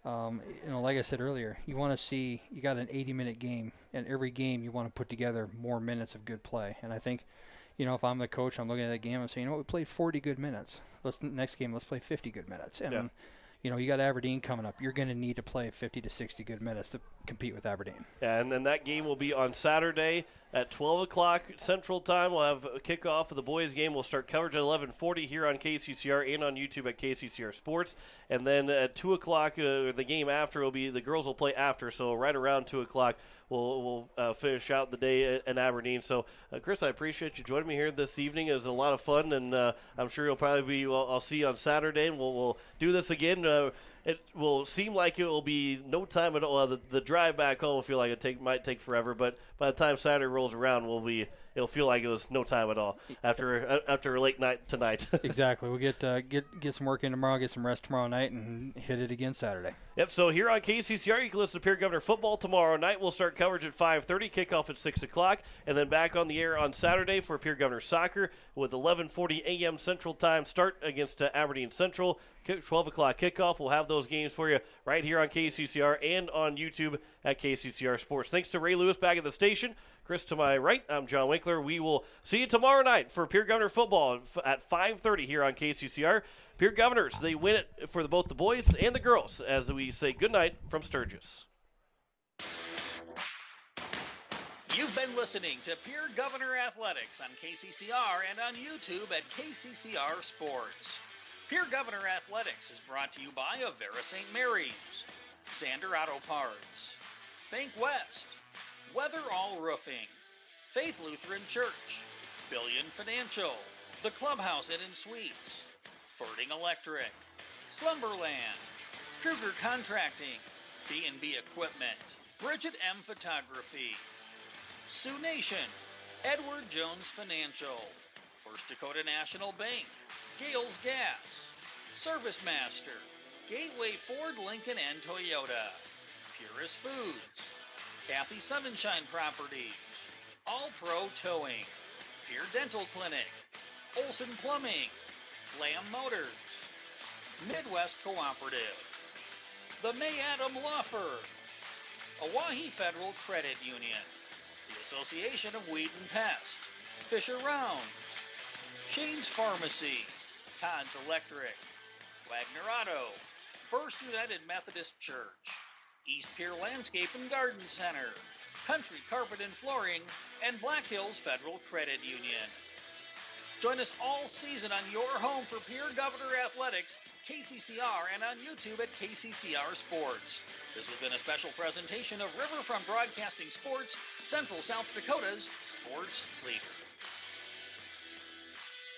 like I said earlier, you want to see, you got an 80-minute game, and every game you want to put together more minutes of good play. And I think, if I'm the coach, I'm looking at that game, I'm saying, we played 40 good minutes. Next game, let's play 50 good minutes. And, you got Aberdeen coming up. You're going to need to play 50 to 60 good minutes to compete with Aberdeen. Yeah, and then that game will be on Saturday at 12 o'clock Central Time. We'll have a kickoff of the boys' game. We'll start coverage at 11:40 here on KCCR and on YouTube at KCCR Sports. And then at 2 o'clock, the game after will be, the girls will play after. So right around 2 o'clock, we'll finish out the day in Aberdeen. So, Chris, I appreciate you joining me here this evening. It was a lot of fun, and I'm sure you'll probably be, I'll see you on Saturday, and we'll do this again. It will seem like it will be no time at all. The drive back home will feel like might take forever, but by the time Saturday rolls around, it'll feel like it was no time at all after a late night tonight. Exactly. We'll get some work in tomorrow, get some rest tomorrow night, and hit it again Saturday. Yep, so here on KCCR, you can listen to Pierre Governor Football tomorrow night. We'll start coverage at 5:30, kickoff at 6 o'clock, and then back on the air on Saturday for Pierre Governor Soccer with 11:40 a.m. Central Time start against Aberdeen Central. 12 o'clock kickoff. We'll have those games for you right here on KCCR and on YouTube at KCCR Sports. Thanks to Ray Lewis back at the station. Chris to my right, I'm John Winkler. We will see you tomorrow night for Pierre Governor Football at 5:30 here on KCCR. Pierre Governors, they win it for both the boys and the girls as we say goodnight from Sturgis. You've been listening to Pierre Governor Athletics on KCCR and on YouTube at KCCR Sports. Pierre Governor Athletics is brought to you by Avera St. Mary's, Sander Auto Parts, Bank West, Weather All Roofing, Faith Lutheran Church, Billion Financial, The Clubhouse Inn and Suites, Fording Electric, Slumberland, Kruger Contracting, B&B Equipment, Bridget M. Photography, Sioux Nation, Edward Jones Financial, First Dakota National Bank, Gales Gas, Service Master, Gateway Ford, Lincoln, and Toyota, Purist Foods, Kathy Sunshine Properties, All Pro Towing, Pierre Dental Clinic, Olson Plumbing, Lamb Motors, Midwest Cooperative, the May Adam Law Firm, Oahe Federal Credit Union, the Association of Weed and Pest, Fisher Rounds, Shane's Pharmacy, Todd's Electric, Wagner Auto, First United Methodist Church, East Pier Landscape and Garden Center, Country Carpet and Flooring, and Black Hills Federal Credit Union. Join us all season on your home for Pierre Governor Athletics, KCCR, and on YouTube at KCCR Sports. This has been a special presentation of Riverfront Broadcasting Sports, Central South Dakota's sports leader.